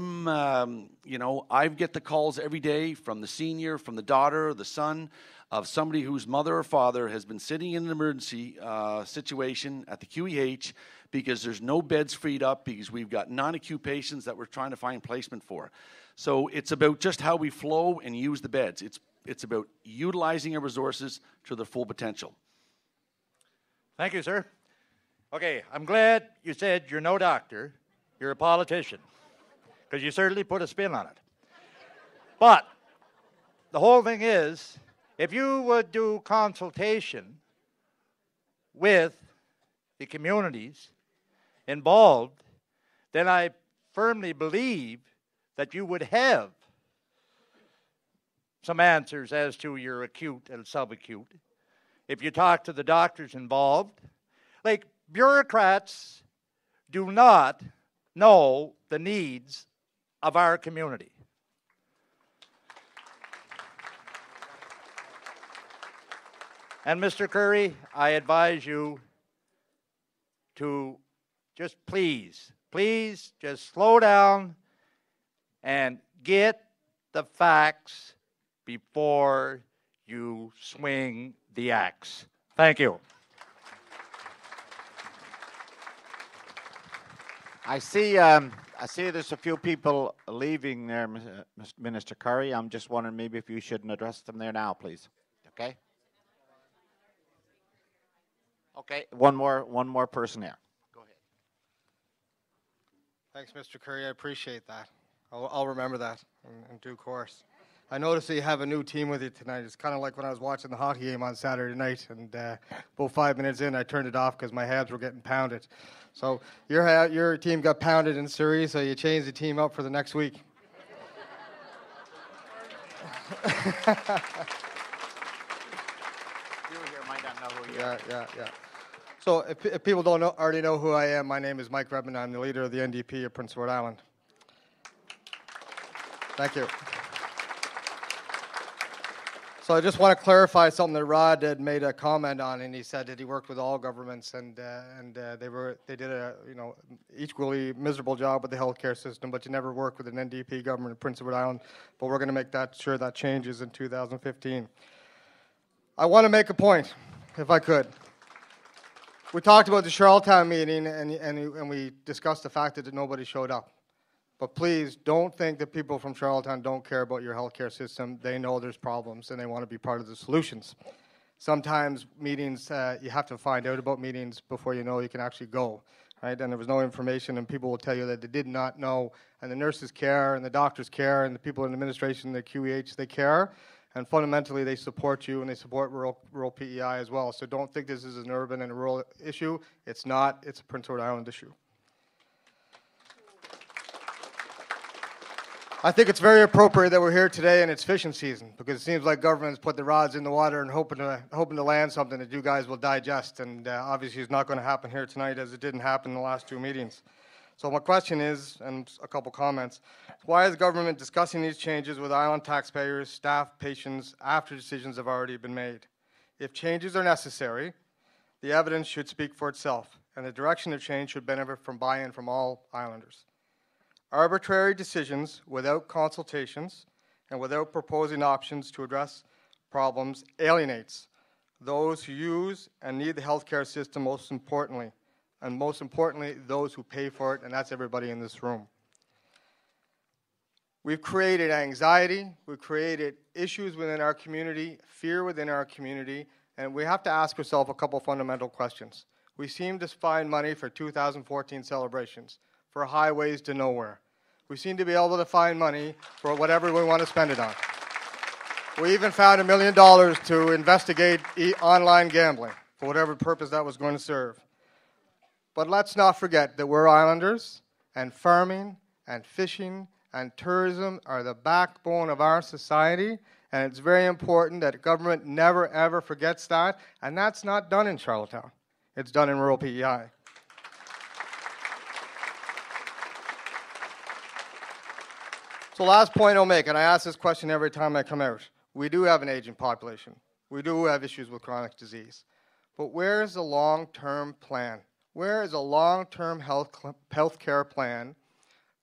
get the calls every day from the senior, from the daughter, the son, of somebody whose mother or father has been sitting in an emergency situation at the QEH because there's no beds freed up because we've got non-acute patients that we're trying to find placement for. So it's about just how we flow and use the beds. It's about utilizing our resources to their full potential. Thank you, sir. Okay, I'm glad you said you're no doctor, you're a politician, because you certainly put a spin on it. But the whole thing is, if you would do consultation with the communities involved, then I firmly believe that you would have some answers as to your acute and subacute. If you talk to the doctors involved, like bureaucrats do not know the needs of our community. And Mr. Curry, I advise you to just please just slow down and get the facts before you swing the axe. Thank you. I see there's a few people leaving there, Minister Curry. I'm just wondering maybe if you shouldn't address them there now, please. Okay? Okay, one more person there. Go ahead. Thanks, Mr. Curry. I appreciate that. I'll remember that in due course. I noticed that you have a new team with you tonight. It's kind of like when I was watching the hockey game on Saturday night, and about 5 minutes in, I turned it off because my halves were getting pounded. So your team got pounded in Souris, so you changed the team up for the next week. Yeah. So if people don't already know who I am, my name is Mike Redmond. I'm the leader of the NDP of Prince Edward Island. Thank you. So I just want to clarify something that Rod had made a comment on, and he said that he worked with all governments, and they did a equally miserable job with the healthcare system, but you never worked with an NDP government in Prince Edward Island. But we're going to make sure that changes in 2015. I want to make a point, if I could. We talked about the Charlottetown meeting, and we discussed the fact that nobody showed up. But please don't think that people from Charlottetown don't care about your healthcare system. They know there's problems, and they want to be part of the solutions. Sometimes meetings, you have to find out about meetings before you know you can actually go, right? And there was no information, and people will tell you that they did not know. And the nurses care, and the doctors care, and the people in administration, the QEH, they care. And fundamentally, they support you, and they support rural PEI as well. So don't think this is an urban and a rural issue. It's not. It's a Prince Edward Island issue. I think it's very appropriate that we're here today and it's fishing season, because it seems like government's put the rods in the water and hoping to land something that you guys will digest. And obviously it's not going to happen here tonight, as it didn't happen in the last 2 meetings. So my question is, and a couple comments, why is government discussing these changes with island taxpayers, staff, patients, after decisions have already been made? If changes are necessary, the evidence should speak for itself, and the direction of change should benefit from buy-in from all islanders. Arbitrary decisions without consultations and without proposing options to address problems alienates those who use and need the healthcare system most importantly, and most importantly, those who pay for it, and that's everybody in this room. We've created anxiety, we've created issues within our community, fear within our community, and we have to ask ourselves a couple fundamental questions. We seem to find money for 2014 celebrations, for highways to nowhere. We seem to be able to find money for whatever we want to spend it on. We even found $1 million to investigate online gambling, for whatever purpose that was going to serve. But let's not forget that we're islanders, and farming and fishing and tourism are the backbone of our society, and it's very important that government never ever forgets that, and that's not done in Charlottetown. It's done in rural PEI. So last point I'll make, and I ask this question every time I come out. We do have an aging population. We do have issues with chronic disease. But where is the long-term plan? Where is a long-term health care plan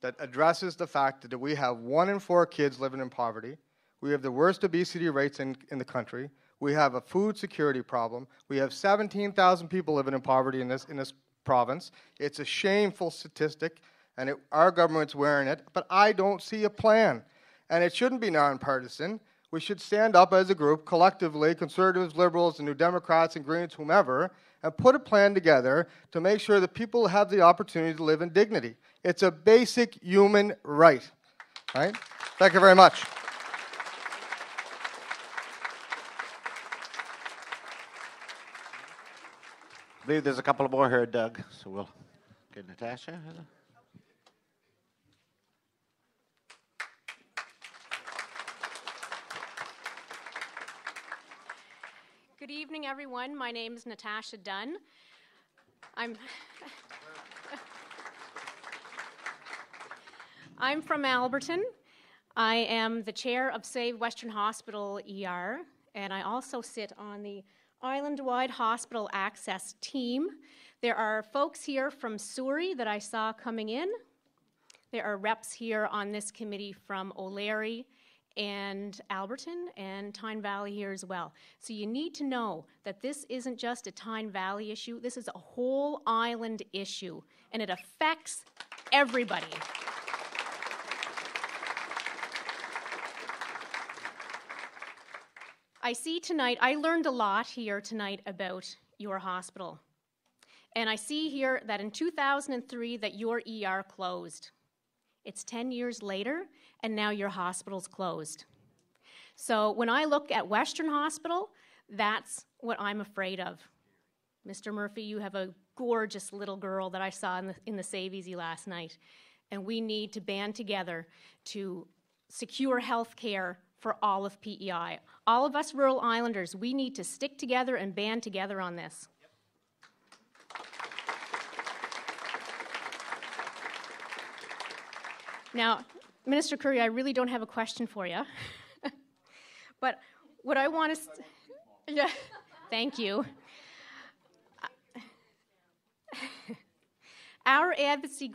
that addresses the fact that we have 1 in 4 kids living in poverty? We have the worst obesity rates in the country. We have a food security problem. We have 17,000 people living in poverty in this province. It's a shameful statistic, and our government's wearing it, but I don't see a plan. And it shouldn't be nonpartisan. We should stand up as a group, collectively, Conservatives, Liberals, the New Democrats, and Greens, whomever, and put a plan together to make sure that people have the opportunity to live in dignity. It's a basic human right. Right? Thank you very much. I believe there's a couple more here, Doug, so we'll get Natasha. Good evening, everyone. My name is Natasha Dunn. I'm from Alberton. I am the chair of Save Western Hospital ER, and I also sit on the Island-wide hospital access team. There are folks here from Souris that I saw coming in. There are reps here on this committee from O'Leary and Alberton and Tyne Valley here as well. So you need to know that this isn't just a Tyne Valley issue, this is a whole island issue, and it affects everybody. I see tonight, I learned a lot here tonight about your hospital. And I see here that in 2003 that your ER closed. It's 10 years later, and now your hospital's closed. So when I look at Western Hospital, that's what I'm afraid of. Mr. Murphy, you have a gorgeous little girl that I saw in the Save Easy last night. And we need to band together to secure health care for all of PEI. All of us rural islanders, we need to stick together and band together on this. Now, Minister Curry, I really don't have a question for you. But what I want to... Yeah, thank you. Our advocacy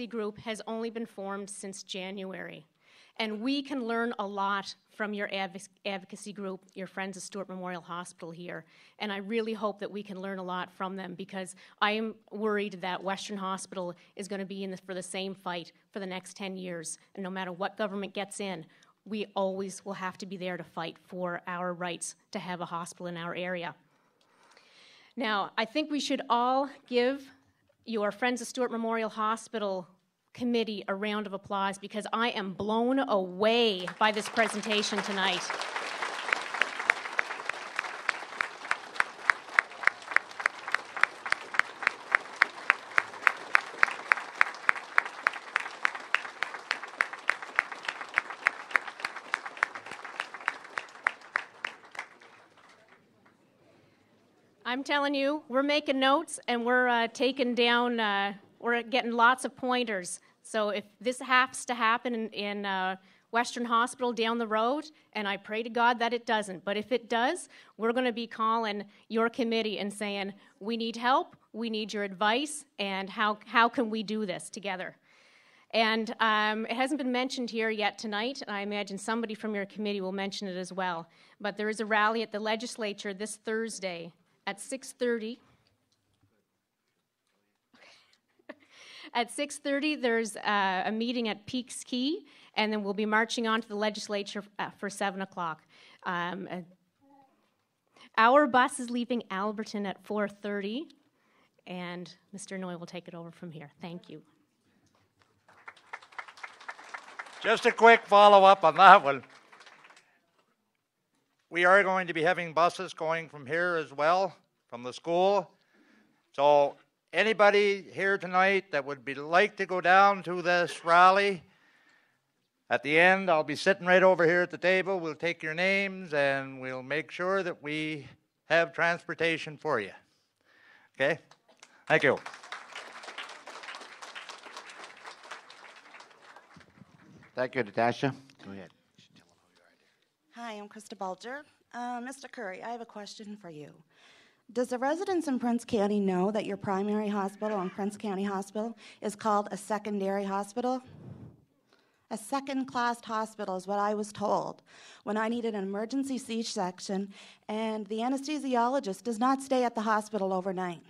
group has only been formed since January. And we can learn a lot from your advocacy group, your friends at Stewart Memorial Hospital here. And I really hope that we can learn a lot from them, because I am worried that Western Hospital is going to be for the same fight for the next 10 years. And no matter what government gets in, we always will have to be there to fight for our rights to have a hospital in our area. Now, I think we should all give your friends at Stewart Memorial Hospital committee a round of applause, because I am blown away by this presentation tonight. I'm telling you, we're making notes and we're taking down we're getting lots of pointers. So if this has to happen in Western Hospital down the road, and I pray to God that it doesn't, but if it does, we're going to be calling your committee and saying, we need help, we need your advice, and how can we do this together? And it hasn't been mentioned here yet tonight, and I imagine somebody from your committee will mention it as well, but there is a rally at the legislature this Thursday at 6:30. At 6:30, there's a meeting at Peaks Key, and then we'll be marching on to the legislature for 7 o'clock. Our bus is leaving Alberton at 4:30, and Mr. Noy will take it over from here. Thank you. Just a quick follow-up on that one. We are going to be having buses going from here as well, from the school. So anybody here tonight that would like to go down to this rally, at the end, I'll be sitting right over here at the table. We'll take your names and we'll make sure that we have transportation for you. Okay? Thank you. Thank you, Natasha. Go ahead. Hi, I'm Krista Bulger. Mr. Curry, I have a question for you. Does the residents in Prince County know that your primary hospital in Prince County Hospital is called a secondary hospital? A second-class hospital is what I was told when I needed an emergency C-section, and the anesthesiologist does not stay at the hospital overnight.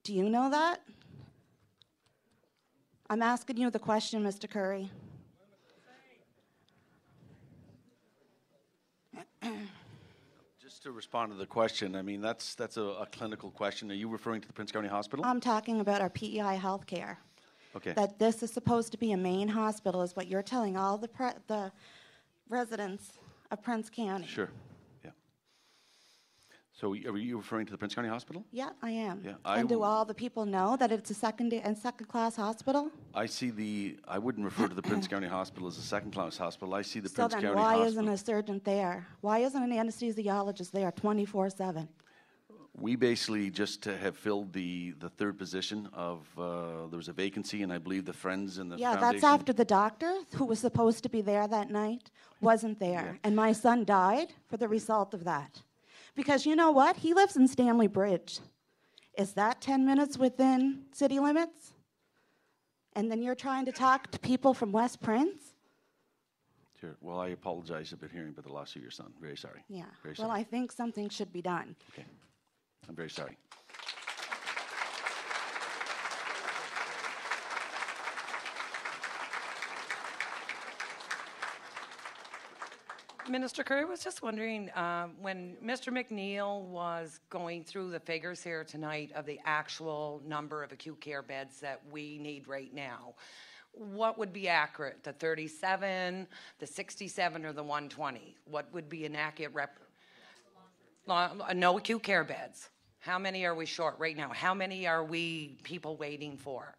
Do you know that? I'm asking you the question, Mr. Curry. Just to respond to the question, I mean, that's a clinical question. Are you referring to the Prince County Hospital? I'm talking about our PEI healthcare. Okay. That this is supposed to be a main hospital is what you're telling all the residents of Prince County. Sure, yeah. So are you referring to the Prince County Hospital? Yeah, I am. Yeah, and do all the people know that it's a second-class hospital? I wouldn't refer to the Prince County Hospital as a second-class hospital. I see the Prince County Hospital. So then why isn't a surgeon there? Why isn't an anesthesiologist there 24/7? We basically just have filled the third position of, there was a vacancy, and I believe the Friends and the Foundation. Yeah, that's after the doctor who was supposed to be there that night wasn't there. Yeah. And my son died for the result of that. Because you know what? He lives in Stanley Bridge. Is that 10 minutes within city limits? And then you're trying to talk to people from West Prince? Sure. Well, I apologize a bit hearing about the loss of your son. Very sorry. Yeah. Very Well, sorry. I think something should be done. Okay. I'm very sorry. Minister Curry, I was just wondering, when Mr. McNeil was going through the figures here tonight of the actual number of acute care beds that we need right now, what would be accurate? The 37, the 67, or the 120? What would be an accurate no acute care beds. How many are we short right now? How many are we people waiting for?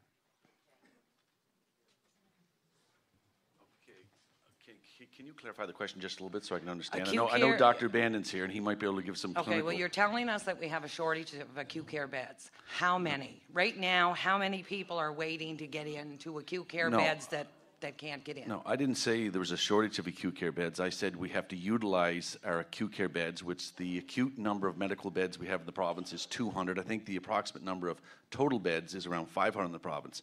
Can you clarify the question just a little bit so I can understand? Acute I know care- Dr. Bandon's here, and he might be able to give some Okay, clinical... well, you're telling us that we have a shortage of acute care beds. How many? Right now, how many people are waiting to get into acute care No. beds that can't get in? No, I didn't say there was a shortage of acute care beds. I said we have to utilize our acute care beds, which the acute number of medical beds we have in the province is 200. I think the approximate number of total beds is around 500 in the province.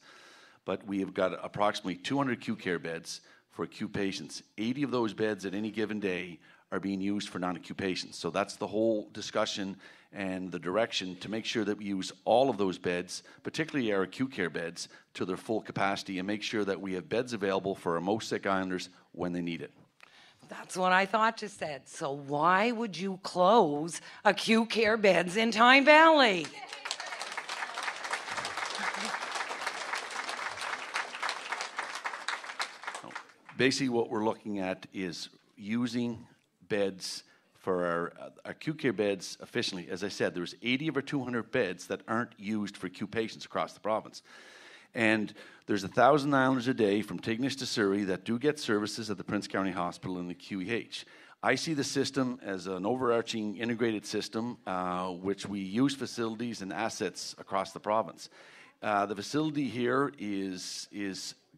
But we have got approximately 200 acute care beds for acute patients. 80 of those beds at any given day are being used for non-acute patients. So that's the whole discussion and the direction to make sure that we use all of those beds, particularly our acute care beds, to their full capacity and make sure that we have beds available for our most sick islanders when they need it. That's what I thought you said. So why would you close acute care beds in Tyne Valley? Basically, what we're looking at is using beds for our acute care beds efficiently. As I said, there's 80 of our 200 beds that aren't used for acute patients across the province. And there's 1,000 islanders a day from Tignish to Souris that do get services at the Prince County Hospital and the QEH. I see the system as an overarching integrated system, which we use facilities and assets across the province. The facility here is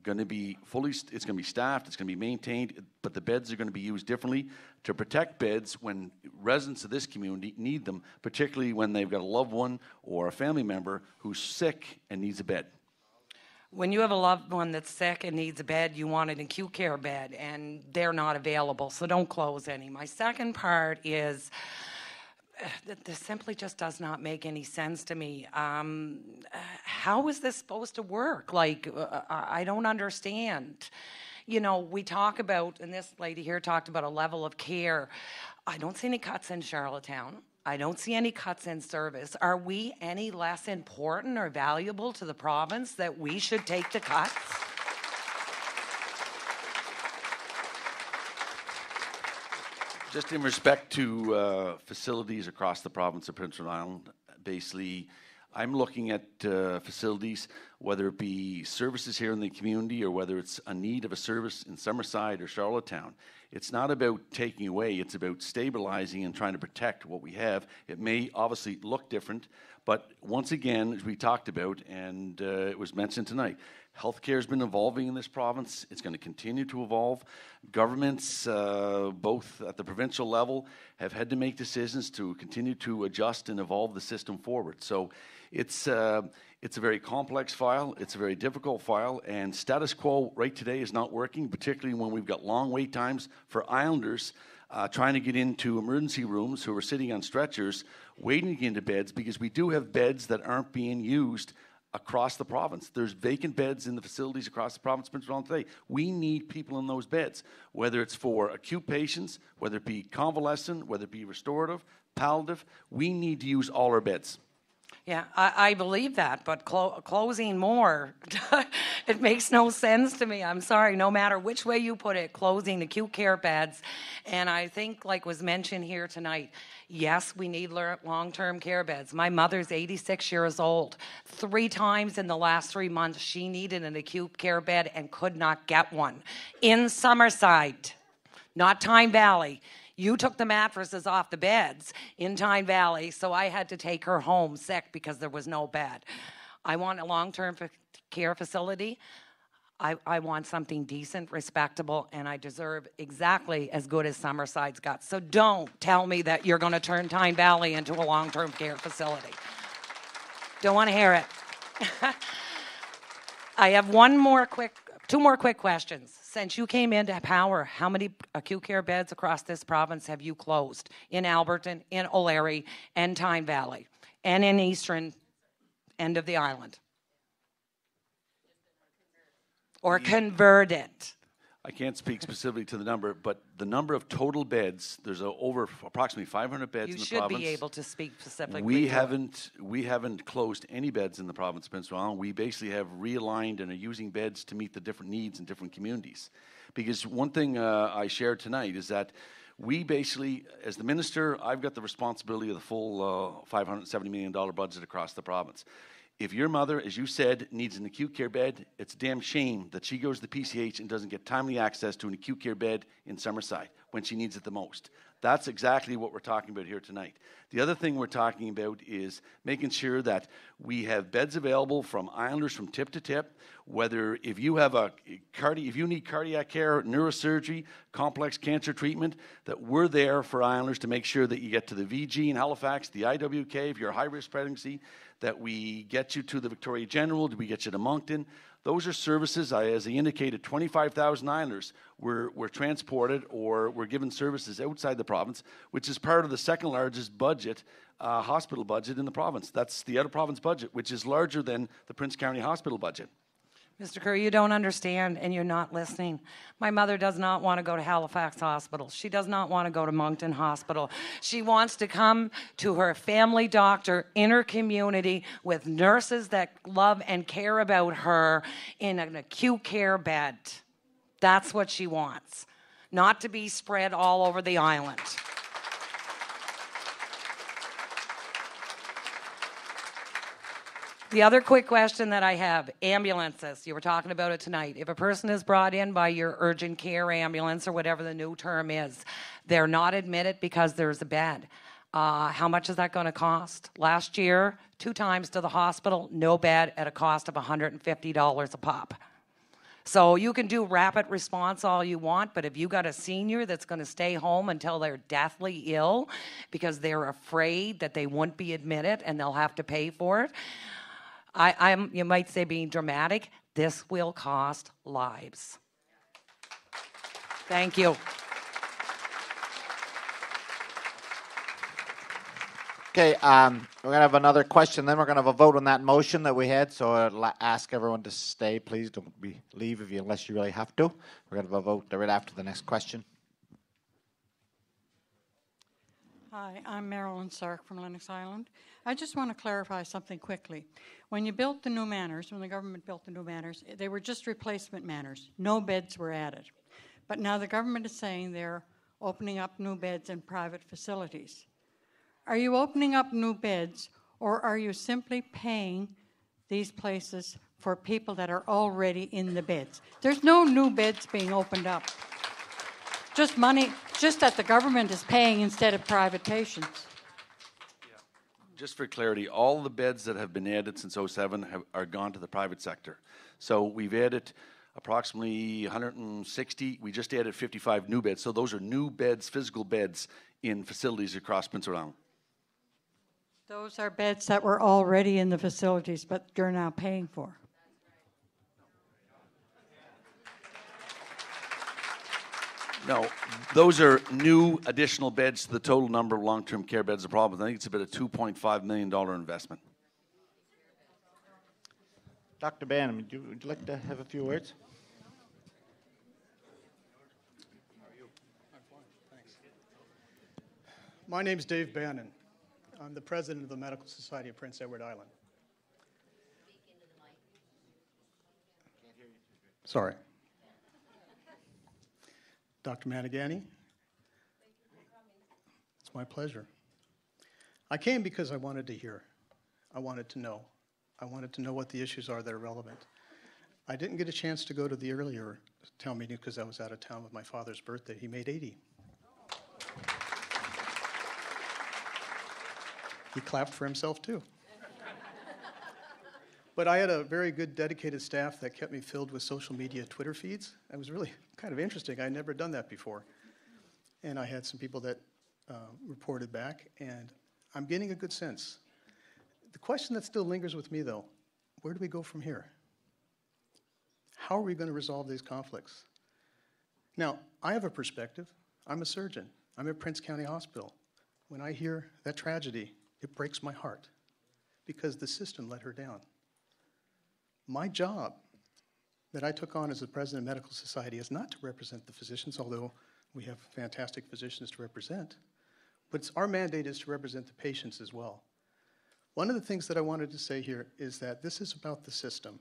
going to be it's going to be staffed, it's going to be maintained, but the beds are going to be used differently to protect beds when residents of this community need them, particularly when they've got a loved one or a family member who's sick and needs a bed. When you have a loved one that's sick and needs a bed, you want an acute care bed, and they're not available, so don't close any. My second part is, this simply just does not make any sense to me. How is this supposed to work? Like, I don't understand. You know, we talk about, and this lady here talked about a level of care. I don't see any cuts in Charlottetown. I don't see any cuts in service. Are we any less important or valuable to the province that we should take the cuts? Just in respect to facilities across the province of Prince Edward Island, basically, I'm looking at facilities, whether it be services here in the community or whether it's a need of a service in Summerside or Charlottetown. It's not about taking away, it's about stabilizing and trying to protect what we have. It may obviously look different, but once again, as we talked about, and it was mentioned tonight, healthcare has been evolving in this province. It's going to continue to evolve. Governments, both at the provincial level, have had to make decisions to continue to adjust and evolve the system forward. So it's a very complex file. It's a very difficult file, and status quo right today is not working, particularly when we've got long wait times for islanders trying to get into emergency rooms who are sitting on stretchers, waiting to get into beds, because we do have beds that aren't being used across the province. There's vacant beds in the facilities across the province of Prince Edward Island today. We need people in those beds, whether it's for acute patients, whether it be convalescent, whether it be restorative, palliative. We need to use all our beds. Yeah, I believe that, but closing more, it makes no sense to me. I'm sorry, no matter which way you put it, closing acute care beds. And I think, like was mentioned here tonight, yes, we need long-term care beds. My mother's 86 years old. 3 times in the last 3 months, she needed an acute care bed and could not get one. In Summerside, not Tyne Valley. You took the mattresses off the beds in Tyne Valley, so I had to take her home sick because there was no bed. I want a long-term care facility. I want something decent, respectable, and I deserve exactly as good as Summerside's got. So don't tell me that you're going to turn Tyne Valley into a long-term care facility. Don't want to hear it. I have two more quick questions. Since you came into power, how many acute care beds across this province have you closed? In Alberton, in O'Leary, and Tyne Valley, and in eastern end of the island? Or converted? I can't speak specifically to the number, but the number of total beds, there's over approximately 500 beds in the province. You should be able to speak specifically. We haven't closed any beds in the province of Prince Edward Island. We basically have realigned and are using beds to meet the different needs in different communities. Because one thing I shared tonight is that we basically, as the minister, I've got the responsibility of the full $570 million budget across the province. If your mother, as you said, needs an acute care bed, it's a damn shame that she goes to the PCH and doesn't get timely access to an acute care bed in Summerside when she needs it the most. That's exactly what we're talking about here tonight. The other thing we're talking about is making sure that we have beds available from Islanders from tip to tip, whether if you have if you need cardiac care, neurosurgery, complex cancer treatment, that we're there for Islanders to make sure that you get to the VG in Halifax, the IWK, if you're a high-risk pregnancy, that we get you to the Victoria General, we get you to Moncton. Those are services, as I indicated, 25,000 Islanders were transported or were given services outside the province, which is part of the second largest budget, hospital budget in the province. That's the out-of-province budget, which is larger than the Prince County Hospital budget. Mr. Curry, you don't understand and you're not listening. My mother does not want to go to Halifax Hospital. She does not want to go to Moncton Hospital. She wants to come to her family doctor in her community with nurses that love and care about her in an acute care bed. That's what she wants, not to be spread all over the island. The other quick question that I have, ambulances. You were talking about it tonight. If a person is brought in by your urgent care ambulance or whatever the new term is, they're not admitted because there's a bed. How much is that going to cost? Last year, 2 times to the hospital, no bed at a cost of $150 a pop. So you can do rapid response all you want, but if you got a senior that's going to stay home until they're deathly ill because they're afraid that they won't be admitted and they'll have to pay for it, I'm, you might say being dramatic, this will cost lives. Thank you. Okay, we're going to have another question, then we're going to have a vote on that motion that we had, so I'll ask everyone to stay, please. Don't leave unless you really have to. We're going to have a vote right after the next question. Hi, I'm Marilyn Sark from Lennox Island. I just want to clarify something quickly. When you built the new manors, when the government built the new manors, they were just replacement manors. No beds were added. But now the government is saying they're opening up new beds in private facilities. Are you opening up new beds, or are you simply paying these places for people that are already in the beds? There's no new beds being opened up. Just money, just that the government is paying instead of private patients. Just for clarity, all the beds that have been added since 2007 are gone to the private sector. So we've added approximately 160. We just added 55 new beds. So those are new beds, physical beds in facilities across Prince Edward Island. Those are beds that were already in the facilities, but you're now paying for. No, those are new additional beds to the total number of long-term care beds of Province. I think it's about a $2.5 million investment. Dr. Bannon, would you like to have a few words? My name is Dave Bannon. I'm the president of the Medical Society of Prince Edward Island. Sorry. Dr. Manigani, it's my pleasure. I came because I wanted to hear. I wanted to know. I wanted to know what the issues are that are relevant. I didn't get a chance to go to the earlier town meeting because I was out of town with my father's birthday. He made 80. He clapped for himself too. But I had a very good, dedicated staff that kept me filled with social media Twitter feeds. It was really kind of interesting. I'd never done that before. And I had some people that reported back, and I'm getting a good sense. The question that still lingers with me, though, where do we go from here? How are we going to resolve these conflicts? Now, I have a perspective. I'm a surgeon. I'm at Prince County Hospital. When I hear that tragedy, it breaks my heart because the system let her down. My job that I took on as the president of Medical Society is not to represent the physicians, although we have fantastic physicians to represent, but our mandate is to represent the patients as well. One of the things that I wanted to say here is that this is about the system.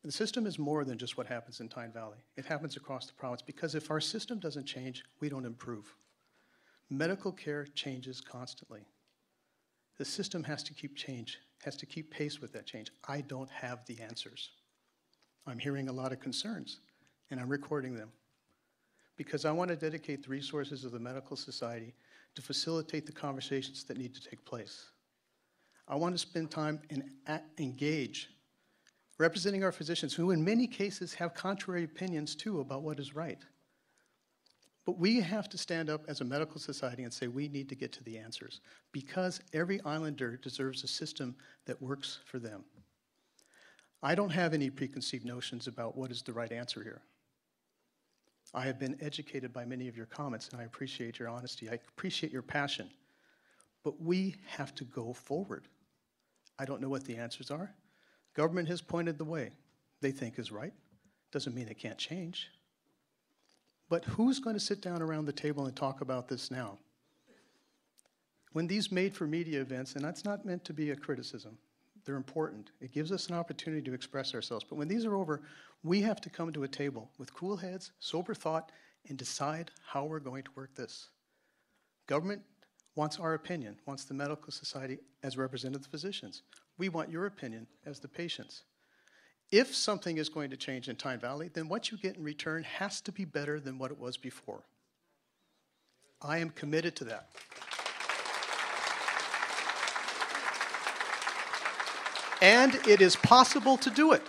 The system is more than just what happens in Tyne Valley. It happens across the province because if our system doesn't change, we don't improve. Medical care changes constantly. The system has to keep pace with that change. I don't have the answers. I'm hearing a lot of concerns, and I'm recording them because I want to dedicate the resources of the Medical Society to facilitate the conversations that need to take place. I want to spend time and engage, representing our physicians, who in many cases have contrary opinions too about what is right. But we have to stand up as a medical society and say we need to get to the answers because every islander deserves a system that works for them. I don't have any preconceived notions about what is the right answer here. I have been educated by many of your comments, and I appreciate your honesty. I appreciate your passion. But we have to go forward. I don't know what the answers are. Government has pointed the way they think is right. Doesn't mean it can't change. But who's going to sit down around the table and talk about this now? When these made-for-media events, and that's not meant to be a criticism, they're important. It gives us an opportunity to express ourselves. But when these are over, we have to come to a table with cool heads, sober thought, and decide how we're going to work this. Government wants our opinion, wants the medical society as representative physicians. We want your opinion as the patients. If something is going to change in Tyne Valley, then what you get in return has to be better than what it was before. I am committed to that. And it is possible to do it.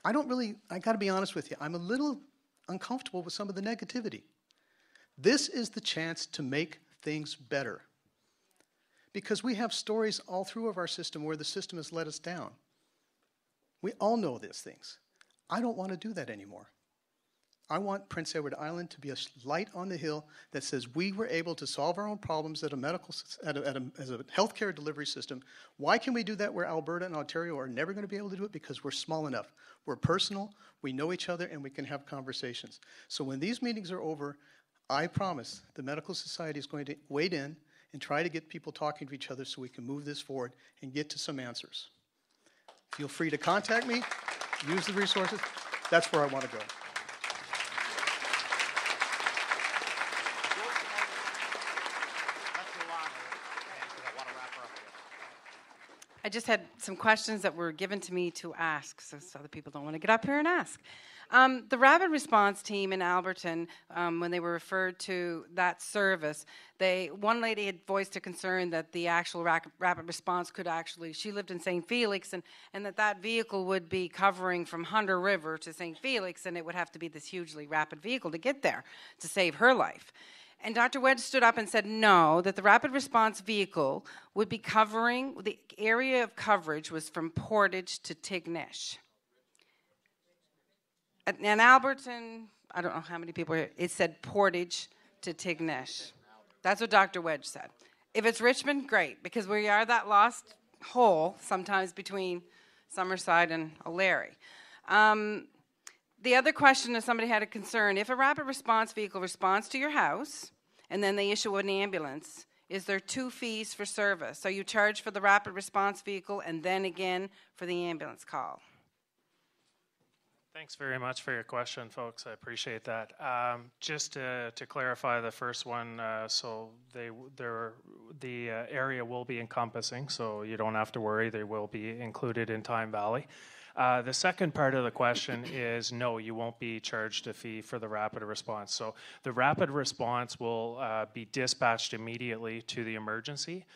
I got to be honest with you, I'm a little uncomfortable with some of the negativity. This is the chance to make things better. Because we have stories all through of our system where the system has let us down. We all know these things. I don't want to do that anymore. I want Prince Edward Island to be a light on the hill that says we were able to solve our own problems as a healthcare delivery system. Why can we do that where Alberta and Ontario are never going to be able to do it? Because we're small enough. We're personal, we know each other, and we can have conversations. So when these meetings are over, I promise the Medical Society is going to wade in and try to get people talking to each other so we can move this forward and get to some answers. Feel free to contact me, use the resources. That's where I want to go. I just had some questions that were given to me to ask, so other people don't want to get up here and ask. The rapid response team in Alberton, when they were referred to that service, one lady had voiced a concern that the actual rapid response could actually, she lived in St. Felix, and that vehicle would be covering from Hunter River to St. Felix, and it would have to be this hugely rapid vehicle to get there to save her life. And Dr. Wedge stood up and said no, that the rapid response vehicle would be covering, the area of coverage was from Portage to Tignish. And Alberton, I don't know how many people are here, it said Portage to Tignish. That's what Dr. Wedge said. If it's Richmond, great, because we are that lost hole sometimes between Summerside and O'Leary. The other question is somebody had a concern. If a rapid response vehicle responds to your house and then they issue an ambulance, is there 2 fees for service? So you charge for the rapid response vehicle and then again for the ambulance call? Thanks very much for your question, folks. I appreciate that. Just to clarify the first one, so the area will be encompassing, so you don't have to worry. They will be included in Tyne Valley. The second part of the question is no, you won't be charged a fee for the rapid response. So the rapid response will be dispatched immediately to the emergency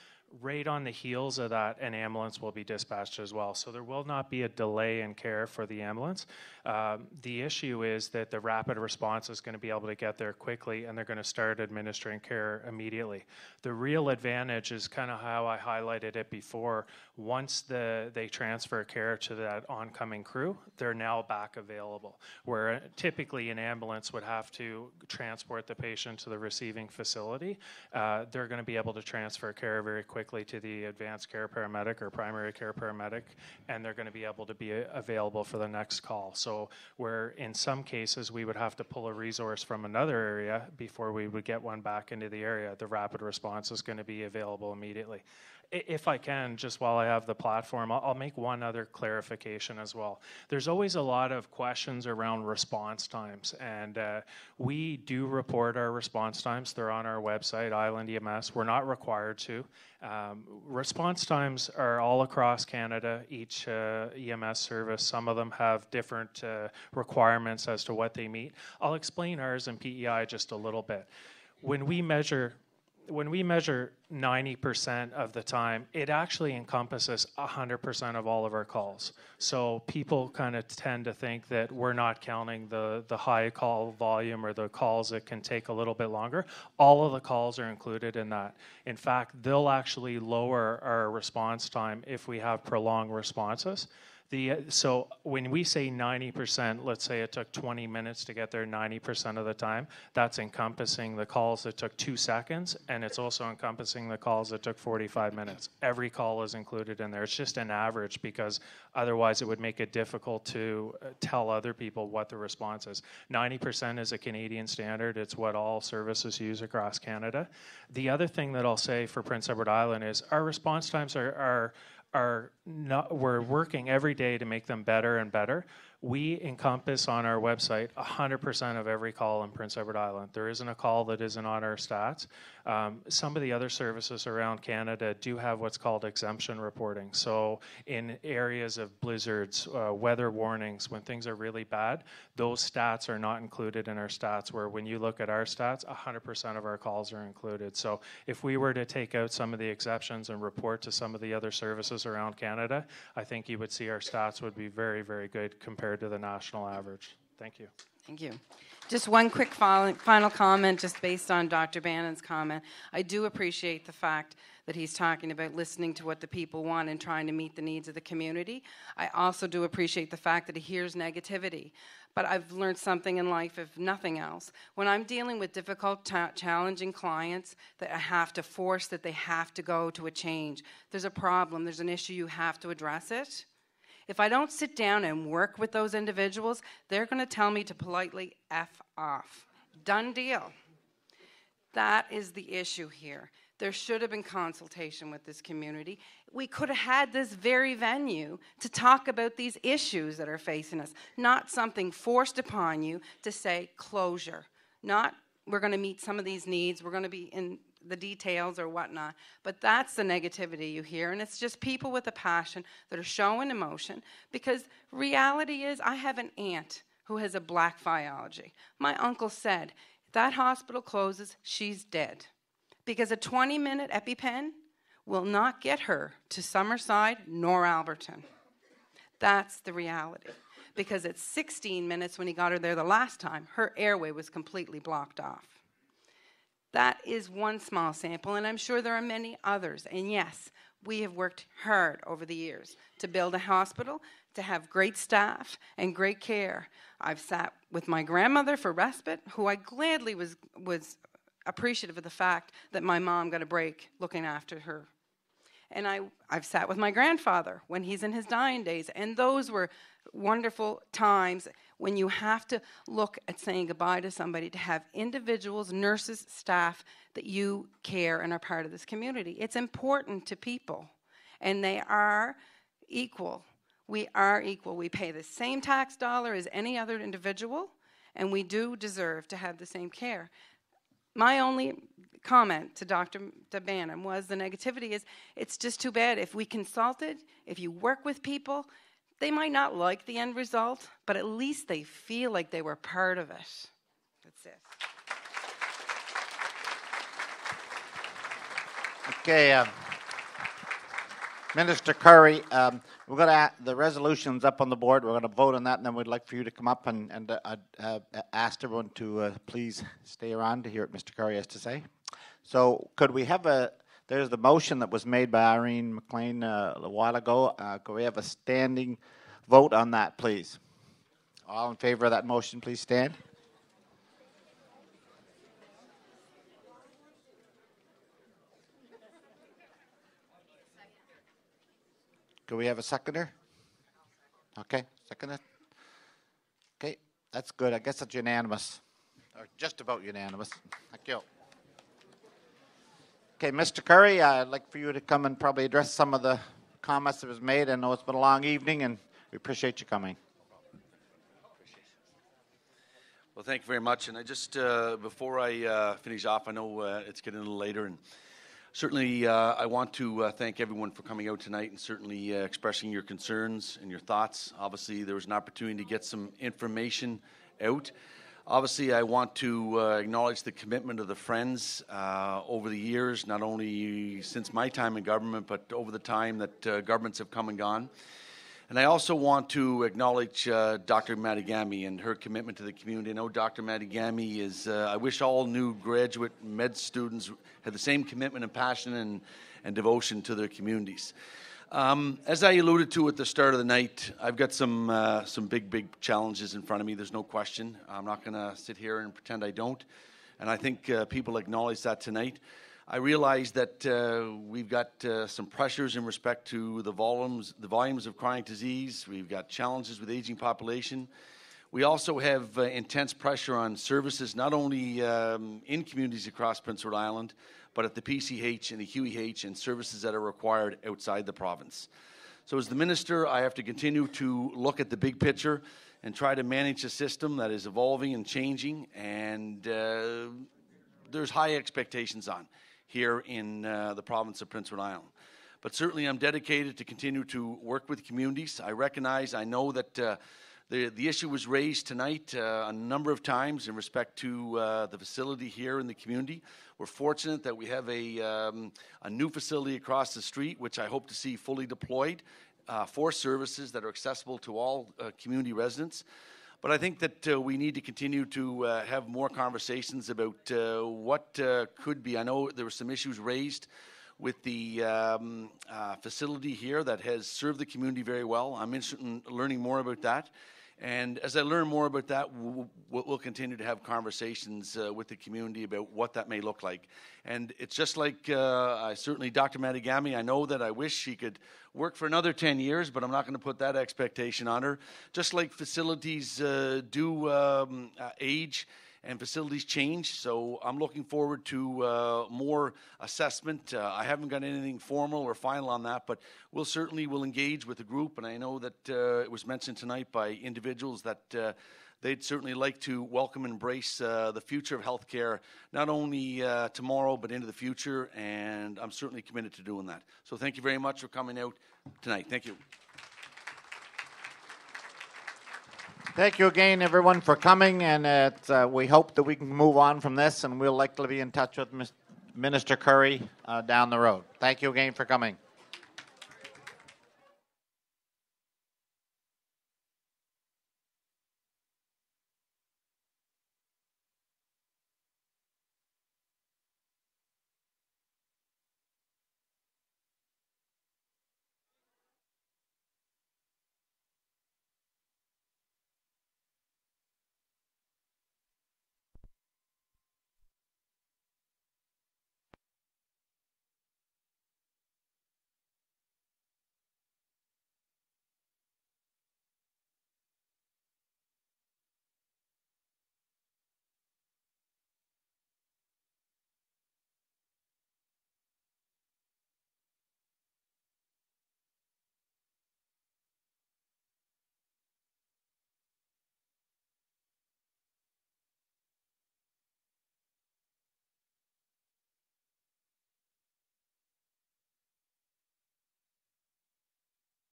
right on the heels of that, an ambulance will be dispatched as well. So there will not be a delay in care for the ambulance. The issue is that the rapid response is going to be able to get there quickly, and they're going to start administering care immediately. The real advantage is kind of how I highlighted it before. Once they transfer care to that oncoming crew, they're now back available. Where typically an ambulance would have to transport the patient to the receiving facility, they're going to be able to transfer care very quickly to the advanced care paramedic or primary care paramedic, and they're going to be able to be available for the next call. So where in some cases we would have to pull a resource from another area before we would get one back into the area, the rapid response is going to be available immediately. If I can, just while I have the platform, I'll make one other clarification as well. There's always a lot of questions around response times, and we do report our response times. They're on our website, Island EMS. We're not required to. Response times are all across Canada, each EMS service. Some of them have different requirements as to what they meet. I'll explain ours in PEI just a little bit. When we measure 90% of the time, it actually encompasses 100% of all of our calls. So people kind of tend to think that we're not counting the high call volume or the calls that can take a little bit longer. All of the calls are included in that. In fact, they'll actually lower our response time if we have prolonged responses. So when we say 90%, let's say it took 20 minutes to get there 90% of the time, that's encompassing the calls that took 2 seconds, and it's also encompassing the calls that took 45 minutes. Every call is included in there. It's just an average because otherwise it would make it difficult to tell other people what the response is. 90% is a Canadian standard. It's what all services use across Canada. The other thing that I'll say for Prince Edward Island is our response times are not, we're working every day to make them better and better. We encompass on our website 100% of every call in Prince Edward Island. There isn't a call that isn't on our stats. Some of the other services around Canada do have what's called exemption reporting. So in areas of blizzards, weather warnings, when things are really bad, those stats are not included in our stats, where when you look at our stats, 100% of our calls are included. So if we were to take out some of the exceptions and report to some of the other services around Canada, I think you would see our stats would be very, very good compared to the national average. Thank you. Thank you. Just one quick final comment, just based on Dr. Bannon's comment. I do appreciate the fact that he's talking about listening to what the people want and trying to meet the needs of the community. I also do appreciate the fact that he hears negativity. But I've learned something in life, if nothing else. When I'm dealing with difficult, challenging clients that I have to force that they have to go to a change, there's a problem, there's an issue, you have to address it. If I don't sit down and work with those individuals, they're going to tell me to politely F off. Done deal. That is the issue here. There should have been consultation with this community. We could have had this very venue to talk about these issues that are facing us, not something forced upon you to say closure. Not we're going to meet some of these needs, we're going to be in the details or whatnot, but that's the negativity you hear, and it's just people with a passion that are showing emotion, because reality is I have an aunt who has a black phyology. My uncle said, if that hospital closes, she's dead, because a 20-minute EpiPen will not get her to Summerside nor Alberton. That's the reality, because at 16 minutes when he got her there the last time, her airway was completely blocked off. That is one small sample, and I'm sure there are many others. And yes, we have worked hard over the years to build a hospital, to have great staff and great care. I've sat with my grandmother for respite, who I gladly was appreciative of the fact that my mom got a break looking after her. And I've sat with my grandfather when he's in his dying days, and those were wonderful times when you have to look at saying goodbye to somebody, to have individuals, nurses, staff that you care and are part of this community. It's important to people, and they are equal. We are equal. We pay the same tax dollar as any other individual, and we do deserve to have the same care. My only comment to Dr. Bannon was the negativity is, it's just too bad. If we consulted, if you work with people, they might not like the end result, but at least they feel like they were part of it. That's it. Okay, Minister Curry, we're going to the resolution's up on the board. We're going to vote on that, and then we'd like for you to come up and ask everyone to please stay around to hear what Mr. Curry has to say. So, could we have there's the motion that was made by Irene McLean a while ago. Could we have a standing vote on that, please? All in favor of that motion, please stand. Do we have a seconder? Okay, seconder. Okay, that's good. I guess it's unanimous, or just about unanimous. Thank you. Okay, Mr. Curry, I'd like for you to come and probably address some of the comments that was made. I know it's been a long evening, and we appreciate you coming. Well, thank you very much. And I just, before I finish off, I know it's getting a little later, and certainly I want to thank everyone for coming out tonight and certainly expressing your concerns and your thoughts. Obviously, there was an opportunity to get some information out. Obviously, I want to acknowledge the commitment of the Friends over the years, not only since my time in government, but over the time that governments have come and gone. And I also want to acknowledge Dr. Madigami and her commitment to the community. I know Dr. Madigami is, I wish all new graduate med students had the same commitment and passion and devotion to their communities. As I alluded to at the start of the night, I've got some big challenges in front of me. There's no question. I'm not going to sit here and pretend I don't. And I think people acknowledge that tonight. I realize that we've got some pressures in respect to the volumes of chronic disease. We've got challenges with aging population. We also have intense pressure on services, not only in communities across Prince Edward Island, but at the PCH and the QEH and services that are required outside the province. So as the minister, I have to continue to look at the big picture and try to manage a system that is evolving and changing, and there's high expectations on here in the province of Prince Edward Island. But certainly I'm dedicated to continue to work with communities. I know that the issue was raised tonight a number of times in respect to the facility here in the community. We're fortunate that we have a new facility across the street, which I hope to see fully deployed for services that are accessible to all community residents. But I think that we need to continue to have more conversations about what could be. I know there were some issues raised with the facility here that has served the community very well. I'm interested in learning more about that. And as I learn more about that, we'll continue to have conversations with the community about what that may look like. And it's just like certainly Dr. Madigami, I know that I wish she could work for another 10 years, but I'm not going to put that expectation on her. Just like facilities do age and facilities change, so I'm looking forward to more assessment. I haven't got anything formal or final on that, but we'll engage with the group, and I know that it was mentioned tonight by individuals that they'd certainly like to welcome and embrace the future of healthcare, not only tomorrow, but into the future, and I'm certainly committed to doing that. So thank you very much for coming out tonight. Thank you. Thank you again, everyone, for coming, and we hope that we can move on from this, and we'll likely be in touch with Minister Curry down the road. Thank you again for coming.